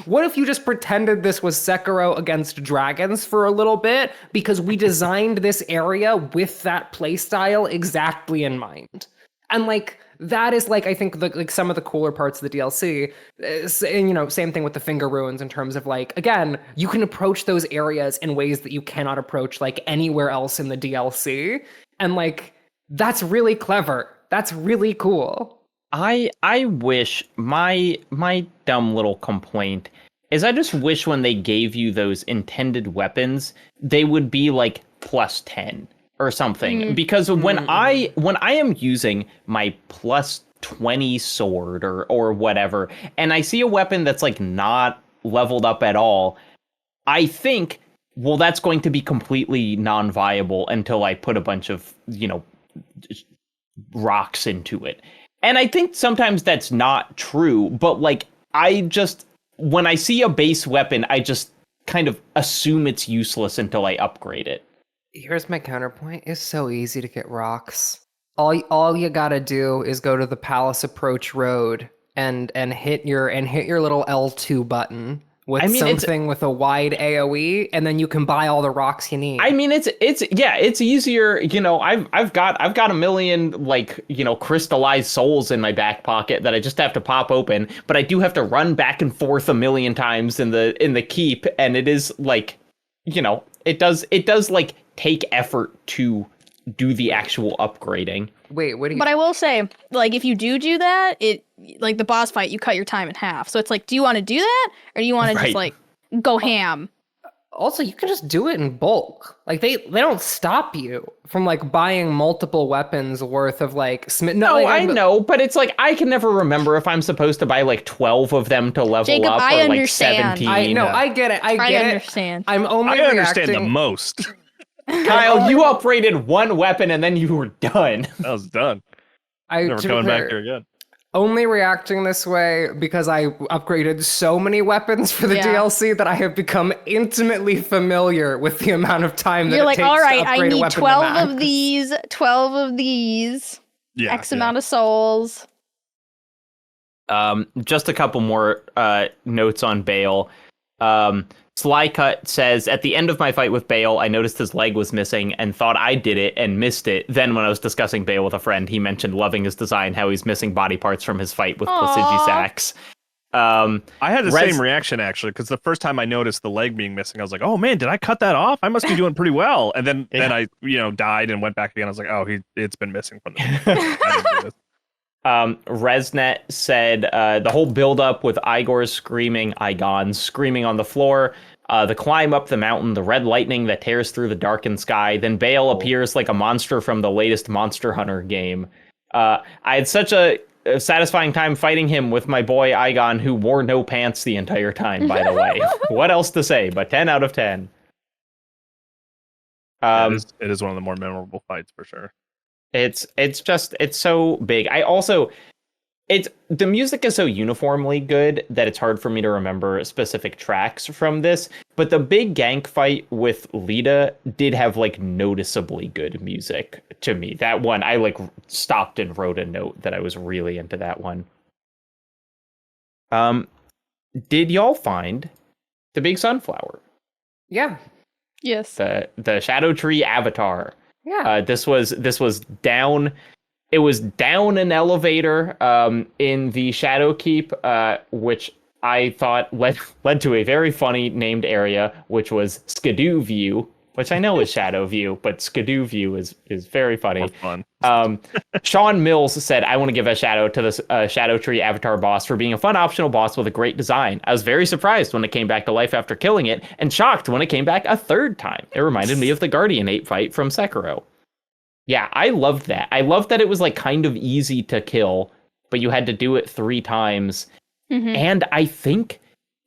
what if you just pretended this was Sekiro against dragons for a little bit? Because we designed this area with that playstyle exactly in mind. And like, that is like, I think like some of the cooler parts of the DLC. And, same thing with the finger ruins in terms of like, again, you can approach those areas in ways that you cannot approach like anywhere else in the DLC. And like, that's really clever. That's really cool. I wish my dumb little complaint is I just wish when they gave you those intended weapons, they would be like plus 10. Or something, because when I am using my plus 20 sword or whatever, and I see a weapon that's like not leveled up at all, I think, well, that's going to be completely non-viable until I put a bunch of rocks into it. And I think sometimes that's not true, but like when I see a base weapon, I just kind of assume it's useless until I upgrade it. Here's my counterpoint. It's so easy to get rocks. All you gotta do is go to the Palace Approach Road and hit your little L2 button with something with a wide AoE, and then you can buy all the rocks you need. I mean, it's easier. You know, I've got a million like, you know, crystallized souls in my back pocket that I just have to pop open, but I do have to run back and forth a million times in the keep, and it is like, you know, it does like take effort to do the actual upgrading. Wait, what do you... But I will say, like, if you do that, it, like, the boss fight, you cut your time in half. So it's like, do you want to do that? Or do you want to just, like, go ham? Also, you can just do it in bulk. Like, they don't stop you from, like, buying multiple weapons worth of, like... I know, but it's like, I can never remember if I'm supposed to buy, like, 12 of them to level Jacob, up, I or, like, understand. 17. I get it. I understand. I'm only I understand the most. Kyle, you upgraded one weapon and then you were done. I was done. Never coming back here again. Only reacting this way because I upgraded so many weapons for the DLC that I have become intimately familiar with the amount of time that it takes to upgrade a weapon to max. You're like, all right, I need 12 of these, 12 of these, X amount of souls. Just a couple more notes on Bale. Slycut says, at the end of my fight with Bale, I noticed his leg was missing and thought I did it and missed it. Then when I was discussing Bale with a friend, he mentioned loving his design, how he's missing body parts from his fight with Plasigi Sax. I had the same reaction, actually, because the first time I noticed the leg being missing, I was like, oh man, did I cut that off? I must be doing pretty well. And then I, died and went back again. I was like, oh, it's been missing from the I didn't do this. Resnet said the whole build-up with Igor's screaming on the floor, the climb up the mountain, the red lightning that tears through the darkened sky, then Bale appears like a monster from the latest Monster Hunter game. I had such a satisfying time fighting him with my boy Igon, who wore no pants the entire time, by the way. What else to say, but 10 out of 10. It is one of the more memorable fights, for sure. It's so big. The music is so uniformly good that it's hard for me to remember specific tracks from this, but the big gank fight with Lita did have like noticeably good music to me. That one, I like stopped and wrote a note that I was really into that one. Did y'all find the big sunflower? Yeah. Yes. The Shadow Tree avatar. Yeah. This was down. It was down an elevator in the Shadow Keep, which I thought led to a very funny named area, which was Skidoo View, which I know is Shadow View, but Skidoo View is very funny. Fun. Sean Mills said, I want to give a shout out to this Shadow Tree avatar boss for being a fun optional boss with a great design. I was very surprised when it came back to life after killing it, and shocked when it came back a third time. It reminded me of the Guardian 8 fight from Sekiro. Yeah, I loved that. I loved that it was like kind of easy to kill, but you had to do it 3 times. Mm-hmm. And I think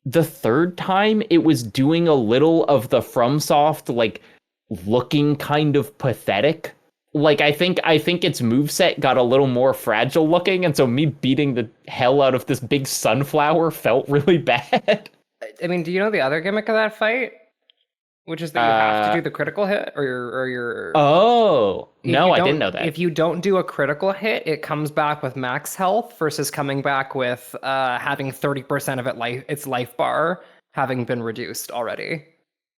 the third time it was doing a little of the FromSoft, like, looking kind of pathetic. Like, I think its moveset got a little more fragile looking, and so me beating the hell out of this big sunflower felt really bad. I mean, do you know the other gimmick of that fight? Which is that you have to do the critical hit, or your... Oh, no, I didn't know that. If you don't do a critical hit, it comes back with max health versus coming back with having 30% of its life bar having been reduced already.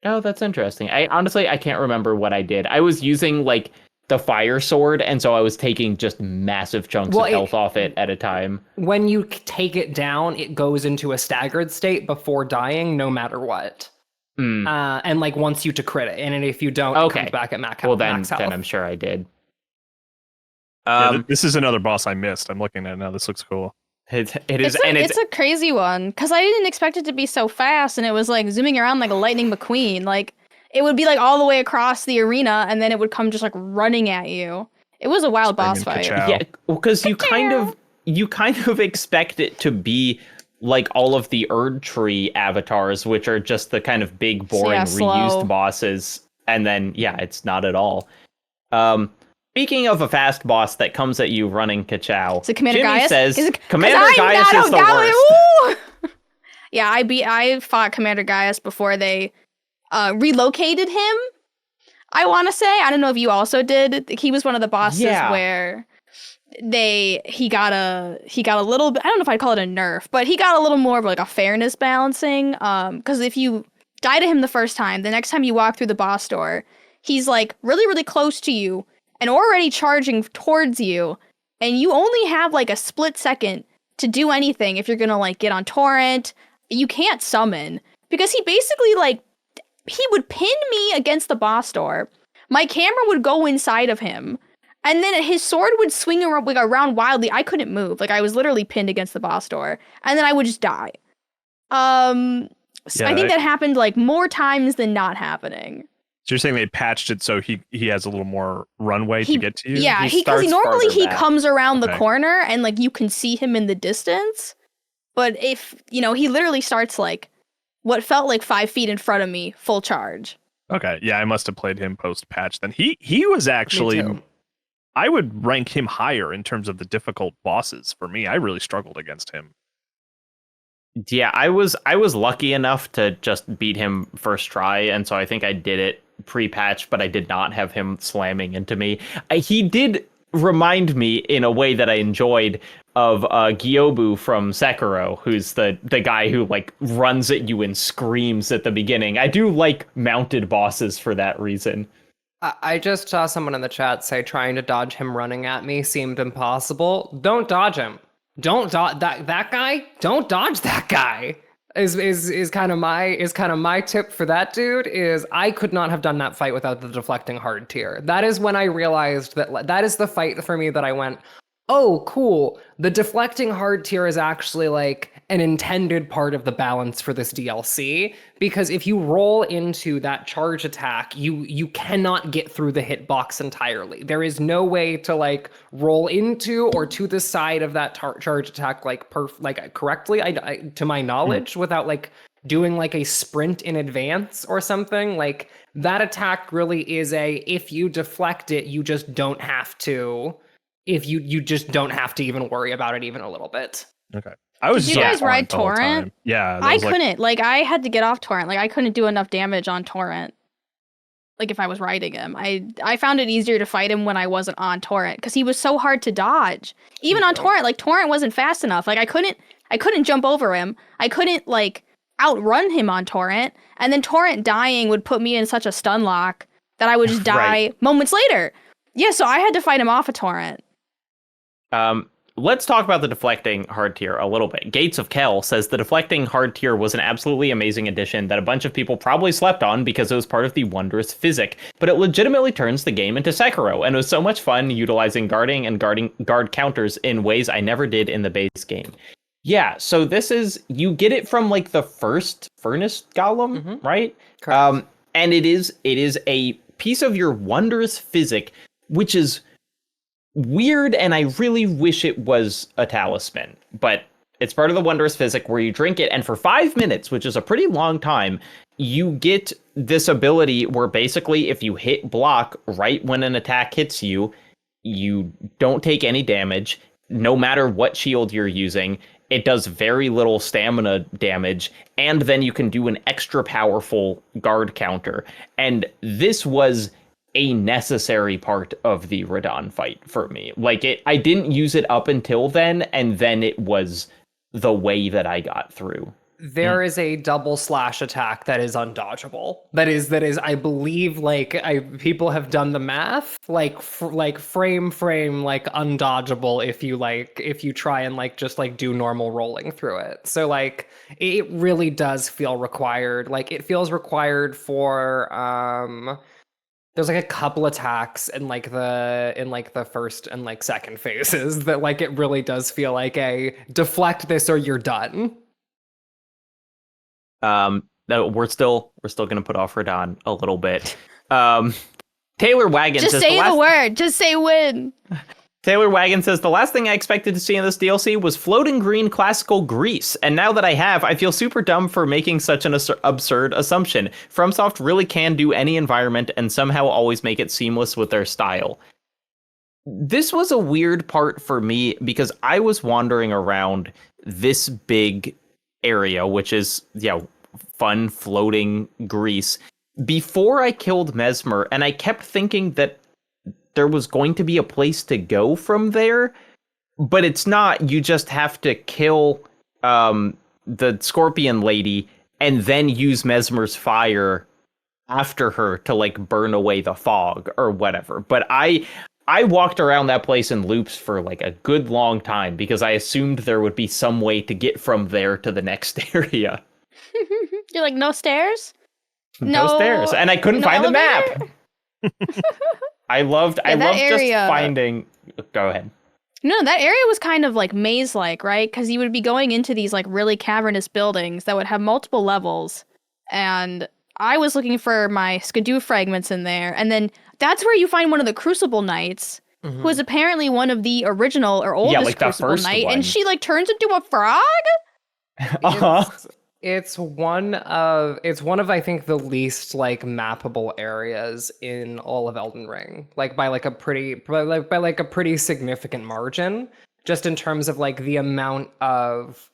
Oh, that's interesting. I can't remember what I did. I was using, like, the fire sword, and so I was taking just massive chunks of health off it at a time. When you take it down, it goes into a staggered state before dying, no matter what. And like wants you to crit it, and if you don't, it comes back at max health. Well, then I'm sure I did. This is another boss I missed. I'm looking at it now. This looks cool. It's a crazy one, because I didn't expect it to be so fast, and it was like zooming around like a Lightning McQueen. Like it would be like all the way across the arena, and then it would come just like running at you. It was a wild boss fight. Yeah, because you kind of expect it to be like all of the Erdtree avatars, which are just the kind of big, boring, reused bosses. And then, it's not at all. Speaking of a fast boss that comes at you running Kachow, is it Commander Jimmy Gaius? says Commander Gaius is the worst. Yeah, I fought Commander Gaius before they relocated him. I want to say, I don't know if you also did. He was one of the bosses where he got a little bit, I don't know if I'd call it a nerf, but he got a little more of like a fairness balancing. Because if you die to him the first time, the next time you walk through the boss door, he's like really, really close to you and already charging towards you, and you only have like a split second to do anything if you're gonna like get on torrent. You can't summon because he basically like he would pin me against the boss door. My camera would go inside of him. And then his sword would swing around, like, around wildly. I couldn't move. Like, I was literally pinned against the boss door. And then I would just die. So I think that happened, like, more times than not happening. So you're saying they patched it so he has a little more runway to get to you? Yeah, because normally he comes around the corner and, like, you can see him in the distance. But if, he literally starts, like, what felt like 5 feet in front of me, full charge. Okay, yeah, I must have played him post-patch then. He was actually... I would rank him higher in terms of the difficult bosses. For me, I really struggled against him. Yeah, I was lucky enough to just beat him first try, and so I think I did it pre-patch, but I did not have him slamming into me. He did remind me in a way that I enjoyed of Gyobu from Sekiro, who's the guy who like runs at you and screams at the beginning. I do like mounted bosses for that reason. I just saw someone in the chat say trying to dodge him running at me seemed impossible. Don't dodge him. Don't dodge that guy. Don't dodge that guy. Is kind of my tip for that dude. Is I could not have done that fight without the deflecting hard tier. That is when I realized that is the fight for me that I went, oh, cool. The deflecting hard tier is actually like an intended part of the balance for this DLC, because if you roll into that charge attack, you cannot get through the hitbox entirely. There is no way to like roll into or to the side of that charge attack like correctly, to my knowledge, without like doing like a sprint in advance or something. Like that attack really is if you deflect it, you just don't have to. If you just don't have to even worry about it even a little bit. Okay. Did you guys ride torrent? Yeah. I couldn't. Like, I had to get off torrent. Like, I couldn't do enough damage on torrent. Like, if I was riding him. I found it easier to fight him when I wasn't on torrent, because he was so hard to dodge. Even on torrent, like, torrent wasn't fast enough. Like, I couldn't jump over him. I couldn't, like, outrun him on torrent. And then torrent dying would put me in such a stun lock that I would just die moments later. Yeah, so I had to fight him off a torrent. Let's talk about the deflecting hard tier a little bit. Gates of Kel says the deflecting hard tier was an absolutely amazing addition that a bunch of people probably slept on because it was part of the wondrous physic, but it legitimately turns the game into Sekiro, and it was so much fun utilizing guard counters in ways I never did in the base game. Yeah, so this is, you get it from like the first furnace golem, right? Correct. And it is a piece of your wondrous physic, which is weird, and I really wish it was a talisman, but it's part of the wondrous physic where you drink it, and for 5 minutes, which is a pretty long time, you get this ability where basically if you hit block right when an attack hits you, you don't take any damage, no matter what shield you're using. It does very little stamina damage, and then you can do an extra powerful guard counter. And this was a necessary part of the Radahn fight for me. Like, I didn't use it up until then, and then it was the way that I got through. There is a double slash attack that is undodgeable. That is, I believe, people have done the math, frame, like undodgeable if you try and just do normal rolling through it. So it really does feel required. It feels required for there's a couple attacks in the first and second phases that it really does feel like a deflect this or you're done. No, we're still gonna put off Radahn a little bit. Taylor Wagon just says say the word. Just say win. Taylor Wagon says the last thing I expected to see in this DLC was floating green classical Greece, and now that I have, I feel super dumb for making such an absurd assumption. FromSoft really can do any environment and somehow always make it seamless with their style. This was a weird part for me because I was wandering around this big area, which is fun floating Greece, before I killed Mesmer, and I kept thinking that there was going to be a place to go from there, but it's not. You just have to kill the scorpion lady and then use Mesmer's fire after her to like burn away the fog or whatever. But I walked around that place in loops for like a good long time because I assumed there would be some way to get from there to the next area. You're like, no stairs? No stairs. And I couldn't find elevator? the map. I loved just finding... Go ahead. No, that area was kind of like maze-like, right? Because you would be going into these like really cavernous buildings that would have multiple levels. And I was looking for my Skidoo fragments in there. And then that's where you find one of the Crucible Knights, who is apparently one of the original or oldest like Crucible Knight. one. And she like turns into a frog? It's one of I think the least like mappable areas in all of Elden Ring, like by a pretty significant margin, just in terms of like the amount of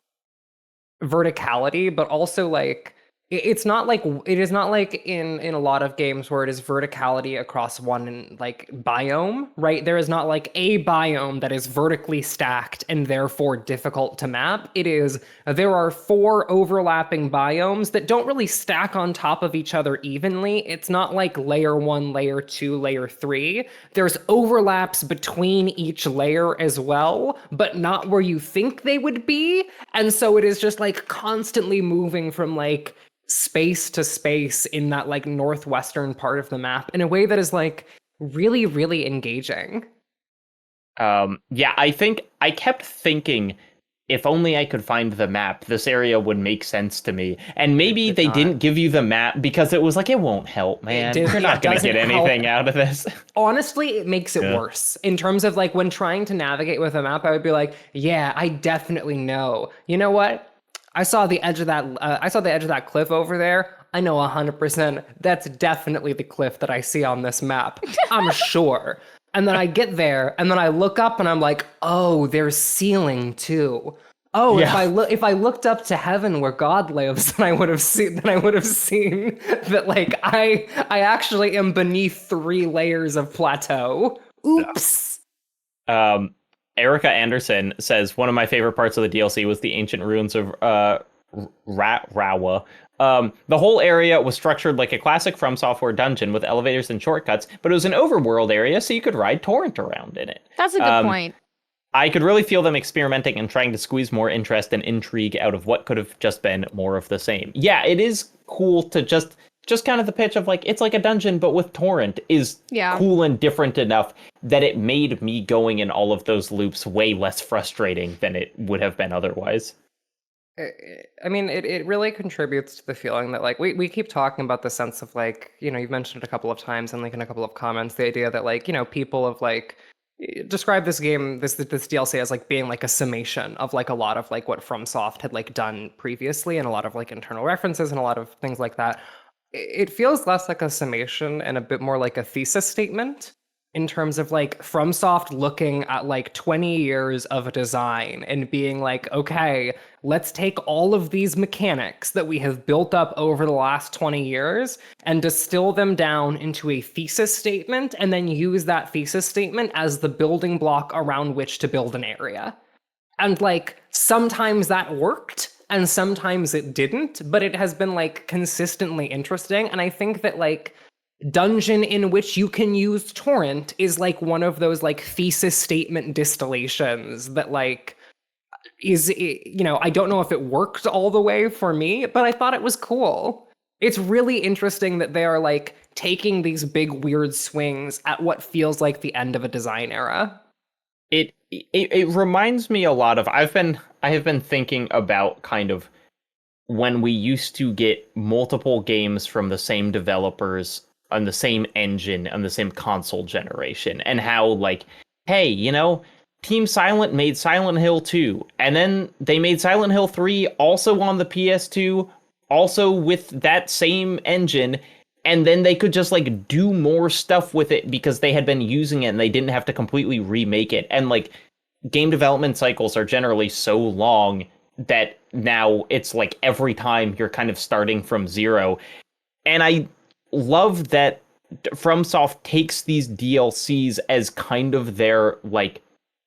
verticality, but also like it is not like in a lot of games where it is verticality across one like biome, right? There is not like a biome that is vertically stacked and therefore difficult to map. There are 4 overlapping biomes that don't really stack on top of each other evenly. It's not like layer 1, layer 2, layer 3. There's overlaps between each layer as well, but not where you think they would be. And so it is just like constantly moving from like space to space in that like northwestern part of the map in a way that is like really, really engaging. I think I kept thinking if only I could find the map, this area would make sense to me. And maybe they didn't give you the map because it was like, it won't help, man. You're not going to get anything out of this. Honestly, it makes it worse. In terms of like when trying to navigate with a map, I would be like, yeah, I definitely know. You know what? I saw the edge of that cliff over there. I know 100%. That's definitely the cliff that I see on this map. I'm sure. And then I get there, and then I look up, and I'm like, oh, there's ceiling too. Oh, yeah. If I looked up to heaven where God lives, then I would have seen that like I actually am beneath 3 layers of plateau. Oops. Erica Anderson says, one of my favorite parts of the DLC was the ancient ruins of Rawa. The whole area was structured like a classic From Software dungeon with elevators and shortcuts, but it was an overworld area, so you could ride Torrent around in it. That's a good point. I could really feel them experimenting and trying to squeeze more interest and intrigue out of what could have just been more of the same. Yeah, it is cool to just kind of the pitch of like, it's like a dungeon, but with Torrent is cool and different enough that it made me going in all of those loops way less frustrating than it would have been otherwise. I mean, it really contributes to the feeling that like we keep talking about the sense of like, you know, you've mentioned it a couple of times and like in a couple of comments, the idea that like, you know, people have like describe this game, this DLC as like being like a summation of like a lot of like what FromSoft had like done previously and a lot of like internal references and a lot of things like that. It feels less like a summation and a bit more like a thesis statement in terms of like FromSoft looking at like 20 years of design and being like, okay, let's take all of these mechanics that we have built up over the last 20 years and distill them down into a thesis statement and then use that thesis statement as the building block around which to build an area. And like sometimes that worked and sometimes it didn't, but it has been like consistently interesting. And I think that like dungeon in which you can use Torrent is like one of those like thesis statement distillations that like is, you know, I don't know if it worked all the way for me, but I thought it was cool. It's really interesting that they are like taking these big weird swings at what feels like the end of a design era. It reminds me a lot of I have been thinking about kind of when we used to get multiple games from the same developers on the same engine on the same console generation and how like, hey, you know, Team Silent made Silent Hill 2 and then they made Silent Hill 3 also on the PS2, also with that same engine. And then they could just like do more stuff with it because they had been using it and they didn't have to completely remake it. And like game development cycles are generally so long that now it's like every time you're kind of starting from zero. And I love that FromSoft takes these DLCs as kind of their, like,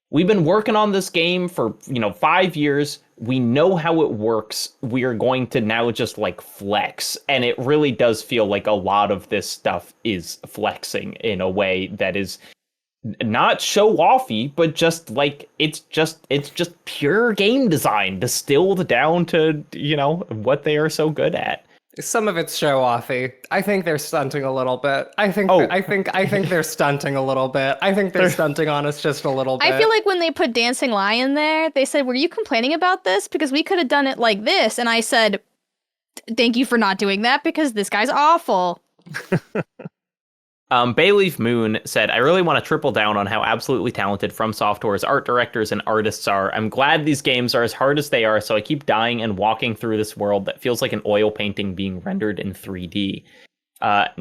we've been working on this game for, 5 years. We know how it works. We are going to now just like flex. And it really does feel like a lot of this stuff is flexing in a way that is not show offy, but just like it's just pure game design distilled down to, what they are so good at. Some of it's show offy. I think they're stunting a little bit. I think they're stunting a little bit. I think they're stunting on us just a little bit. I feel like when they put Dancing Lion there, they said, "Were you complaining about this? Because we could have done it like this." And I said, "Thank you for not doing that because this guy's awful." Bayleaf Moon said, "I really want to triple down on how absolutely talented From Software's art directors and artists are. I'm glad these games are as hard as they are, so I keep dying and walking through this world that feels like an oil painting being rendered in 3D.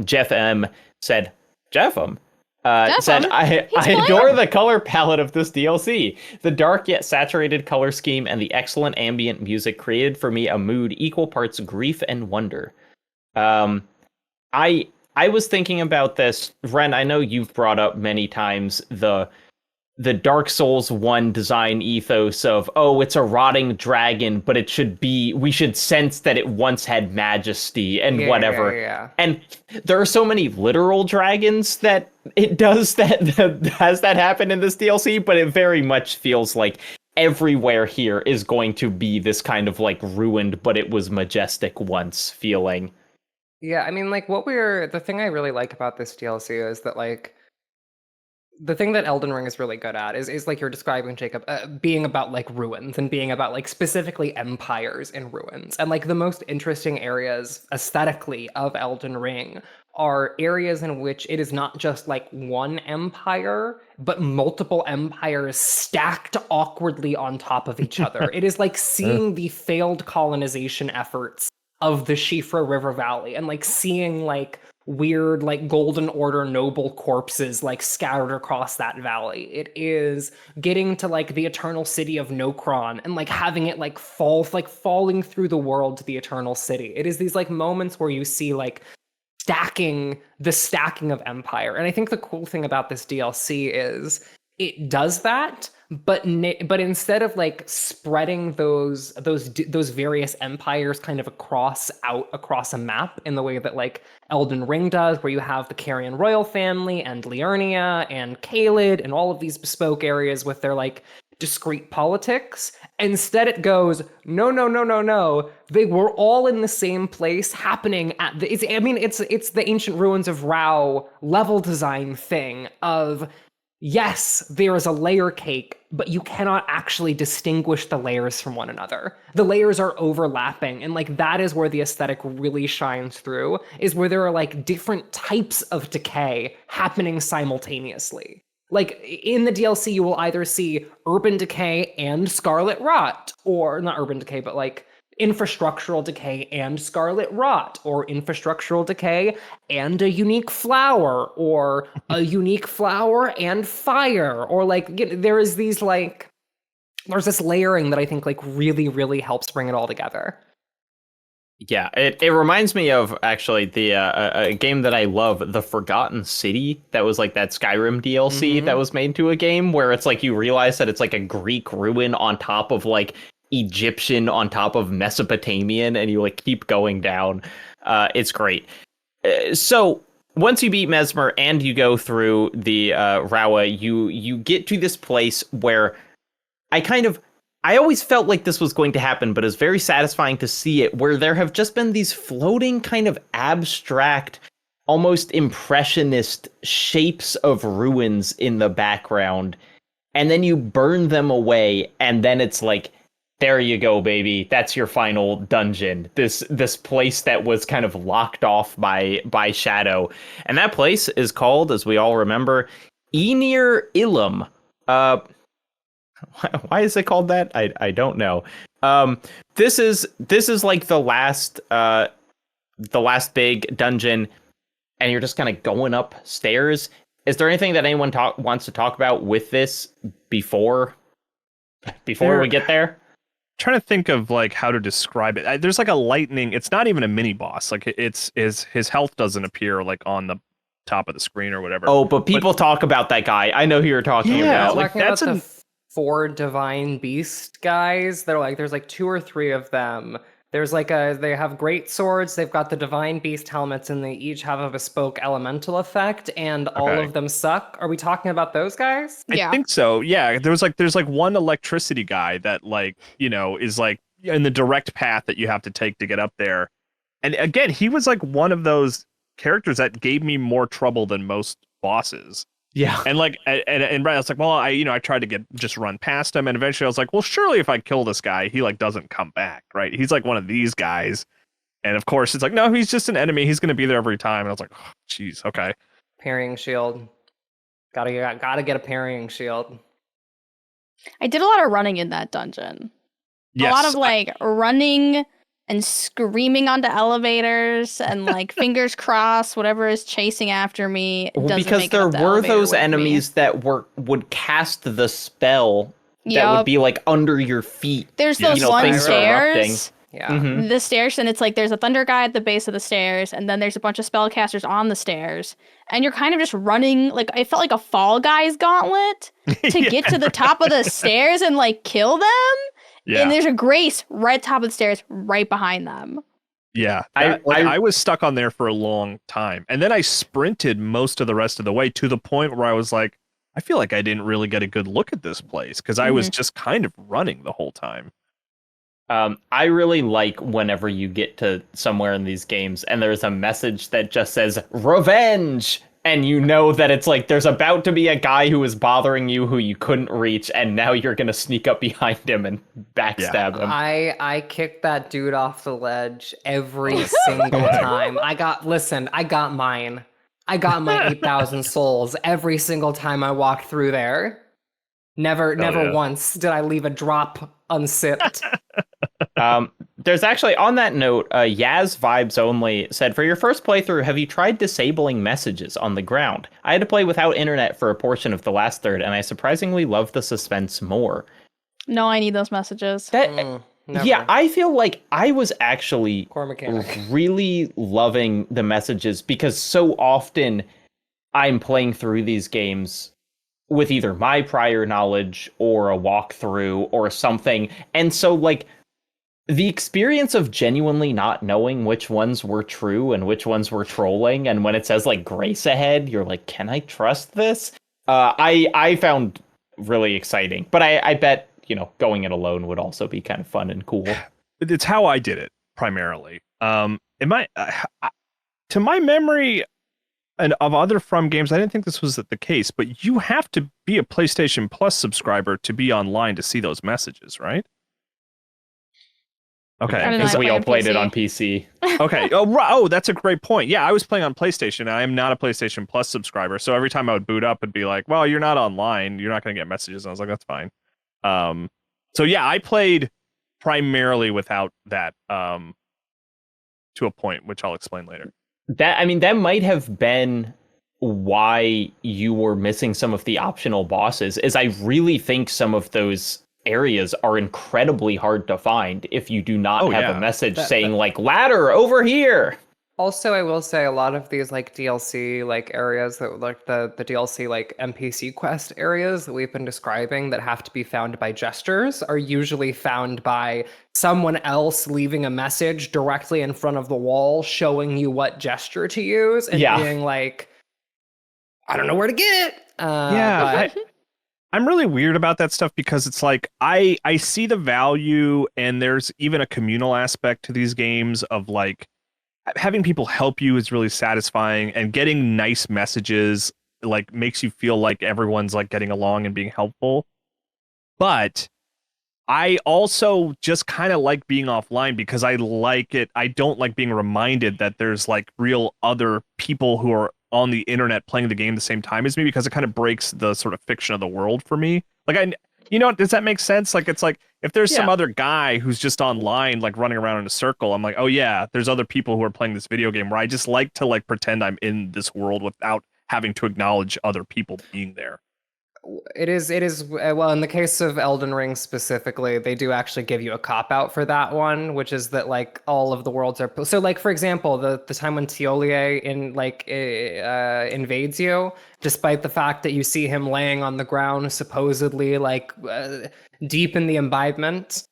Jeff M. said, I adore the color palette of this DLC. The dark yet saturated color scheme and the excellent ambient music created for me a mood equal parts grief and wonder." I was thinking about this, Ren. I know you've brought up many times the Dark Souls 1 design ethos of, it's a rotting dragon, but we should sense that it once had majesty and whatever. Yeah. And there are so many literal dragons that it does that has that happen in this DLC, but it very much feels like everywhere here is going to be this kind of like ruined, but it was majestic once feeling. Yeah, I mean, like, the thing I really like about this DLC is that, like, the thing that Elden Ring is really good at is like you're describing, Jacob, being about, like, ruins and being about, like, specifically empires in ruins. And, like, the most interesting areas aesthetically of Elden Ring are areas in which it is not just, like, one empire, but multiple empires stacked awkwardly on top of each other. It is like seeing the failed colonization efforts of the Shifra River Valley and like seeing like weird like Golden Order noble corpses like scattered across that valley. It is getting to like the eternal city of Nokron and like having it like falling through the world to the eternal city. It is these like moments where you see like stacking of empire. And I think the cool thing about this DLC is it does that, but instead of like spreading those various empires kind of across a map in the way that like Elden Ring does, where you have the Carian royal family and Liurnia and Caelid and all of these bespoke areas with their like discrete politics. Instead it goes, no. They were all in the same place happening at it's the ancient ruins of Rao level design thing of, yes, there is a layer cake, but you cannot actually distinguish the layers from one another. The layers are overlapping, and like that is where the aesthetic really shines through, is where there are like different types of decay happening simultaneously. Like in the DLC, you will either see urban decay and scarlet rot, or not urban decay, but like infrastructural decay and scarlet rot, or infrastructural decay and a unique flower, or a unique flower and fire, or like there's this layering that I think like really, really helps bring it all together. Yeah, it reminds me of actually the a game that I love, The Forgotten City, that was like that Skyrim DLC that was made to a game where it's like you realize that it's like a Greek ruin on top of like Egyptian on top of Mesopotamian, and you like keep going down. It's great. So once you beat Mesmer and you go through the Rawa, you get to this place where I always felt like this was going to happen, but it's very satisfying to see it, where there have just been these floating kind of abstract, almost impressionist shapes of ruins in the background, and then you burn them away, and then it's like, there you go, baby. That's your final dungeon. This place that was kind of locked off by Shadow. And that place is called, as we all remember, Enir Ilum. Why is it called that? I don't know. This is like the last big dungeon, and you're just kind of going upstairs. Is there anything that anyone wants to talk about with this before we get there? Trying to think of like how to describe it. There's like a lightning. It's not even a mini boss. Like his health doesn't appear like on the top of the screen or whatever. Oh, but people talk about that guy. I know who you're talking Yeah, about. like, Talking about the 4 divine beast guys. They're like, there's like 2 or 3 of them. There's like they have great swords. They've got the divine beast helmets, and they each have a bespoke elemental effect. And all of them suck. Are we talking about those guys? Yeah. I think so. Yeah, there's like one electricity guy that like is like in the direct path that you have to take to get up there. And again, he was like one of those characters that gave me more trouble than most bosses. Yeah. And like, and I was like, well, I tried to just run past him, and eventually I was like, well, surely if I kill this guy, he like doesn't come back, right? He's like one of these guys, and of course it's like, no, he's just an enemy. He's gonna be there every time. And I was like, oh, geez, okay. Parrying shield. Gotta get a parrying shield. I did a lot of running in that dungeon. Yes, a lot of like running and screaming onto elevators and like fingers crossed whatever is chasing after me doesn't because make it there up the were elevator those with enemies that would cast the spell that would be like under your feet. There's those one things are erupting. stairs. Yeah. Mhm. The stairs, and it's like there's a thunder guy at the base of the stairs, and then there's a bunch of spellcasters on the stairs, and you're kind of just running. Like it felt like a Fall Guys gauntlet to get to the top of the stairs and like kill them. Yeah. And there's a Grace right top of the stairs, right behind them. Yeah, I was stuck on there for a long time, and then I sprinted most of the rest of the way to the point where I was like, I feel like I didn't really get a good look at this place because I was just kind of running the whole time. I really like whenever you get to somewhere in these games and there's a message that just says revenge, and you know that it's like there's about to be a guy who is bothering you who you couldn't reach, and now you're gonna sneak up behind him and backstab him. I kicked that dude off the ledge every single time. I got mine. I got my 8,000 souls every single time I walked through there. Never once did I leave a drop unsipped. There's actually, on that note, Yaz Vibes Only said, for your first playthrough, have you tried disabling messages on the ground? I had to play without internet for a portion of the last third, and I surprisingly love the suspense more. No, I need those messages. Never. Yeah, I feel like I was actually Core mechanic. really loving the messages because so often I'm playing through these games with either my prior knowledge or a walkthrough or something. And so like the experience of genuinely not knowing which ones were true and which ones were trolling, and when it says like Grace ahead, you're like, can I trust this? I found really exciting, but I bet, going it alone would also be kind of fun and cool. It's how I did it primarily. To my memory and of other From games, I didn't think this was the case, but you have to be a PlayStation Plus subscriber to be online to see those messages, right? Okay, because we all played it on PC. Okay. Oh, that's a great point. Yeah, I was playing on PlayStation, and I am not a PlayStation Plus subscriber. So every time I would boot up, it'd be like, well, you're not online. You're not going to get messages. And I was like, that's fine. So yeah, I played primarily without that to a point, which I'll explain later. That might have been why you were missing some of the optional bosses, is I really think some of those areas are incredibly hard to find if you do not have a message saying like ladder over here. Also, I will say a lot of these like DLC like areas that like the DLC like NPC quest areas that we've been describing that have to be found by gestures are usually found by someone else leaving a message directly in front of the wall showing you what gesture to use and being like, I don't know where to get it. I'm really weird about that stuff because it's like I see the value, and there's even a communal aspect to these games of like having people help you is really satisfying, and getting nice messages like makes you feel like everyone's like getting along and being helpful. But I also just kind of like being offline because I like it. I don't like being reminded that there's like real other people who are on the internet playing the game the same time as me, because it kind of breaks the sort of fiction of the world for me. Like does that make sense? Like it's like if there's some other guy who's just online like running around in a circle, I'm like, oh yeah, there's other people who are playing this video game, where I just like to like pretend I'm in this world without having to acknowledge other people being there. It is well, in the case of Elden Ring specifically, they do actually give you a cop out for that one, which is that like all of the worlds are so like, for example, the time when Tiolier invades you, despite the fact that you see him laying on the ground supposedly like deep in the imbibement,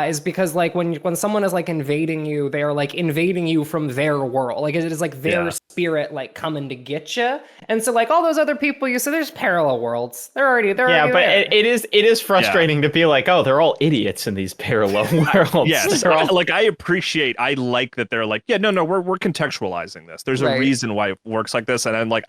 is because like when someone is like invading you, they are like invading you from their world. Like it is like their spirit like coming to get you. And so like all those other people you said, there's parallel worlds. They're already but there. It is frustrating to be like, oh, they're all idiots in these parallel worlds. Yes, like I like that they're like, no, we're contextualizing this. There's a reason why it works like this, and I'm like,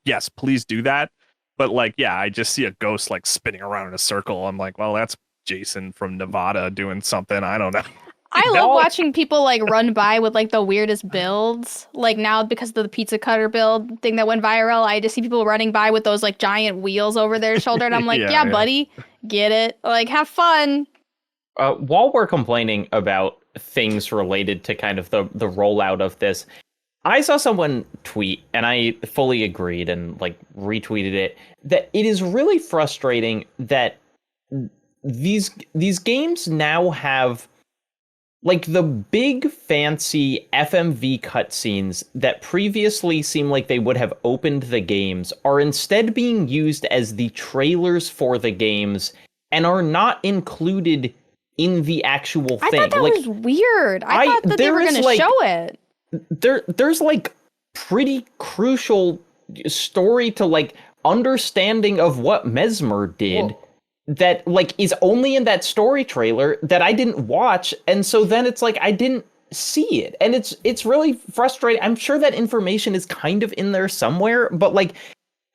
yes, please do that. But like, I just see a ghost like spinning around in a circle. I'm like, well, that's Jason from Nevada doing something. I don't know. I love watching people like run by with like the weirdest builds. Like now, because of the pizza cutter build thing that went viral, I just see people running by with those like giant wheels over their shoulder, and I'm like, yeah, buddy, get it. Like, have fun. While we're complaining about things related to kind of the rollout of this, I saw someone tweet, and I fully agreed and like retweeted it, that it is really frustrating that these games now have like the big fancy FMV cutscenes that previously seemed like they would have opened the games are instead being used as the trailers for the games and are not included in the actual thing. I thought that was weird. I thought that they were going to show it. There's like pretty crucial story to like understanding of what Mesmer did. Whoa. That like is only in that story trailer that I didn't watch, and so then it's like I didn't see it, and it's really frustrating. I'm sure that information is kind of in there somewhere, but like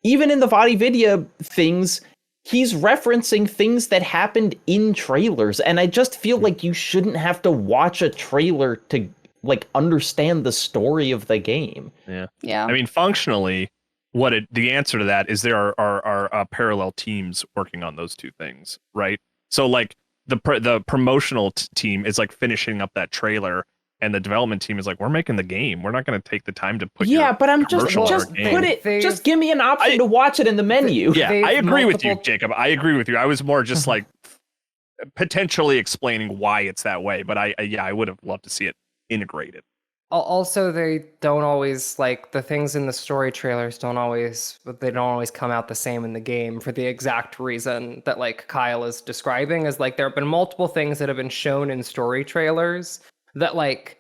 even in the VaatiVidya things, he's referencing things that happened in trailers, and I just feel like you shouldn't have to watch a trailer to like understand the story of the game. Yeah. I mean, functionally, the answer to that is there are parallel teams working on those two things, right? So like the promotional team is like finishing up that trailer, and the development team is like, we're making the game. We're not going to take the time to put but I'm just give me an option to watch it in the menu. I agree with you, Jacob. I agree with you. I was more just like potentially explaining why it's that way, but I would have loved to see it integrated. Also, they don't always like the things in the story trailers don't always come out the same in the game for the exact reason that like Kyle is describing. Is like there have been multiple things that have been shown in story trailers that like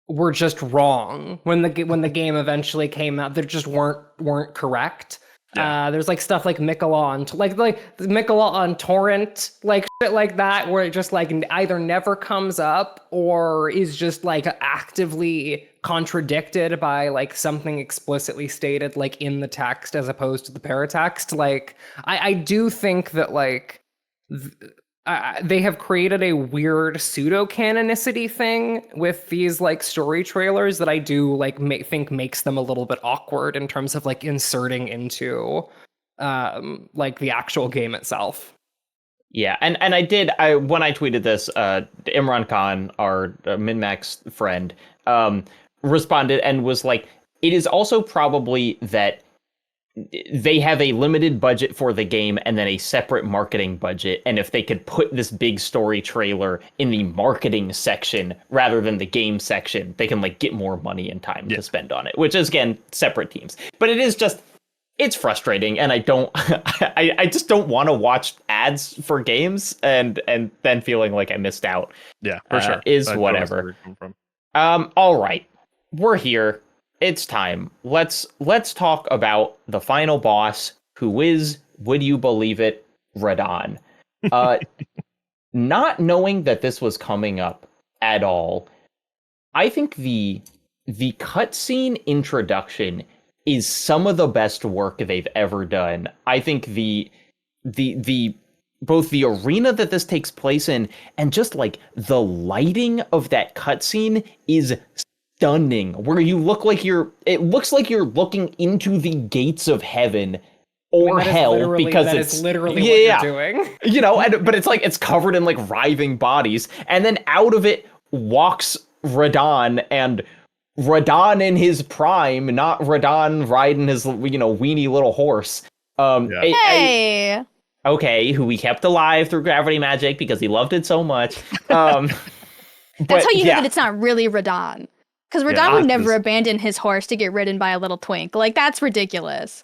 were just wrong when the game eventually came out. They just weren't correct. There's like stuff like Miquella like the Miquella on torrent, like shit like that, where it just like either never comes up or is just like actively contradicted by like something explicitly stated like in the text as opposed to the paratext. Like I do think that like they have created a weird pseudo-canonicity thing with these like story trailers that I do like think makes them a little bit awkward in terms of like inserting into like the actual game itself. Yeah, and when I tweeted this, Imran Khan, our MinnMax friend, responded and was like, it is also probably that they have a limited budget for the game and then a separate marketing budget. And if they could put this big story trailer in the marketing section rather than the game section, they can like get more money and time to spend on it, which is again, separate teams. But it is just, it's frustrating. And I just don't want to watch ads for games and then feeling like I missed out. Yeah, for sure. Is whatever. All right, we're here. It's time. Let's talk about the final boss, who is, would you believe it, Radahn. Not knowing that this was coming up at all, I think the cutscene introduction is some of the best work they've ever done. I think the both the arena that this takes place in and just like the lighting of that cutscene is stunning, where you it looks like you're looking into the gates of heaven or hell, because it's literally what you're doing. You know, but it's like it's covered in like writhing bodies, and then out of it walks Radahn, and Radahn in his prime, not Radahn riding his weenie little horse. Hey, okay, who we kept alive through gravity magic because he loved it so much. That's how you know that it's not really Radon. Because Radon would never abandon his horse to get ridden by a little twink. Like, that's ridiculous.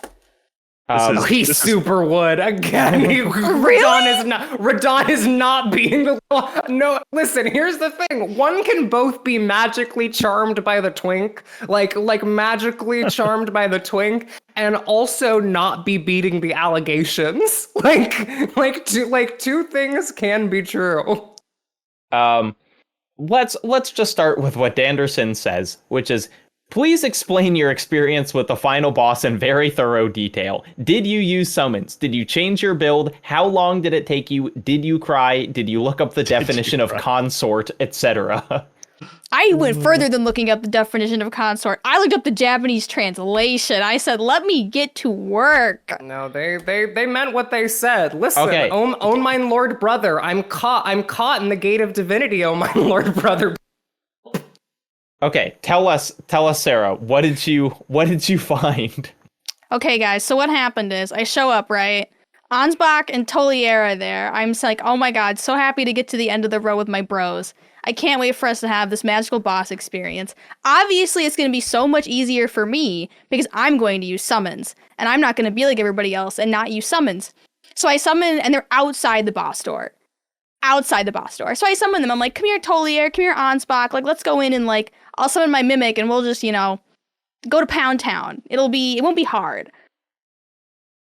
He super would. Again, Radon is not being the no. Listen, here's the thing. One can both be magically charmed by the twink, like magically charmed by the twink, and also not be beating the allegations. Like two things can be true. Let's just start with what Danderson says, which is, please explain your experience with the final boss in very thorough detail. Did you use summons? Did you change your build? How long did it take you? Did you cry? Did you look up the definition of consort, etc.? I went further than looking up the definition of consort. I looked up the Japanese translation. I said, let me get to work. No, they meant what they said. Listen, okay. Oh mine lord brother, I'm caught in the gate of divinity, oh mine lord brother. Okay, tell us, Sarah, what did you find? Okay, guys, so what happened is I show up, right? Ansbach and Toliera there. I'm just like, oh my god, so happy to get to the end of the row with my bros. I can't wait for us to have this magical boss experience. Obviously, it's going to be so much easier for me because I'm going to use summons, and I'm not going to be like everybody else and not use summons. So I summon, and they're outside the boss door. So I summon them. I'm like, come here, Tolier, come here, Ansbach. Like, let's go in and, like, I'll summon my Mimic, and we'll just, go to Pound Town. It won't be hard.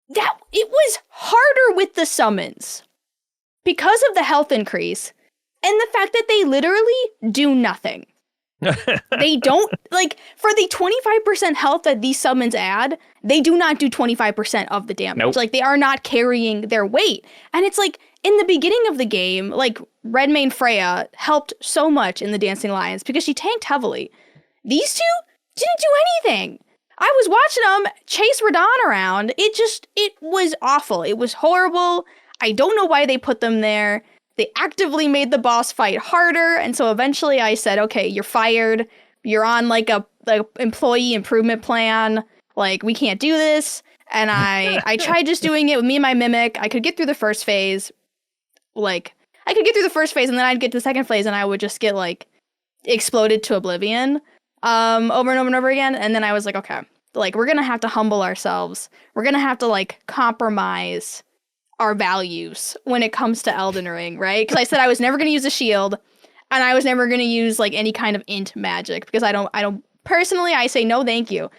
It was harder with the summons because of the health increase and the fact that they literally do nothing. They don't, like, for the 25% health that these summons add, they do not do 25% of the damage. Nope. Like, they are not carrying their weight. And it's like, in the beginning of the game, like, Redmane Freya helped so much in the Dancing Lions because she tanked heavily. These two didn't do anything. I was watching them chase Radon around. It was awful. It was horrible. I don't know why they put them there. They actively made the boss fight harder, and so eventually I said, okay, you're fired. You're on, like, a employee improvement plan. Like, we can't do this. And I tried just doing it with me and my Mimic. I could get through the first phase. Like, I could get through the first phase, and then I'd get to the second phase, and I would just get, like, exploded to oblivion over and over and over again. And then I was like, okay, like, we're gonna have to humble ourselves. We're gonna have to, like, compromise our values when it comes to Elden Ring, right? Because I said I was never going to use a shield, and I was never going to use, like, any kind of int magic, because I don't personally, I say no thank you.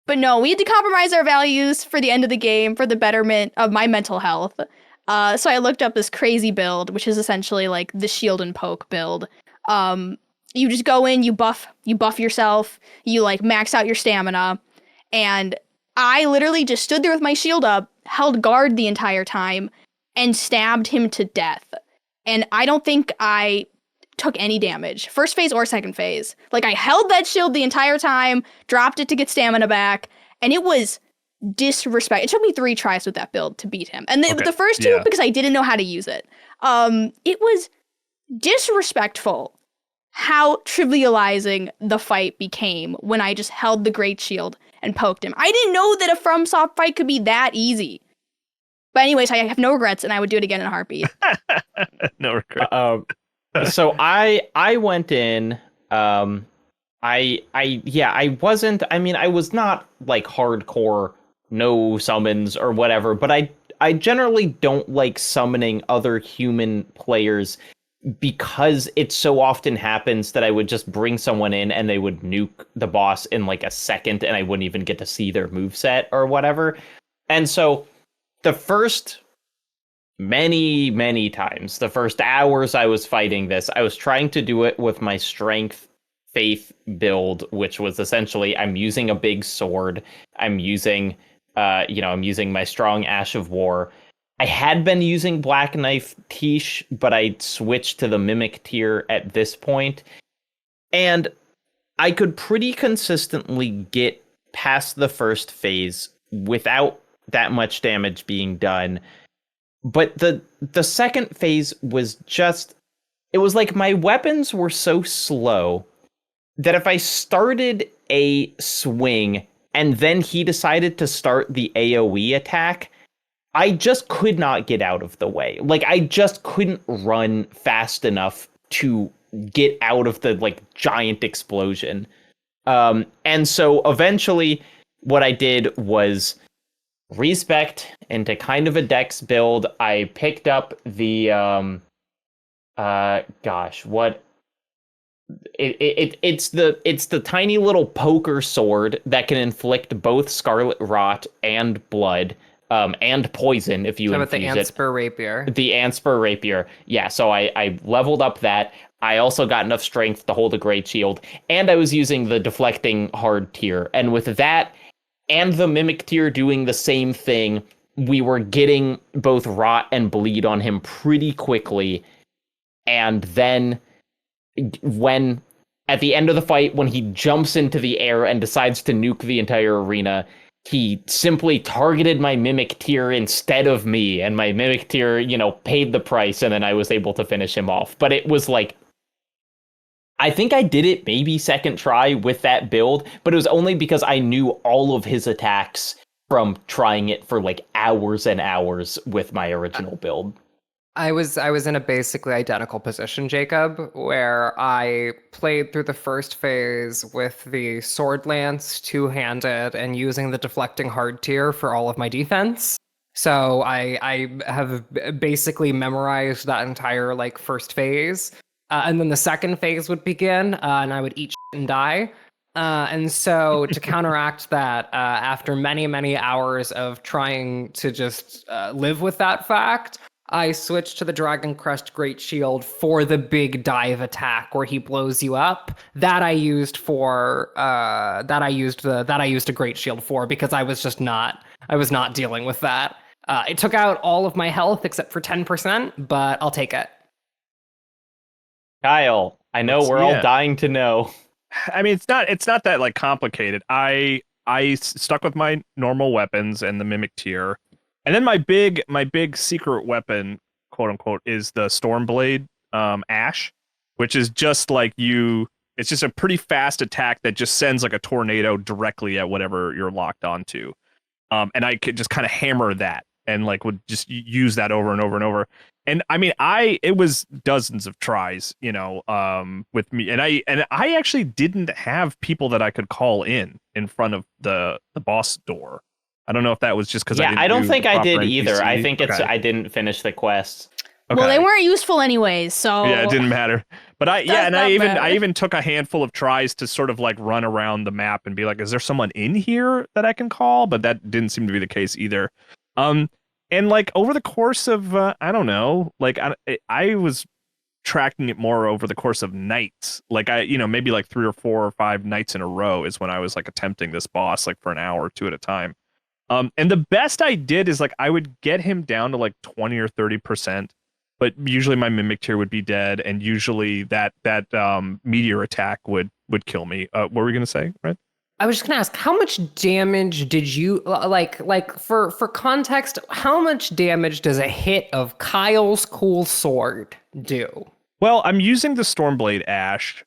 But no, we had to compromise our values for the end of the game, for the betterment of my mental health. So I looked up this crazy build, which is essentially like the shield and poke build. You just go in, you buff yourself, you, like, max out your stamina, and I literally just stood there with my shield up, held guard the entire time, and stabbed him to death. And I don't think I took any damage, first phase or second phase. Like, I held that shield the entire time, dropped it to get stamina back, and it was disrespect. It took me 3 tries with that build to beat him. And the first 2, because I didn't know how to use it. It was disrespectful how trivializing the fight became when I just held the Great Shield and poked him. I didn't know that a FromSoft fight could be that easy. But anyways, I have no regrets, and I would do it again in a heartbeat. No regrets. So I went in. I was not, like, hardcore no summons or whatever, but I generally don't like summoning other human players, because it so often happens that I would just bring someone in and they would nuke the boss in, like, a second, and I wouldn't even get to see their moveset or whatever. And so the first many times, the first hours I was fighting this, I was trying to do it with my strength faith build, which was essentially, I'm using a big sword. I'm using my strong Ash of War. I had been using Black Knife Tish, but I switched to the Mimic tier at this point. And I could pretty consistently get past the first phase without that much damage being done. But the second phase was just, it was like my weapons were so slow that if I started a swing and then he decided to start the AoE attack, I just could not get out of the way. Like, I just couldn't run fast enough to get out of the, like, giant explosion. And so eventually what I did was respec into kind of a dex build. I picked up the, what? It's the tiny little poker sword that can inflict both scarlet rot and blood. And poison if you infuse the Anspur rapier. The Anspur rapier. Yeah, so I leveled up that. I also got enough strength to hold a great shield, and I was using the deflecting hard tier. And with that and the mimic tier doing the same thing, we were getting both rot and bleed on him pretty quickly. And then when at the end of the fight, when he jumps into the air and decides to nuke the entire arena, he simply targeted my mimic tier instead of me, and my mimic tier, paid the price, and then I was able to finish him off. But it was like, I think I did it maybe second try with that build, but it was only because I knew all of his attacks from trying it for like hours and hours with my original build. I was in a basically identical position, Jacob, where I played through the first phase with the sword lance two-handed and using the deflecting hard tier for all of my defense. So I have basically memorized that entire like first phase, and then the second phase would begin, and I would eat shit and die. And so to counteract that, after many hours of trying to just live with that fact, I switched to the Dragon Crest Great Shield for the big dive attack where he blows you up. That I used a Great Shield for, because I was not dealing with that. It took out all of my health except for 10%, but I'll take it. Kyle, I know we're all dying to know. I mean, it's not that like complicated. I stuck with my normal weapons and the mimic tier. And then my big secret weapon, quote unquote, is the Stormblade Ash, which is just like it's just a pretty fast attack that just sends like a tornado directly at whatever you're locked onto. And I could just kind of hammer that and like would just use that over and over and over. And I mean, it was dozens of tries, with me. And I actually didn't have people that I could call in front of the boss door. I don't know if that was just because I don't think I did either. I think I didn't finish the quests. Okay. Well, they weren't useful anyways, so yeah, it didn't matter. But I even took a handful of tries to sort of like run around the map and be like, is there someone in here that I can call? But that didn't seem to be the case either. And like over the course of I don't know, like I was tracking it more over the course of nights. Like maybe like 3 or 4 or 5 nights in a row is when I was like attempting this boss like for an hour or two at a time. And the best I did is like I would get him down to like 20 or 30%, but usually my mimic tier would be dead, and usually that meteor attack would kill me. What were we gonna say, right? I was just gonna ask, how much damage did you like for context? How much damage does a hit of Kyle's cool sword do? Well, I'm using the Stormblade Ash,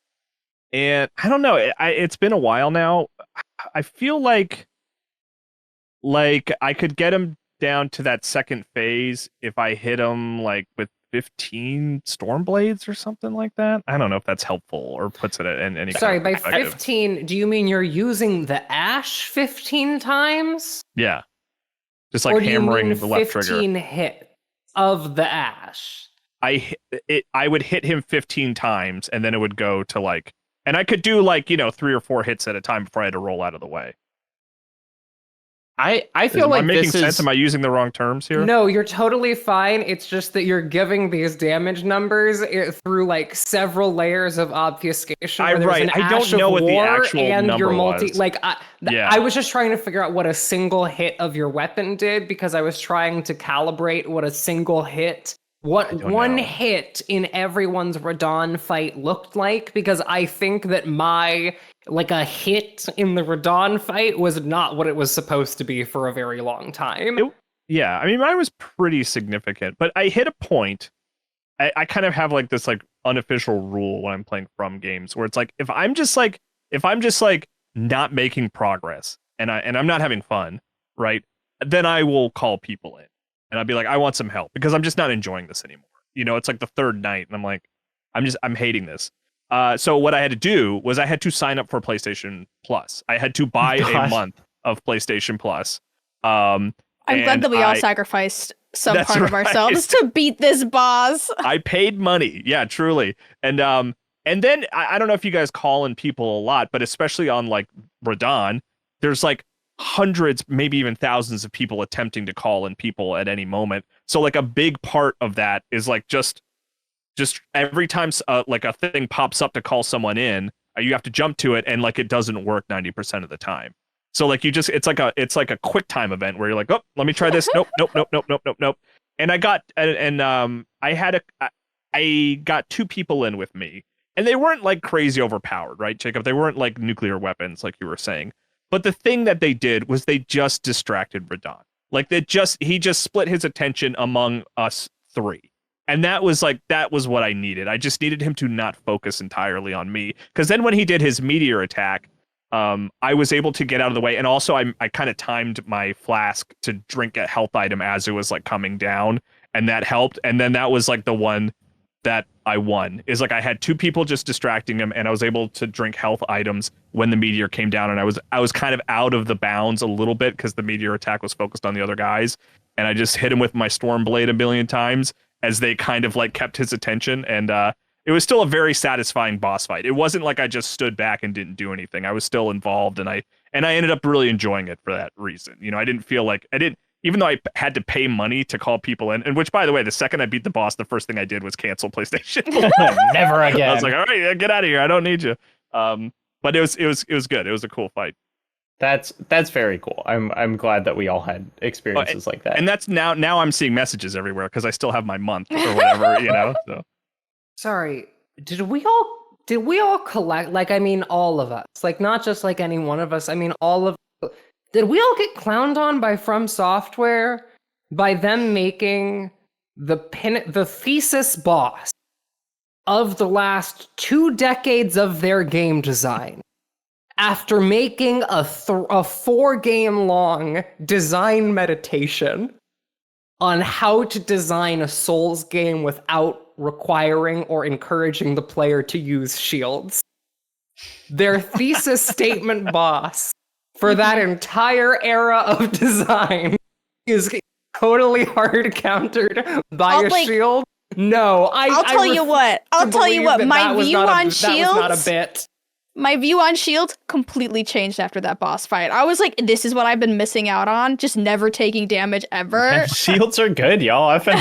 and I don't know. It's been a while now. I feel like I could get him down to that second phase if I hit him like with 15 Stormblades or something like that. I don't know if that's helpful or puts it in any. Sorry, by 15, do you mean you're using the Ash 15 times? Yeah, just like hammering the left trigger. 15 hit of the Ash. I would hit him 15 times, and then it would go to like, and I could do like 3 or 4 hits at a time before I had to roll out of the way. I feel like am I making sense? Am I using the wrong terms here? No, you're totally fine. It's just that you're giving these damage numbers through like several layers of obfuscation. I don't know what the actual number was. I was just trying to figure out what a single hit of your weapon did, because I was trying to calibrate what a single hit, what one hit in everyone's Radon fight looked like, because I think that a hit in the Radon fight was not what it was supposed to be for a very long time. I mean, mine was pretty significant, but I hit a point. I kind of have like this like unofficial rule when I'm playing From games where it's like, if I'm just like not making progress and I'm not having fun, right? Then I will call people in. and I'd be like, I want some help because I'm just not enjoying this anymore. You know, it's like the third night, and I'm like, I'm hating this. So what I had to do was I had to sign up for PlayStation Plus. I had to buy a month of PlayStation Plus. I'm glad that we all sacrificed some part of ourselves to beat this boss. I paid money. Yeah, truly. And then I don't know if you guys call in people a lot, but especially on like Radon, there's like hundreds, maybe even thousands of people attempting to call in people at any moment. So like a big part of that is like just every time like a thing pops up to call someone in, you have to jump to it, and like it doesn't work 90% of the time. So like it's like a quick time event where you're like, oh, let me try this. Nope. And I got I got two people in with me, and they weren't like crazy overpowered, right, Jacob? They weren't like nuclear weapons, like you were saying. But the thing that they did was they just distracted Radon. Like he just split his attention among us three. And that was what I needed. I just needed him to not focus entirely on me. Because then when he did his meteor attack, I was able to get out of the way. And also I kind of timed my flask to drink a health item as it was like coming down. And that helped. And then that was like the one that I won. Is like I had two people just distracting him, and I was able to drink health items when the meteor came down. And I was kind of out of the bounds a little bit because the meteor attack was focused on the other guys. And I just hit him with my storm blade a billion times as they kind of like kept his attention. And it was still a very satisfying boss fight. It wasn't like I just stood back and didn't do anything. I was still involved, and I ended up really enjoying it for that reason. You know, I didn't feel like even though I had to pay money to call people in, and which, by the way, the second I beat the boss, the first thing I did was cancel PlayStation. Never again. I was like, all right, get out of here. I don't need you. But it was good. It was a cool fight. That's very cool. I'm glad that we all had experiences like that. And that's now I'm seeing messages everywhere because I still have my month or whatever, you know. So. Sorry, did we all collect, like, I mean, all of us, like, not just like any one of us, I mean, did we all get clowned on by From Software by them making the thesis boss of the last 2 decades of their game design after making a 4-game long design meditation on how to design a Souls game without requiring or encouraging the player to use shields? Their thesis statement boss for that entire era of design is totally hard countered by a shield. No, I'll tell you what. My view on shields. That was not a bit. My view on shields completely changed after that boss fight. I was like, this is what I've been missing out on, just never taking damage ever. Shields are good, y'all. I've been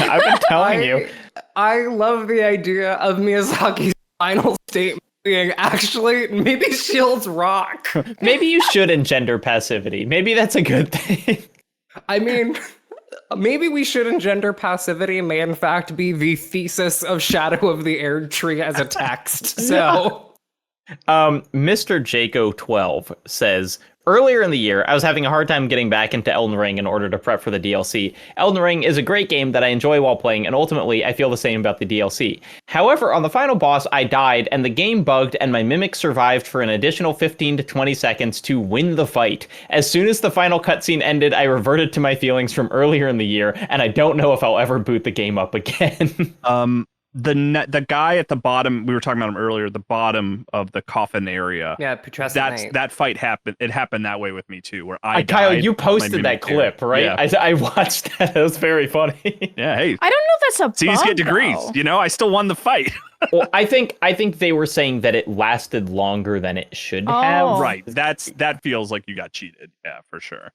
telling you. I love the idea of Miyazaki's final statement being, actually, maybe shields rock. Maybe you should engender passivity. Maybe that's a good thing. I mean, maybe we should engender passivity may in fact be the thesis of Shadow of the Erdtree as a text. So... Mr. Jaco12 says, earlier in the year, I was having a hard time getting back into Elden Ring in order to prep for the DLC. Elden Ring is a great game that I enjoy while playing, and ultimately, I feel the same about the DLC. However, on the final boss, I died, and the game bugged, and my mimic survived for an additional 15 to 20 seconds to win the fight. As soon as the final cutscene ended, I reverted to my feelings from earlier in the year, and I don't know if I'll ever boot the game up again. The guy at the bottom, we were talking about him earlier, the bottom of the coffin area. Yeah, that fight happened. It happened that way with me too, where I died. Kyle, you posted that clip, right? Yeah. I watched that. It was very funny. Yeah, hey. I don't know if that's a bug, so you just get degrees, though. you know? I still won the fight. Well, I think they were saying that it lasted longer than it should have. Right. That feels like you got cheated. Yeah, for sure.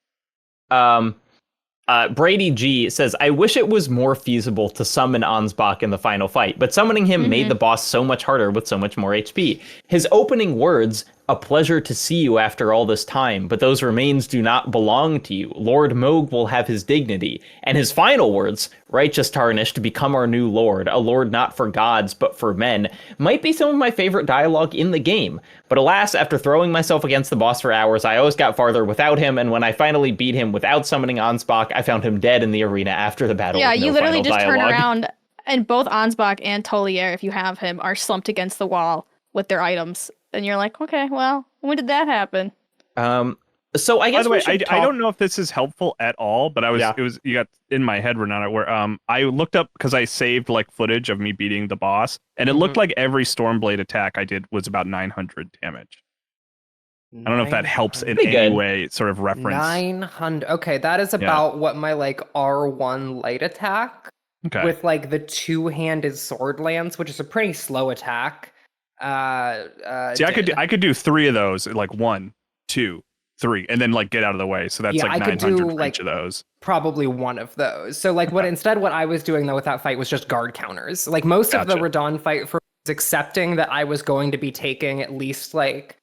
Brady G says, I wish it was more feasible to summon Ansbach in the final fight, but summoning him made the boss so much harder with so much more HP. His opening words, a pleasure to see you after all this time, but those remains do not belong to you. Lord Moog will have his dignity. And his final words, righteous tarnish to become our new lord, a lord not for gods, but for men, might be some of my favorite dialogue in the game. But alas, after throwing myself against the boss for hours, I always got farther without him, and when I finally beat him without summoning Ansbach, I found him dead in the arena after the battle. Yeah, you literally just dialogue. turn around, and both Ansbach and Tolier, if you have him, are slumped against the wall with their items. And you're like, okay, well, when did that happen? So I guess by the way, I talk... don't know if this is helpful at all, but it was you got in my head, Renata, where I looked up because I saved like footage of me beating the boss, and it looked like every Stormblade attack I did was about 900 damage. I don't know if that helps in any way, sort of reference. 900. Okay, that is about what my like R1 light attack with like the two-handed sword lance, which is a pretty slow attack. See, I could do 3 of those, like 1, 2, 3, and then like get out of the way. So that's like 900 for each of those. Probably one of those. So like what I was doing though with that fight was just guard counters. Like most of the Radahn fight was accepting that I was going to be taking at least like,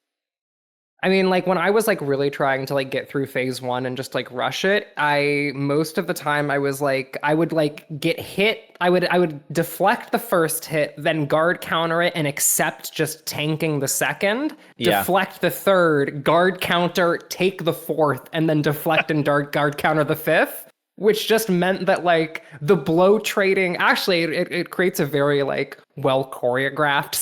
I mean, like when I was like really trying to like get through phase 1 and just like rush it, most of the time I was like, I would like get hit. I would deflect the first hit, then guard counter it and accept just tanking the second, deflect the third, guard counter, take the fourth, and then deflect and guard counter the fifth, which just meant that like the blow trading, actually it creates a very like well choreographed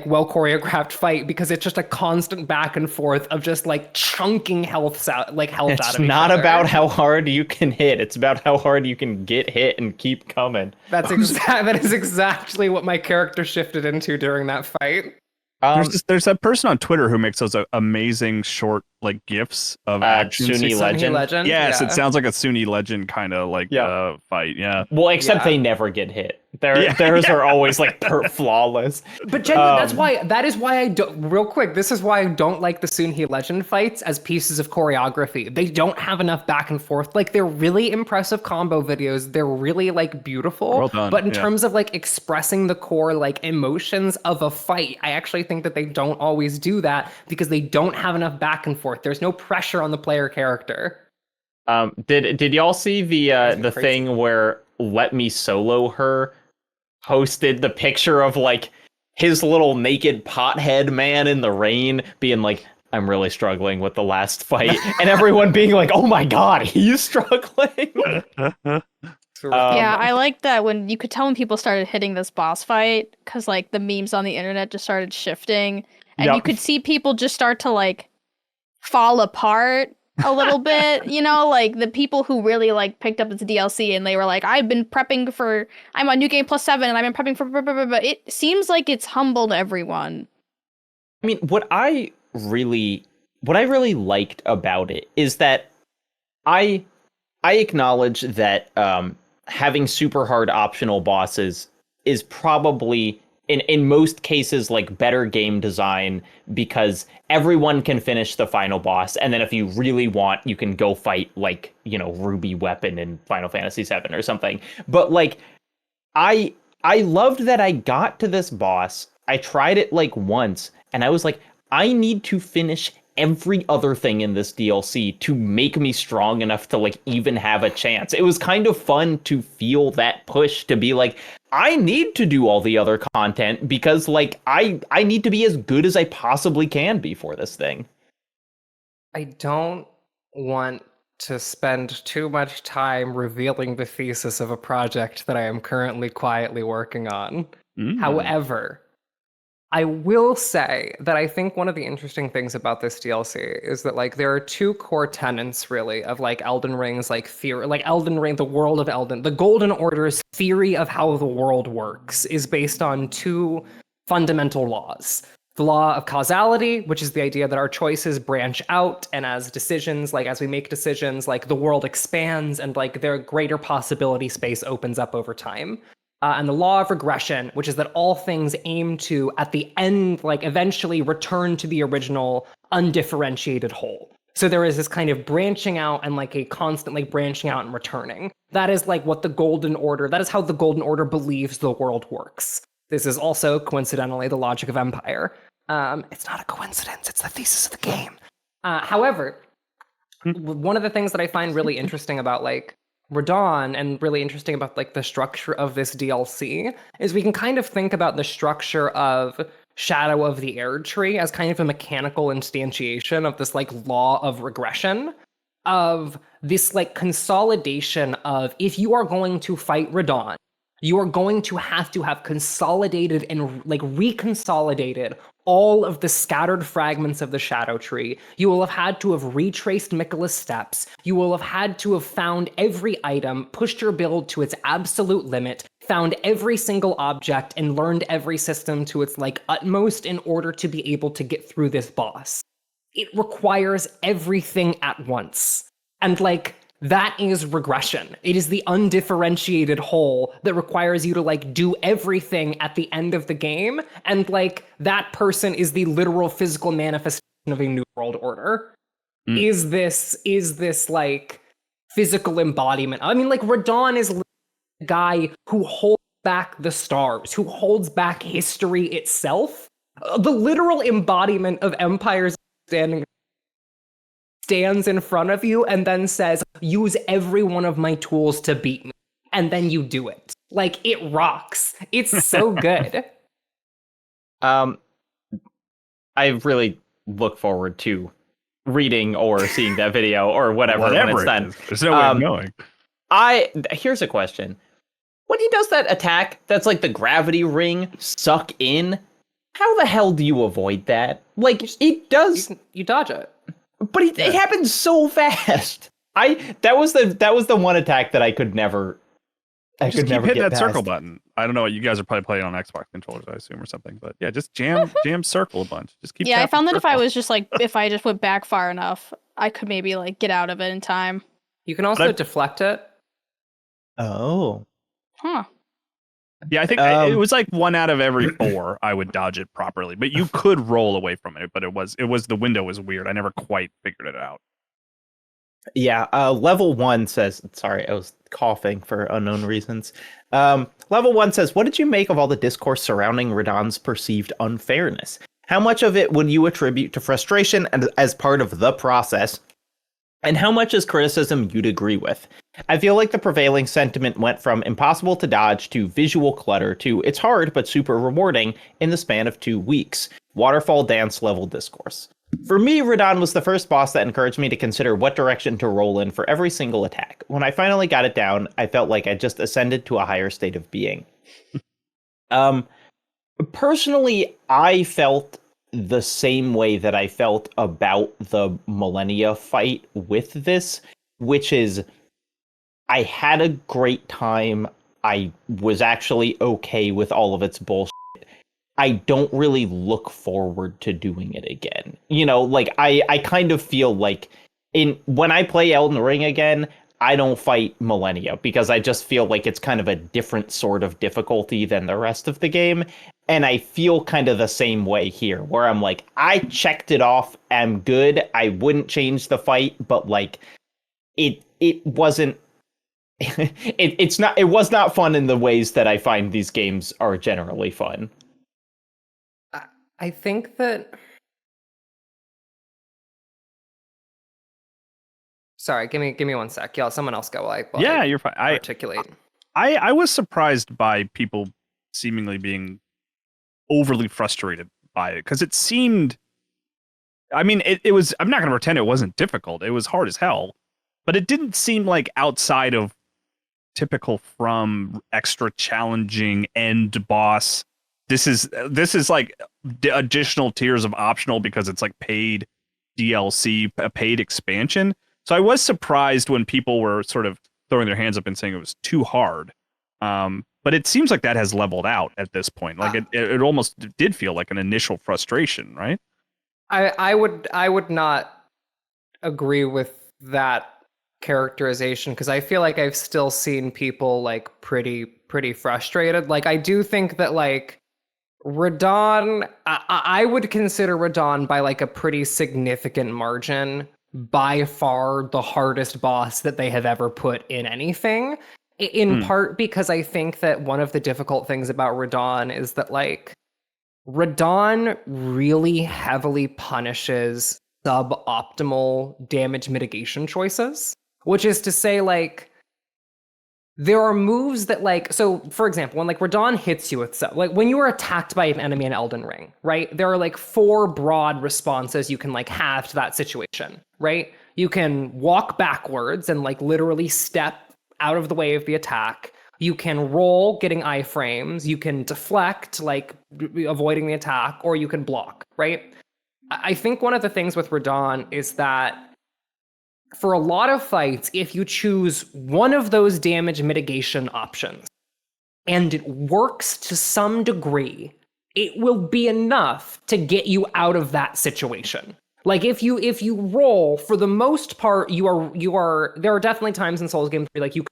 well choreographed fight, because it's just a constant back and forth of just like chunking health out of each other. It's not about how hard you can hit, it's about how hard you can get hit and keep coming. That is exactly what my character shifted into during that fight. There's that person on Twitter who makes those amazing short like gifs of action. Sunni Legend. Yes, it sounds like a Sunni Legend kind of like fight. Yeah. Well, except they never get hit. Theirs are always like flawless. But genuinely, that is why I don't. Real quick, this is why I don't like the Sunni Legend fights as pieces of choreography. They don't have enough back and forth. Like they're really impressive combo videos. They're really like beautiful. Well done. But in terms of like expressing the core like emotions of a fight, I actually think that they don't always do that because they don't have enough back and forth. There's no pressure on the player character. Did y'all see the thing where Let Me Solo Her posted the picture of like his little naked pothead man in the rain being like, I'm really struggling with the last fight, and everyone being like, oh my god, he's struggling. I like that when you could tell when people started hitting this boss fight, because like the memes on the internet just started shifting, and you could see people just start to like fall apart a little bit, you know, like the people who really like picked up this DLC and they were like, I'm on New Game Plus 7 and I've been prepping for, but it seems like it's humbled everyone. I mean, what I really liked about it is that I acknowledge that having super hard optional bosses is probably in most cases like better game design, because everyone can finish the final boss, and then if you really want, you can go fight like, you know, Ruby Weapon in Final Fantasy VII or something. But like I loved that I got to this boss. I tried it like once and I was like, I need to finish every other thing in this DLC to make me strong enough to like even have a chance. It was kind of fun to feel that push to be like, I need to do all the other content because like I need to be as good as I possibly can be for this thing. I don't want to spend too much time revealing the thesis of a project that I am currently quietly working on. However, I will say that I think one of the interesting things about this DLC is that like there are two core tenets really of like Elden Ring's like theory, like Elden Ring, the world of Elden, the Golden Order's theory of how the world works is based on two fundamental laws. The law of causality, which is the idea that our choices branch out, and as we make decisions, like the world expands and like their greater possibility space opens up over time. And the law of regression, which is that all things aim to, at the end, like eventually return to the original undifferentiated whole. So there is this kind of branching out and like a constantly branching out and returning. That is like what the Golden Order, that is how the Golden Order believes the world works. This is also, coincidentally, the logic of Empire. It's not a coincidence, it's the thesis of the game. However, one of the things that I find really interesting about like Radahn and really interesting about like the structure of this DLC is we can kind of think about the structure of Shadow of the Erdtree as kind of a mechanical instantiation of this like law of regression, of this like consolidation of if you are going to fight Radahn, you are going to have consolidated and like reconsolidated all of the scattered fragments of the Shadow Tree. You will have had to have retraced Miquella's steps. You will have had to have found every item, pushed your build to its absolute limit, found every single object, and learned every system to its like utmost in order to be able to get through this boss. It requires everything at once. And like, that is regression. It is the undifferentiated whole that requires you to like do everything at the end of the game. And like that person is the literal physical manifestation of a new world order. Is this like physical embodiment? I mean, like Radon is the guy who holds back the stars, who holds back history itself. The literal embodiment of Empire's stands in front of you and then says, use every one of my tools to beat me. And then you do it. Like, it rocks. It's so good. I really look forward to reading or seeing that video or whatever when it's done. There's no way of knowing. Here's a question. When he does that attack, that's like the gravity ring suck in, how the hell do you avoid that? Like, it does... You dodge it. But it happens so fast. That was the one attack that I could never. Just keep hitting that circle button. I don't know. You guys are probably playing on Xbox controllers, I assume, or something. But yeah, just jam circle a bunch. Just keep. Yeah, I found that if I just went back far enough, I could maybe like get out of it in time. You can also deflect it. Oh. Huh. Yeah, I think it was like 1 out of every 4 I would dodge it properly, but you could roll away from it. But it was the window was weird. I never quite figured it out. Yeah, level 1 says. Sorry, I was coughing for unknown reasons. Level 1 says, "What did you make of all the discourse surrounding Radon's perceived unfairness? How much of it would you attribute to frustration and as part of the process? And how much is criticism you'd agree with? I feel like the prevailing sentiment went from impossible to dodge to visual clutter to it's hard but super rewarding in the span of 2 weeks. Waterfall dance level discourse. For me, Radon was the first boss that encouraged me to consider what direction to roll in for every single attack. When I finally got it down, I felt like I just ascended to a higher state of being." Personally, I felt the same way that I felt about the Millennia fight with this, which is I had a great time. I was actually okay with all of its bullshit. I don't really look forward to doing it again. You know, like I kind of feel like when I play Elden Ring again, I don't fight Millennia because I just feel like it's kind of a different sort of difficulty than the rest of the game. And I feel kind of the same way here, where I'm like, I checked it off, I'm good. I wouldn't change the fight, but like, it wasn't. It was not fun in the ways that I find these games are generally fun. I think that. Sorry, give me 1 sec. Y'all, someone else go. You're fine. Articulate. I was surprised by people seemingly being overly frustrated by it because it seemed. I mean, it was. I'm not going to pretend it wasn't difficult. It was hard as hell, but it didn't seem like outside of typical From extra challenging end boss. This is like additional tiers of optional because it's like paid DLC, a paid expansion. So I was surprised when people were sort of throwing their hands up and saying it was too hard. But it seems like that has leveled out at this point. Like it almost did feel like an initial frustration, right? I would not agree with that characterization because I feel like I've still seen people like pretty frustrated. Like I do think that like Radon, I would consider Radon by like a pretty significant margin by far the hardest boss that they have ever put in anything. In part because I think that one of the difficult things about Radon is that like Radon really heavily punishes suboptimal damage mitigation choices, which is to say like there are moves that like, so for example, when like Radon hits you with like when you are attacked by an enemy in Elden Ring, right? There are like 4 broad responses you can like have to that situation, right? You can walk backwards and like literally step out of the way of the attack. You can roll, getting iframes. You can deflect, like avoiding the attack, or you can block, right? I think one of the things with Radahn is that for a lot of fights, if you choose one of those damage mitigation options and it works to some degree, it will be enough to get you out of that situation. Like if you roll, for the most part, you are there are definitely times in Souls games where like you can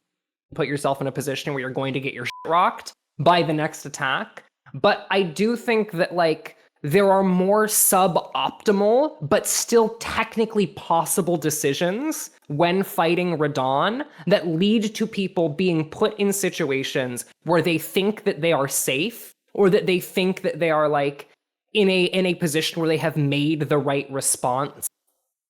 put yourself in a position where you're going to get your shit rocked by the next attack. But I do think that like there are more suboptimal, but still technically possible decisions when fighting Radahn that lead to people being put in situations where they think that they are safe, or that they think that they are like in a position where they have made the right response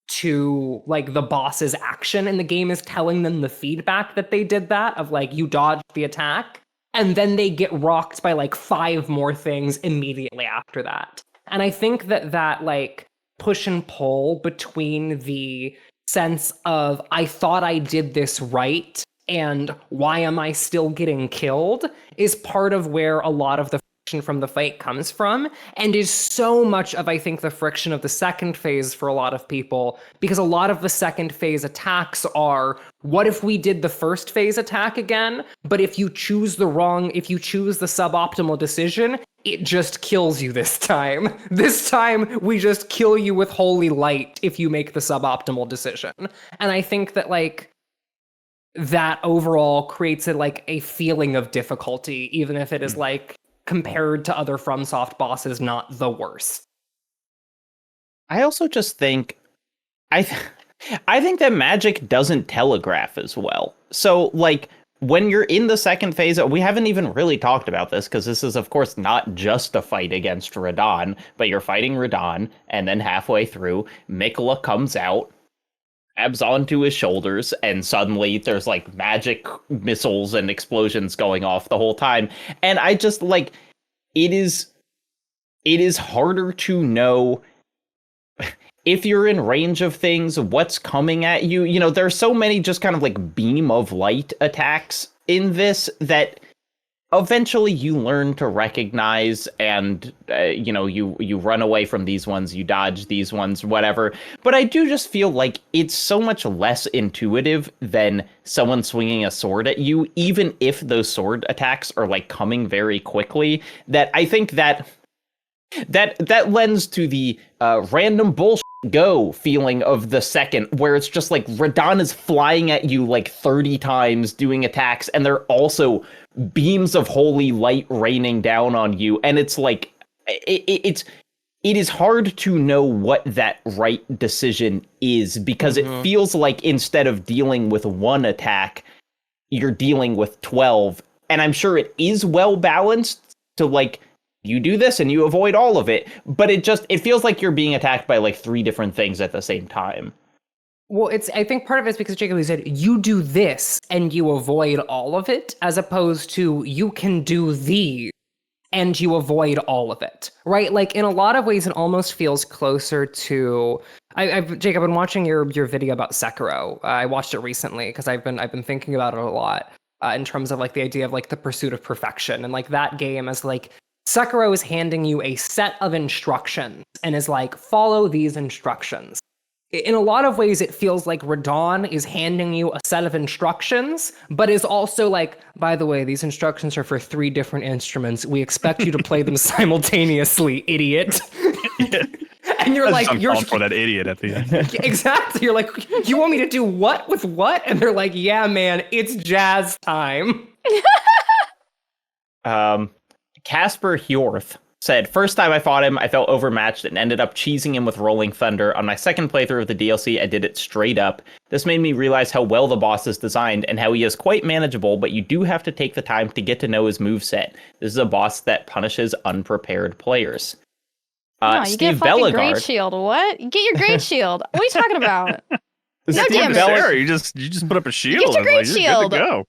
to like the boss's action, and the game is telling them the feedback that they did that, of like you dodged the attack. And then they get rocked by like 5 more things immediately after that. And I think that like push and pull between the sense of I thought I did this right and why am I still getting killed is part of where a lot of the friction from the fight comes from, and is so much of I think the friction of the second phase for a lot of people, because a lot of the second phase attacks are, what if we did the first phase attack again, but if you choose the suboptimal decision, it just kills you this time. This time, we just kill you with holy light if you make the suboptimal decision. And I think that, like, that overall creates a feeling of difficulty, even if it is, like, compared to other FromSoft bosses, not the worst. I also just think... I think that magic doesn't telegraph as well. So, like, when you're in the second phase, we haven't even really talked about this, because this is, of course, not just a fight against Radahn, but you're fighting Radahn, and then halfway through, Miquella comes out, grabs onto his shoulders, and suddenly there's, like, magic missiles and explosions going off the whole time. And I just, like, it is harder to know... if you're in range of things, what's coming at you. You know, there's so many just kind of like beam of light attacks in this that eventually you learn to recognize, and, you run away from these ones, you dodge these ones, whatever. But I do just feel like it's so much less intuitive than someone swinging a sword at you, even if those sword attacks are like coming very quickly, that I think that lends to the random bullshit go feeling of the second, where it's just like Radahn is flying at you like 30 times doing attacks, and they're also beams of holy light raining down on you, and it's like it is hard to know what that right decision is, because it feels like instead of dealing with one attack, you're dealing with 12, and I'm sure it is well balanced to like you do this and you avoid all of it, but it feels like you're being attacked by like 3 different things at the same time. Well, I think part of it's because Jacob said you do this and you avoid all of it, as opposed to you can do these and you avoid all of it, right? Like in a lot of ways, it almost feels closer to. Jacob, I've been watching your video about Sekiro. I watched it recently because I've been thinking about it a lot in terms of like the idea of like the pursuit of perfection, and like that game as like. Sekiro is handing you a set of instructions and is like, follow these instructions. In a lot of ways, it feels like Radahn is handing you a set of instructions, but is also like, by the way, these instructions are for 3 different instruments. We expect you to play them simultaneously, idiot. And you're like, you're for that idiot at the end. Exactly. You're like, you want me to do what with what? And they're like, yeah, man, it's jazz time. Casper Hjorth said, first time I fought him, I felt overmatched and ended up cheesing him with Rolling Thunder. On my second playthrough of the DLC, I did it straight up. This made me realize how well the boss is designed and how he is quite manageable, but you do have to take the time to get to know his moveset. This is a boss that punishes unprepared players. No, you Steve get fucking Bellegard. Great Shield. What? You get your Great Shield. What are you talking about? No, damn it. You just put up a shield. Get your Great Shield. Shield. You're good to go.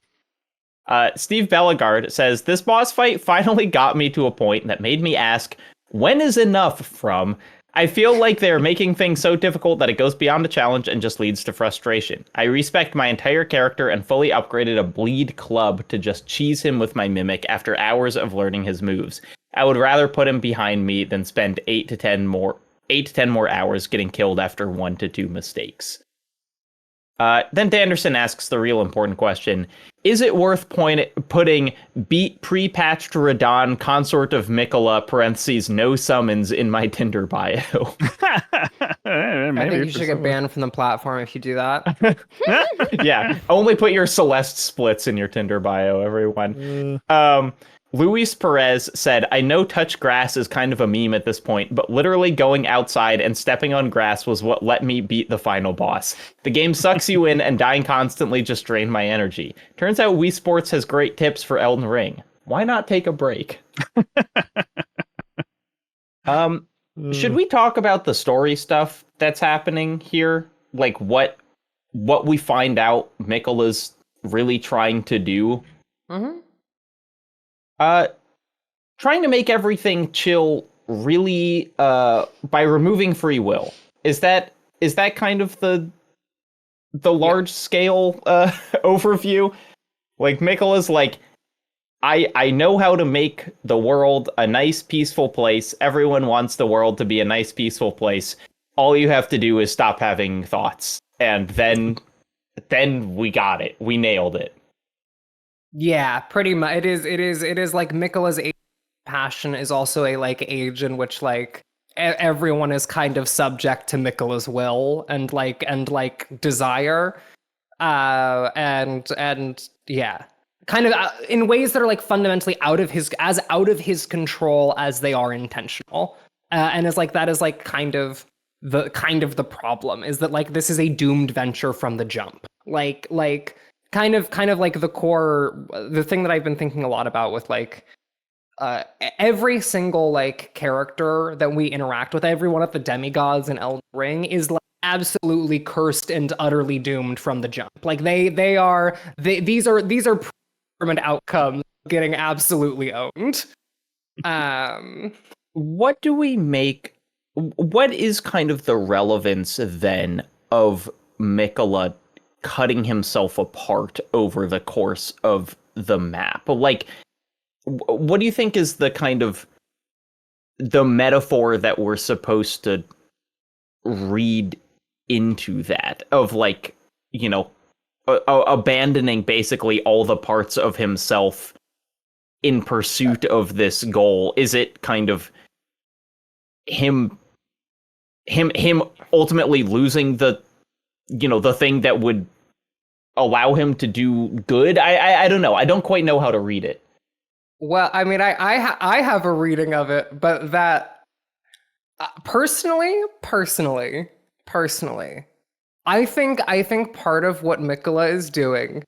Steve Bellegard says, this boss fight finally got me to a point that made me ask, when is enough from... I feel like they're making things so difficult that it goes beyond the challenge and just leads to frustration. I respect my entire character and fully upgraded a bleed club to just cheese him with my mimic after hours of learning his moves. I would rather put him behind me than spend 8 to 10 more hours getting killed after 1 to 2 mistakes. Then Danderson asks the real important question. Is it worth putting beat pre-patched Radon, consort of Mikola, parentheses, no summons in my Tinder bio? I think you should get banned from the platform if you do that. Yeah, only put your Celeste splits in your Tinder bio, everyone. Luis Perez said, I know touch grass is kind of a meme at this point, but literally going outside and stepping on grass was what let me beat the final boss. The game sucks you in, and dying constantly just drained my energy. Turns out Wii Sports has great tips for Elden Ring. Why not take a break? Should we talk about the story stuff that's happening here? Like what we find out Mikola's really trying to do? Mm-hmm. Trying to make everything chill really by removing free will. Is that kind of the large scale overview? Like Mikola's like, I know how to make the world a nice peaceful place. Everyone wants the world to be a nice peaceful place. All you have to do is stop having thoughts, and then we got it. We nailed it. Yeah, pretty much. It is like Mikola's age passion is also a like age in which like everyone is kind of subject to Mikola's will and desire, and yeah, kind of in ways that are like fundamentally out of his control as they are intentional, and it's like that is like kind of the problem is that like this is a doomed venture from the jump, like. Kind of like the thing that I've been thinking a lot about with like every single like character that we interact with, every one of the demigods in Elden Ring is like absolutely cursed and utterly doomed from the jump. Like these are permanent outcomes getting absolutely owned. What do we make? What is kind of the relevance then of Mikola cutting himself apart over the course of the map? Like, what do you think is the kind of the metaphor that we're supposed to read into that of like, you know, abandoning basically all the parts of himself in pursuit of this goal? Is it kind of him ultimately losing the, you know, the thing that would allow him to do good? I don't know. I don't quite know how to read it. Well, I mean, I have a reading of it, but that personally, I think part of what Mikola is doing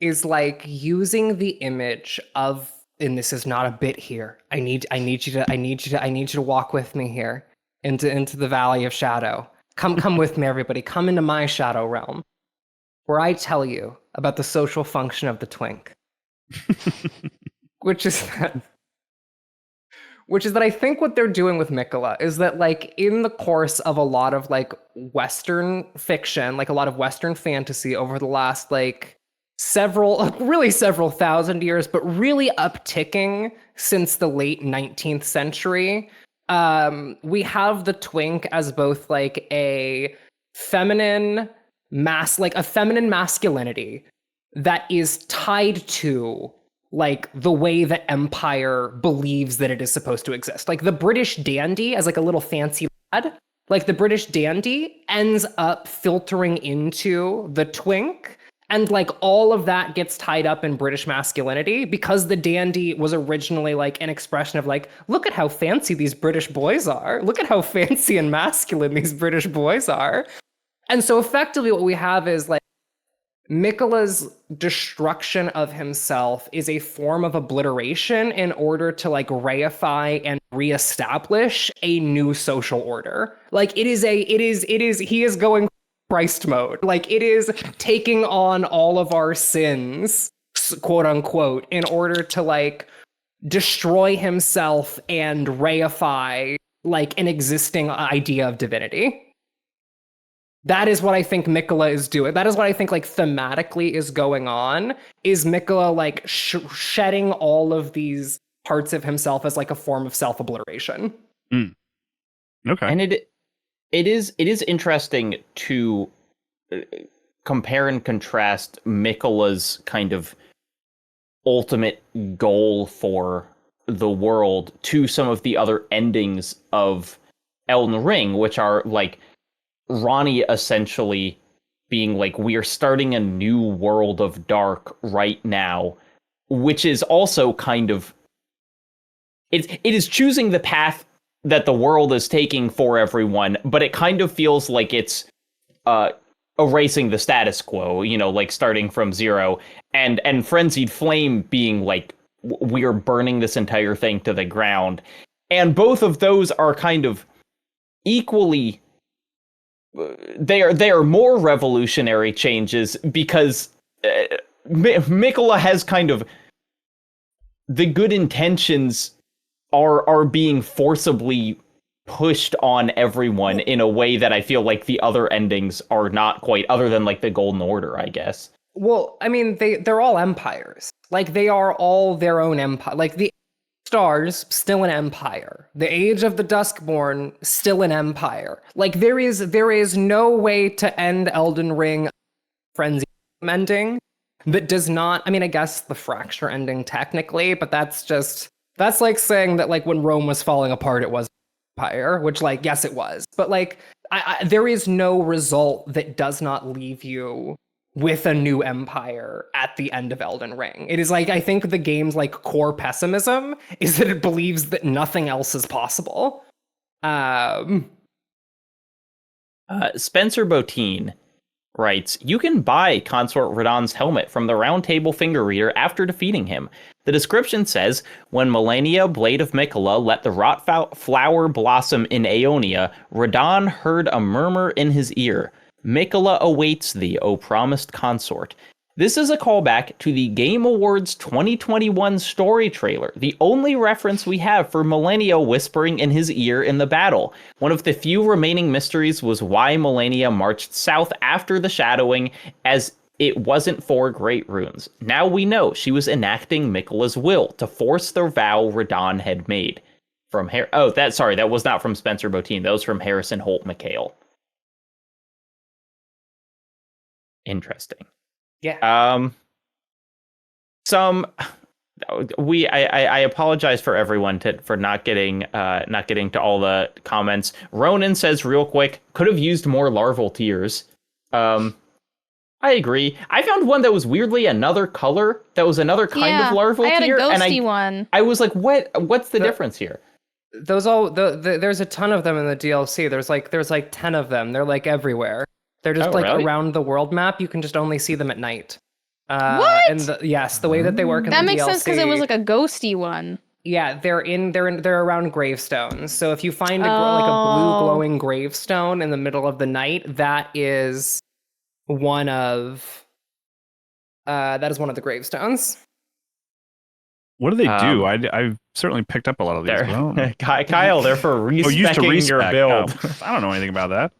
is like using the image of, and this is not a bit here. I need you to walk with me here into the Valley of Shadow. Come with me, everybody. Come into my shadow realm, where I tell you about the social function of the twink. which is that I think what they're doing with Mikola is that like in the course of a lot of like Western fiction, like a lot of Western fantasy over the last like several thousand years, but really upticking since the late 19th century, we have the twink as both like a feminine masculinity that is tied to like the way that empire believes that it is supposed to exist. Like the British dandy as like a little fancy lad, like the British dandy ends up filtering into the twink, and like all of that gets tied up in British masculinity because the dandy was originally like an expression of like, look at how fancy these British boys are. Look at how fancy and masculine these British boys are. And so effectively what we have is like Mikola's destruction of himself is a form of obliteration in order to like reify and reestablish a new social order. Like he is going Christ mode. Like it is taking on all of our sins, quote unquote, in order to like destroy himself and reify like an existing idea of divinity. That is what I think Miquella is doing. That is what I think like thematically is going on, is Miquella like shedding all of these parts of himself as like a form of self-obliteration. Okay. And it is interesting to compare and contrast Miquella's kind of ultimate goal for the world to some of the other endings of Elden Ring, which are like Ronnie essentially being like, we are starting a new world of dark right now, which is also kind of it is choosing the path that the world is taking for everyone, but it kind of feels like it's erasing the status quo, you know, like starting from zero, and Frenzied Flame being like, we are burning this entire thing to the ground. And both of those are kind of equally, they are more revolutionary changes, because Miquella has kind of, the good intentions are being forcibly pushed on everyone in a way that I feel like the other endings are not quite, other than like the Golden Order, I guess. Well, I mean, they're all empires. Like, they are all their own empire. Like, the Stars, still an empire. The Age of the Duskborn, still an empire. Like, there is no way to end Elden Ring Frenzy ending that does not, I mean, I guess the Fracture ending technically, but that's like saying that like when Rome was falling apart, it was empire, which like, yes, it was. But like, there is no result that does not leave you with a new empire at the end of Elden Ring. It is like, I think the game's like core pessimism is that it believes that nothing else is possible. Spencer Botine writes, you can buy Consort Radahn's helmet from the Round Table Finger Reader after defeating him. The description says, when Melania, Blade of Miquella, let the rot flower blossom in Aeonia, Radahn heard a murmur in his ear. Miquella awaits thee, O promised consort. This is a callback to the Game Awards 2021 story trailer, the only reference we have for Melania whispering in his ear in the battle. One of the few remaining mysteries was why Melania marched south after the shadowing, as it wasn't for Great Runes. Now we know she was enacting Miquella's will to force the vow Radahn had made. That was not from Spencer Botine. That was from Harrison Holt McHale. Interesting. Yeah. I apologize for everyone for not getting to all the comments. Ronan says real quick, could have used more larval tears. I agree. I found one that was weirdly another color. That was another kind of larval tear. I had a ghosty one. I was like, what's the difference here? Those there's a ton of them in the DLC. There's like 10 of them. They're like everywhere. They're just really? Around the world map. You can just only see them at night. What? And the way that they work in the DLC. That makes sense because it was like a ghosty one. Yeah, they're around gravestones. So if you find like a blue glowing gravestone in the middle of the night, that is one of the gravestones. What do they do? I've certainly picked up a lot of these. Kyle, they're for respecking your build. I don't know anything about that.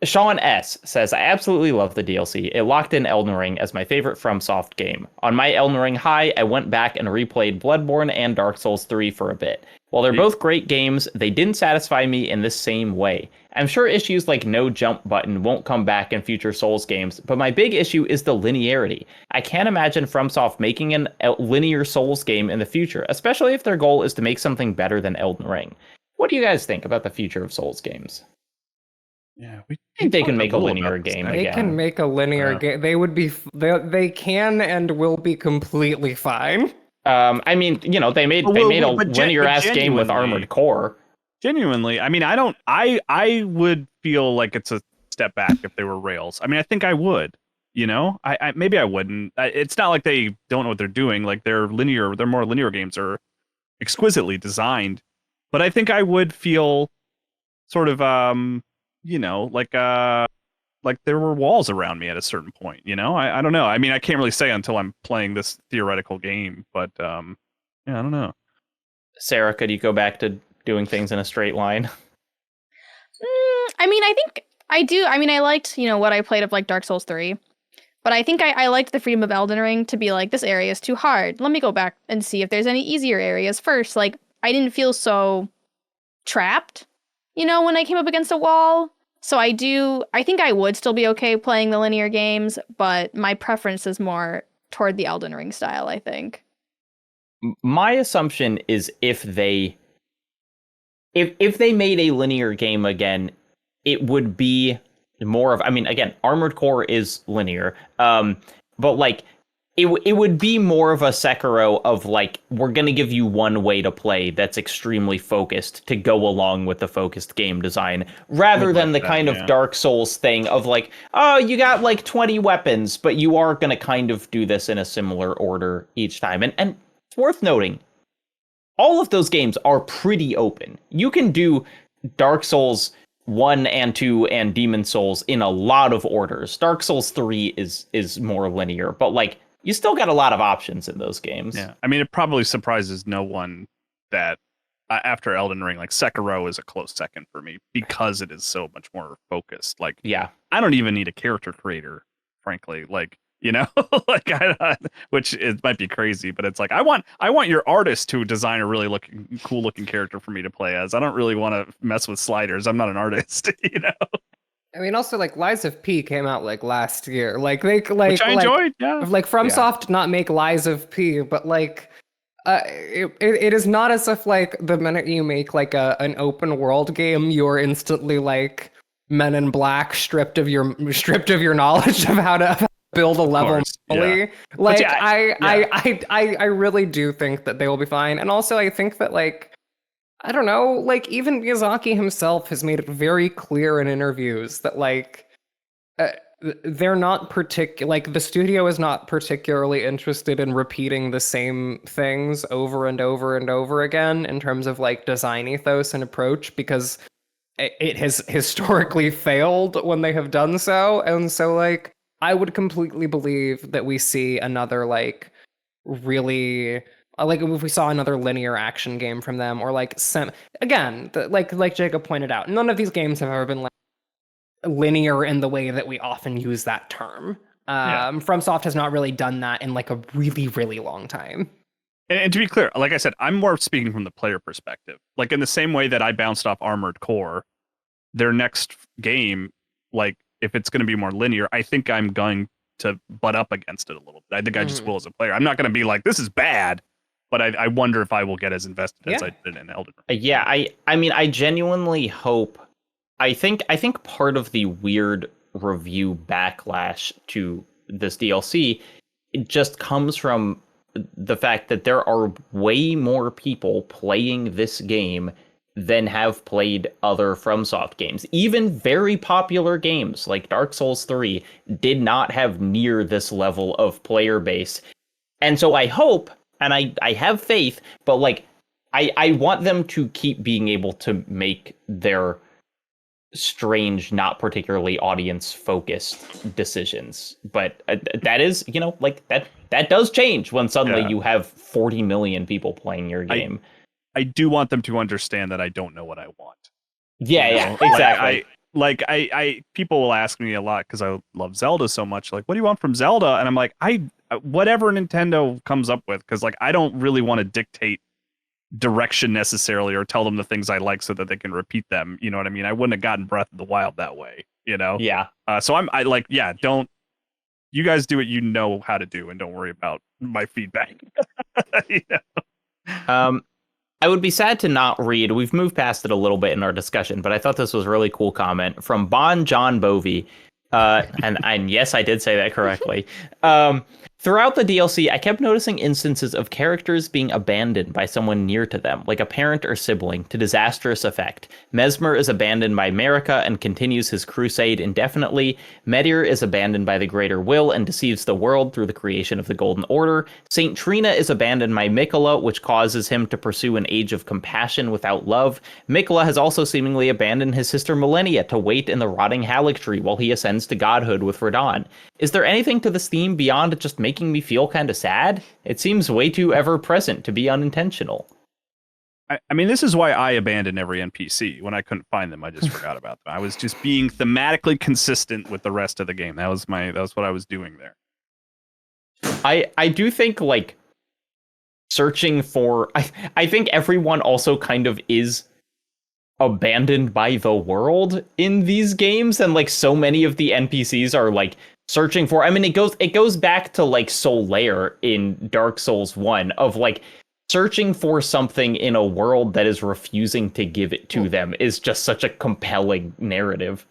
Sean S. says, I absolutely love the DLC. It locked in Elden Ring as my favorite FromSoft game. On my Elden Ring high, I went back and replayed Bloodborne and Dark Souls 3 for a bit. While they're both great games, they didn't satisfy me in the same way. I'm sure issues like no jump button won't come back in future Souls games, but my big issue is the linearity. I can't imagine FromSoft making a linear Souls game in the future, especially if their goal is to make something better than Elden Ring. What do you guys think about the future of Souls games? Yeah, I think they can make a linear game again. They can make a linear game. They can and will be completely fine. I mean, you know, they made a linear ass game with Armored Core. Genuinely, I mean, I would feel like it's a step back if they were Rails. I mean, I think I would. You know, I maybe I wouldn't. It's not like they don't know what they're doing. Like they're more linear games are exquisitely designed. But I think I would feel sort of like there were walls around me at a certain point, you know? I don't know. I mean, I can't really say until I'm playing this theoretical game, but I don't know. Sarah, could you go back to doing things in a straight line? I mean, I think I do. I mean, I liked, what I played of like Dark Souls 3. But I think I liked the freedom of Elden Ring to be like, this area is too hard. Let me go back and see if there's any easier areas first. Like, I didn't feel so trapped, when I came up against a wall. So I think I would still be okay playing the linear games, but my preference is more toward the Elden Ring style, I think. My assumption is if they made a linear game again, it would be more of, I mean, again, Armored Core is linear, but like it would be more of a Sekiro of like, we're gonna give you one way to play that's extremely focused to go along with the focused game design, rather than the kind of Dark Souls thing of like, oh, you got like 20 weapons, but you are gonna kind of do this in a similar order each time. And it's worth noting, all of those games are pretty open. You can do Dark Souls 1 and 2 and Demon Souls in a lot of orders. Dark Souls 3 is more linear, but like, you still got a lot of options in those games. Yeah, I mean, it probably surprises no one that after Elden Ring, like Sekiro is a close second for me because it is so much more focused. Like, yeah, I don't even need a character creator, frankly. Like, like which it might be crazy, but it's like I want your artist to design a really cool looking character for me to play as. I don't really want to mess with sliders. I'm not an artist, I mean, also like Lies of P came out like last year. Like which I enjoyed. Yeah. Like FromSoft did not make Lies of P, but like it is not as if like the minute you make like an open world game, you're instantly like Men in Black, stripped of your knowledge of how to build a level. Yeah. Like I really do think that they will be fine, and also I think that like, I don't know, like even Miyazaki himself has made it very clear in interviews that like they're not like the studio is not particularly interested in repeating the same things over and over and over again in terms of like design ethos and approach, because it has historically failed when they have done so. And so like I would completely believe that we see another like really like if we saw another linear action game from them, or like like Jacob pointed out, none of these games have ever been like linear in the way that we often use that term. FromSoft has not really done that in like a really, really long time. And to be clear, like I said, I'm more speaking from the player perspective. Like in the same way that I bounced off Armored Core, their next game, like if it's going to be more linear, I think I'm going to butt up against it a little bit. I think I just will as a player. I'm not going to be like, this is bad. But I wonder if I will get as invested as I did in Elden Ring. Yeah, I mean, I genuinely hope. I think part of the weird review backlash to this DLC, it just comes from the fact that there are way more people playing this game than have played other FromSoft games. Even very popular games like Dark Souls 3 did not have near this level of player base. And so I hope, and I have faith, but like I want them to keep being able to make their strange, not particularly audience focused decisions. But that is, like that does change when suddenly you have 40 million people playing your game. I do want them to understand that I don't know what I want. Yeah, exactly. I people will ask me a lot because I love Zelda so much. Like, what do you want from Zelda? And I'm like, whatever Nintendo comes up with, because like I don't really want to dictate direction necessarily or tell them the things I like so that they can repeat them. You know what I mean? I wouldn't have gotten Breath of the Wild that way. Yeah. So don't. You guys do what you know how to do, and don't worry about my feedback. I would be sad to not read. We've moved past it a little bit in our discussion, but I thought this was a really cool comment from Bon John Bovey. And yes, I did say that correctly. Throughout the DLC, I kept noticing instances of characters being abandoned by someone near to them, like a parent or sibling, to disastrous effect. Mesmer is abandoned by Marika and continues his crusade indefinitely. Medir is abandoned by the Greater Will and deceives the world through the creation of the Golden Order. Saint Trina is abandoned by Mikola, which causes him to pursue an age of compassion without love. Mikola has also seemingly abandoned his sister Millennia to wait in the rotting Haligtree while he ascends to godhood with Radahn. Is there anything to this theme beyond just making me feel kind of sad? It seems way too ever-present to be unintentional. I mean, this is why I abandoned every NPC. When I couldn't find them, I just forgot about them. I was just being thematically consistent with the rest of the game. That was what I was doing there. I do think, like, searching for... I think everyone also kind of is abandoned by the world in these games, and, like, so many of the NPCs are, like, searching for... I mean, it goes back to, like, Solaire in Dark Souls 1, of, like, searching for something in a world that is refusing to give it to them is just such a compelling narrative.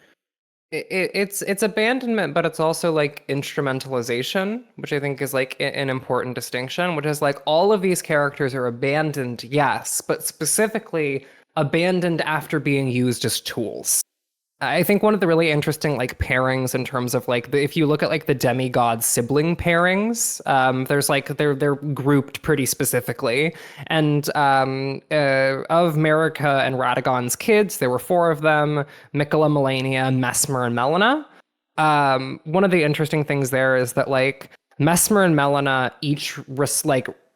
It's abandonment, but it's also like instrumentalization, which I think is like an important distinction, which is like all of these characters are abandoned, yes, but specifically abandoned after being used as tools. I think one of the really interesting like pairings in terms of like if you look at like the demigod sibling pairings, there's like they're grouped pretty specifically, and of Marika and Radagon's kids, there were 4 of them: Mikola, Melania, Mesmer, and Melina. One of the interesting things there is that like Mesmer and Melina each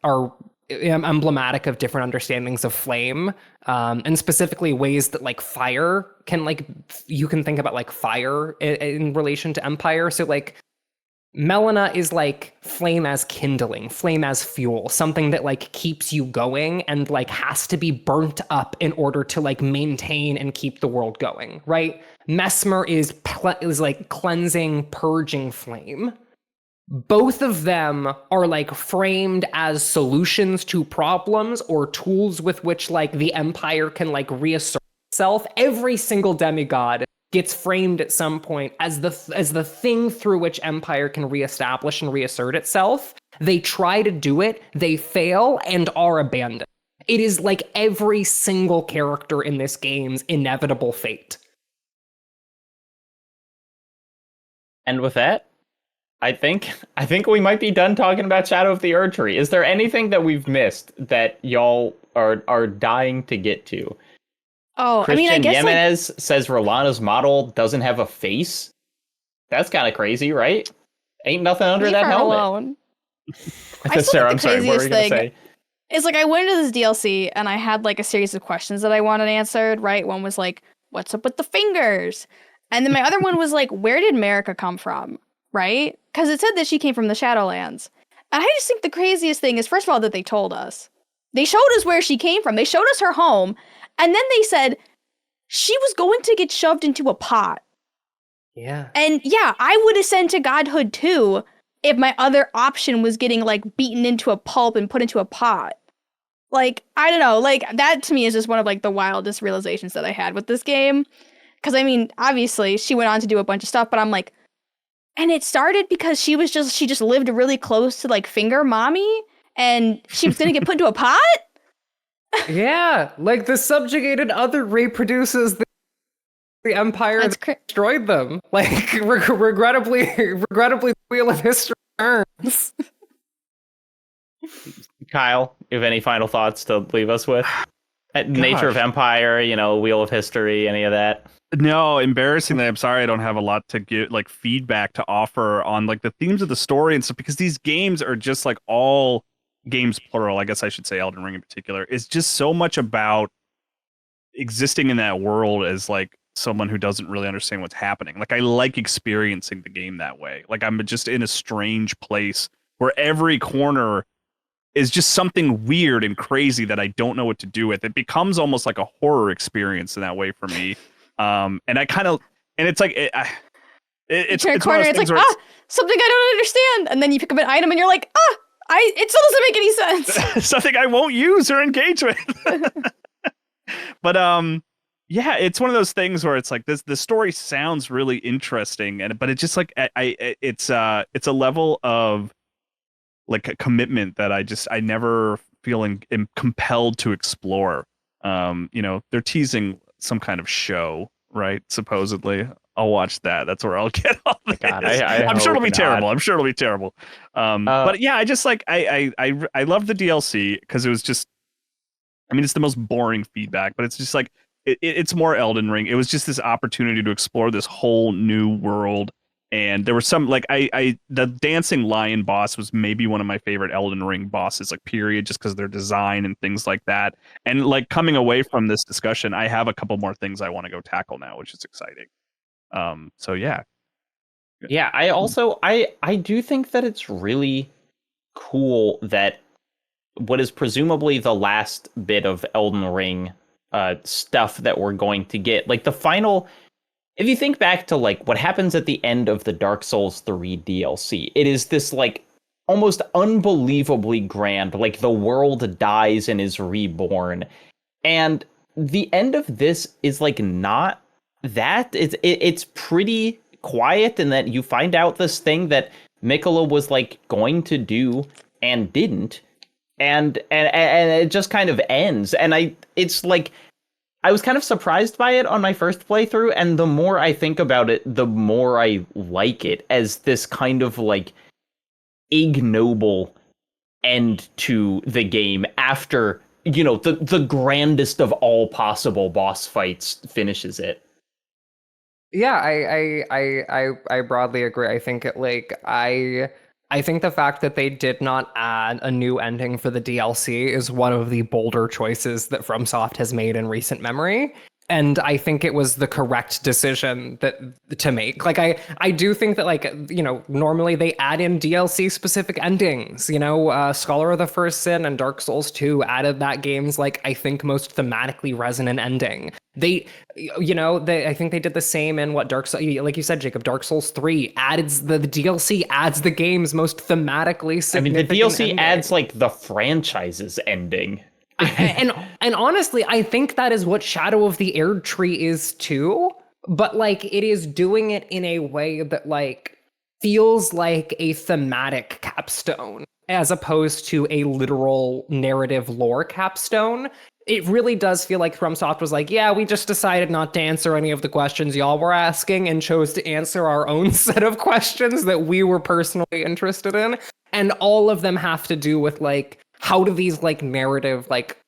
are emblematic of different understandings of flame, and specifically ways that like fire can like you can think about like fire in relation to Empire. So like Melina is like flame as kindling, flame as fuel, something that like keeps you going and like has to be burnt up in order to like maintain and keep the world going, right? Mesmer is like cleansing, purging flame. Both of them are like framed as solutions to problems or tools with which like the Empire can like reassert itself. Every single demigod gets framed at some point as the thing through which Empire can reestablish and reassert itself. They try to do it, they fail, and are abandoned. It is like every single character in this game's inevitable fate. And with that, I think we might be done talking about Shadow of the Erdtree. Is there anything that we've missed that y'all are dying to get to? Oh, Christian I mean, I guess Jimenez says Rolana's model doesn't have a face. That's kind of crazy, right? Ain't nothing under that helmet. Alone. Sarah, I'm sorry. What were you gonna say? It's like I went into this DLC and I had like a series of questions that I wanted answered. Right, one was like, "What's up with the fingers?" And then my other one was like, "Where did Marika come from?" Right? Because it said that she came from the Shadowlands. And I just think the craziest thing is, first of all, that they told us. They showed us where she came from. They showed us her home. And then they said she was going to get shoved into a pot. Yeah. And yeah, I would ascend to godhood too if my other option was getting like beaten into a pulp and put into a pot. Like, I don't know. Like, that to me is just one of like the wildest realizations that I had with this game. Because I mean, obviously, she went on to do a bunch of stuff, but I'm like, and it started because she just lived really close to like Finger Mommy, and she was gonna get put into a pot? Yeah, like the subjugated other reproduces the Empire that destroyed them. Like regrettably, the wheel of history turns. Kyle, you have any final thoughts to leave us with? Nature of Empire, Wheel of History, any of that? No, embarrassingly, I'm sorry I don't have a lot to give like feedback to offer on like the themes of the story and stuff, because these games are just like all games plural, I guess I should say Elden Ring in particular, is just so much about existing in that world as like someone who doesn't really understand what's happening. Like I like experiencing the game that way. Like I'm just in a strange place where every corner is just something weird and crazy that I don't know what to do with. It becomes almost like a horror experience in that way for me. And I kind of, and it's like, it's a corner, it's like, something I don't understand. And then you pick up an item and you're like, it still doesn't make any sense. Something I won't use or engage with. But, yeah, it's one of those things where it's like the story sounds really interesting, but it's just like, it's a level of like a commitment that I never feel compelled to explore. They're teasing some kind of show, right? Supposedly, I'll watch that. That's where I'll get all this. God, I'm sure it'll be terrible. I'm sure it'll be terrible. But yeah, I just like I love the DLC because it was just, I mean, it's the most boring feedback, but it's just like it's more Elden Ring. It was just this opportunity to explore this whole new world And there was some like the dancing lion boss was maybe one of my favorite Elden Ring bosses, like period, just because of their design and things like that. And like coming away from this discussion, I have a couple more things I want to go tackle now, which is exciting. So yeah. Yeah, I do think that it's really cool that what is presumably the last bit of Elden Ring stuff that we're going to get, like the final. If you think back to like what happens at the end of the Dark Souls 3 DLC, it is this like almost unbelievably grand, like the world dies and is reborn. And the end of this is like not that. It's pretty quiet in that you find out this thing that Miquella was like going to do and didn't. And it just kind of ends. And it's like I was kind of surprised by it on my first playthrough, and the more I think about it, the more I like it as this kind of like ignoble end to the game after, you know, the grandest of all possible boss fights finishes it. Yeah, I broadly agree. I think I think the fact that they did not add a new ending for the DLC is one of the bolder choices that FromSoft has made in recent memory. And I think it was the correct decision to make. Like, I do think that, like, you know, normally they add in DLC specific endings. You know, Scholar of the First Sin and Dark Souls 2 added that game's, like, I think most thematically resonant ending. I think they did the same in like you said, Jacob, Dark Souls 3 adds the DLC adds the game's most thematically significant. I mean, the DLC ending. adds like the franchise's ending. and honestly, I think that is what Shadow of the Erdtree is too. But like, it is doing it in a way that like feels like a thematic capstone as opposed to a literal narrative lore capstone. It really does feel like FromSoft was like, yeah, we just decided not to answer any of the questions y'all were asking and chose to answer our own set of questions that we were personally interested in. And all of them have to do with like, how do these like narrative like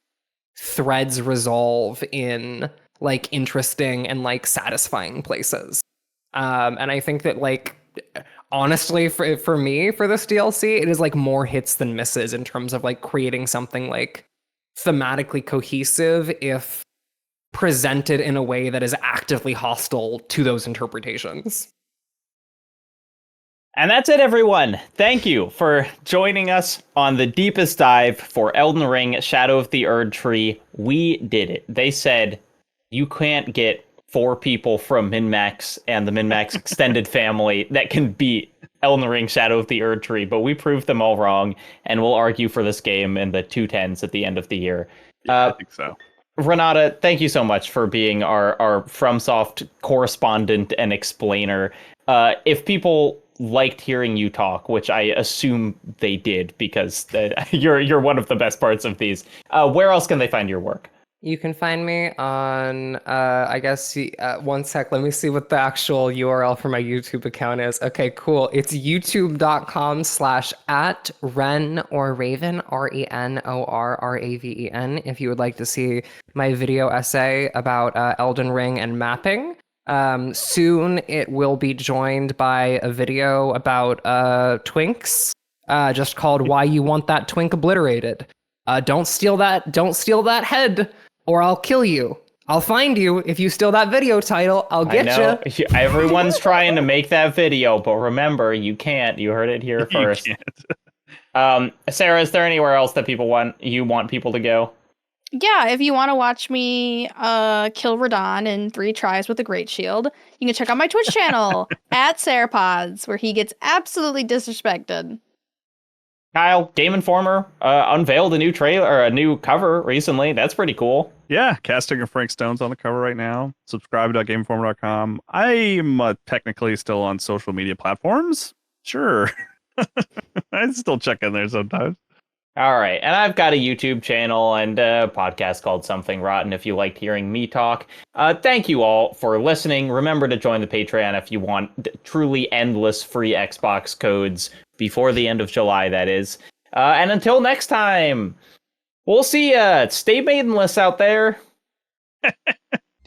threads resolve in like interesting and like satisfying places. And I think that like, honestly, for me, for this DLC, it is like more hits than misses in terms of like creating something like thematically cohesive if presented in a way that is actively hostile to those interpretations. And that's it, everyone. Thank you for joining us on the deepest dive for Elden Ring Shadow of the Erdtree. We did it. They said you can't get 4 people from MinnMax and the MinnMax extended family that can beat Elden Ring Shadow of the Erdtree, but we proved them all wrong, and we'll argue for this game in the 210s at the end of the year. Yeah, I think so. Renata, thank you so much for being our FromSoft correspondent and explainer. If people liked hearing you talk, which I assume they did because you're one of the best parts of these, where else can they find your work? You can find me on, I guess, one sec, let me see what the actual URL for my YouTube account is. Okay, cool. It's youtube.com/@Ren or Raven, RENORRAVEN, if you would like to see my video essay about Elden Ring and mapping. Soon it will be joined by a video about twinks, just called Why You Want That Twink Obliterated. Don't steal that head, or I'll kill you. I'll find you if you steal that video title. I'll get you. Everyone's trying to make that video, but remember, you can't. You heard it here first. Sarah, is there anywhere else that you want people to go? Yeah, if you want to watch me kill Radon in 3 tries with a great shield, you can check out my Twitch channel at Sarahpods, where he gets absolutely disrespected. Kyle, Game Informer unveiled a new trailer or a new cover recently. That's pretty cool. Yeah, Casting and Frank Stone's on the cover right now. Subscribe.gameinformer.com. I'm technically still on social media platforms. Sure. I still check in there sometimes. All right, and I've got a YouTube channel and a podcast called Something Rotten if you liked hearing me talk. Thank you all for listening. Remember to join the Patreon if you want truly endless free Xbox codes before the end of July, that is. And until next time, we'll see ya. Stay maidenless out there.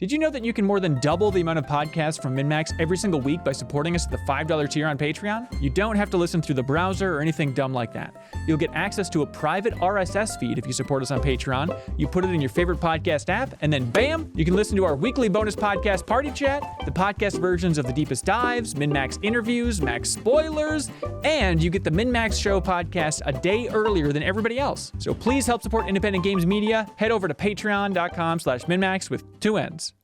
Did you know that you can more than double the amount of podcasts from MinnMax every single week by supporting us at the $5 tier on Patreon? You don't have to listen through the browser or anything dumb like that. You'll get access to a private RSS feed if you support us on Patreon. You put it in your favorite podcast app, and then bam, you can listen to our weekly bonus podcast Party Chat, the podcast versions of The Deepest Dives, MinnMax interviews, Max spoilers, and you get the MinnMax Show podcast a day earlier than everybody else. So please help support independent games media. Head over to patreon.com/MinnMax with 2 N's.